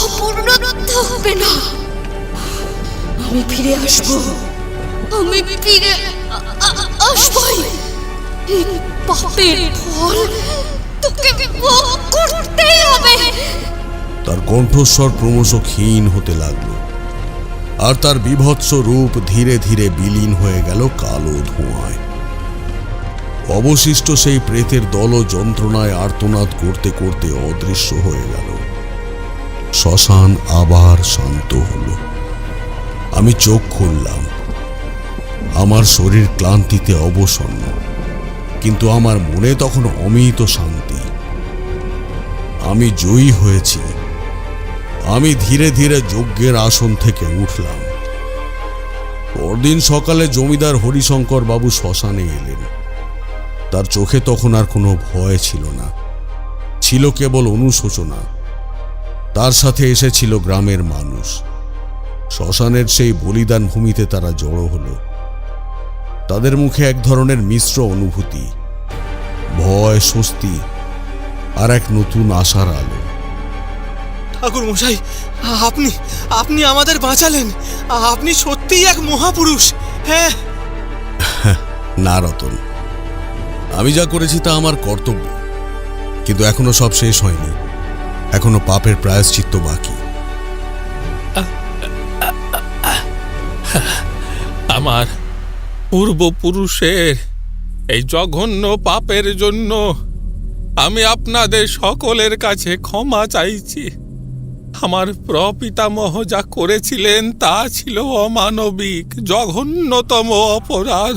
অপূর্ণ থাকবে না। আমি ফিরে আসবো, আমি ফিরে আসবই। এই পাপের ফল তোকে ভোগ করতেই হবে। তার কণ্ঠস্বর ক্রমশ ক্ষীণ হতে লাগলো, আর তার বীভৎস রূপ ধীরে ধীরে বিলীন হয়ে গেল কালো ধোঁয়ায়। অবশিষ্ট সেই প্রেতের দল যন্ত্রণায় আর্তনাদ করতে করতে অদৃশ্য হয়ে গেল। শ্মশান আবার শান্ত হলো। আমি চোখ খুললাম। আমার শরীর ক্লান্তিতে অবসন্ন, কিন্তু আমার মনে তখন অমিত শান্তি। আমি জয়ী হয়েছি। আমি ধীরে ধীরে যজ্ঞের আসন থেকে উঠলাম। পরদিন সকালে জমিদার হরিশঙ্কর বাবু শ্মশানে এলেন। তার চোখে তখন আর কোনো ভয় ছিল না, ছিল কেবল অনুশোচনা। তার সাথে এসেছিল গ্রামের মানুষ। শ্মশানের সেই বলিদান ভূমিতে তারা জড়ো হলো। তাদের মুখে এক ধরনের মিশ্র অনুভূতি, ভয়, স্বস্তি আর এক নতুন আশার আলো। ঠাকুর মশাই, আপনি আমাদের বাঁচালেন। আপনি সত্যিই এক মহাপুরুষ। হ্যাঁ। না রতন, আমি যা করেছি তা আমার কর্তব্য, কিন্তু এখনো সব শেষ হয়নি। এখনো পাপের প্রায়শ্চিত্ত বাকি। আমার পূর্বপুরুষের এই জঘন্য পাপের জন্য আমি আপনাদের সকলের কাছে ক্ষমা চাইছি। আমার প্রপিতামহ যা করেছিলেন তা ছিল অমানবিক, জঘন্যতম অপরাধ।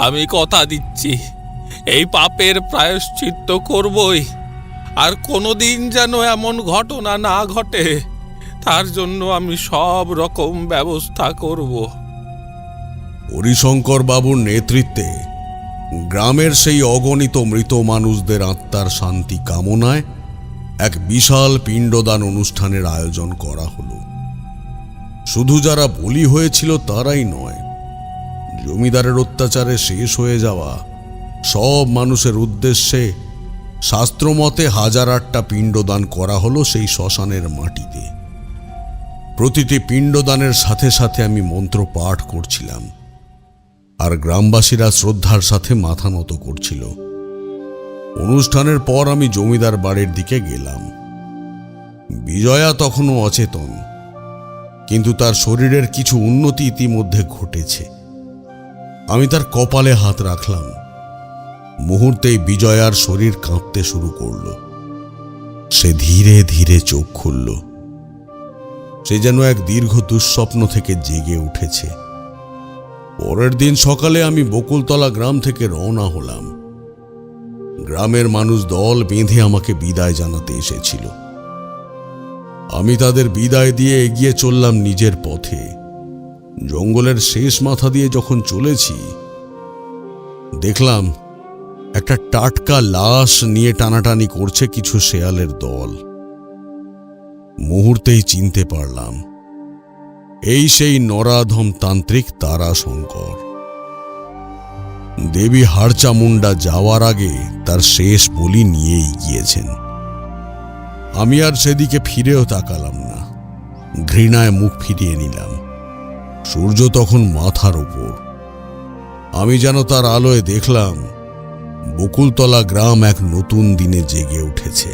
আমি কথা দিচ্ছি, এই পাপের প্রায়শ্চিত্ত করবই। আর কোনোদিন যেন এমন ঘটনা না ঘটে, তার জন্য আমি সব রকম ব্যবস্থা করব। হরিশঙ্কর বাবুর নেতৃত্বে গ্রামের সেই অগণিত মৃত মানুষদের আত্মার শান্তি কামনায় এক বিশাল পিণ্ডদান অনুষ্ঠানের আয়োজন করা হলো। শুধু যারা বলি হয়েছিল তারাই নয়, জমিদারের অত্যাচারে শেষ হয়ে যাওয়া সব মানুষের উদ্দেশ্যে শাস্ত্রমতে 1008টা পিণ্ডদান করা হলো সেই শ্মশানের মাটিতে। প্রতিটি পিণ্ডদানের সাথে সাথে আমি মন্ত্র পাঠ করছিলাম, আর গ্রামবাসীরা শ্রদ্ধার সাথে মাথা নত করছিল। অনুষ্ঠানের পর আমি জমিদার বাড়ির দিকে গেলাম। বিজয়া তখনও অচেতন, কিন্তু তার শরীরের কিছু উন্নতি ইতিমধ্যে ঘটেছে। আমি তার কপালে হাত রাখলাম। মুহূর্তেই বিজয়ার শরীর কাঁপতে শুরু করল। সে ধীরে ধীরে চোখ খুলল। সে যেন এক দীর্ঘ দুঃস্বপ্ন থেকে জেগে উঠেছে। পরের দিন সকালে আমি বকুলতলা গ্রাম থেকে রওনা হলাম। গ্রামের মানুষ দল বেঁধে আমাকে বিদায় জানাতে এসেছিল। আমি তাদের বিদায় দিয়ে এগিয়ে চললাম নিজের পথে। জঙ্গলের শেষ মাথা দিয়ে যখন চলেছি, দেখলাম একটা টাটকা লাশ নিয়ে টানাটানি করছে কিছু শেয়ালের দল। মুহূর্তেই চিনতে পারলাম, এই সেই নরাধম তান্ত্রিক তারাশঙ্কর। দেবী হাড়চামুন্ডা যাওয়ার আগে তার শেষ বলি নিয়েই গিয়েছেন। আমি আর সেদিকে ফিরেও তাকালাম না, ঘৃণায় মুখ ফিরিয়ে নিলাম। সূর্য তখন মাথার উপর। আমি যেন তার আলোয় দেখলাম বকুলতলা গ্রাম এক নতুন দিনে জেগে উঠেছে।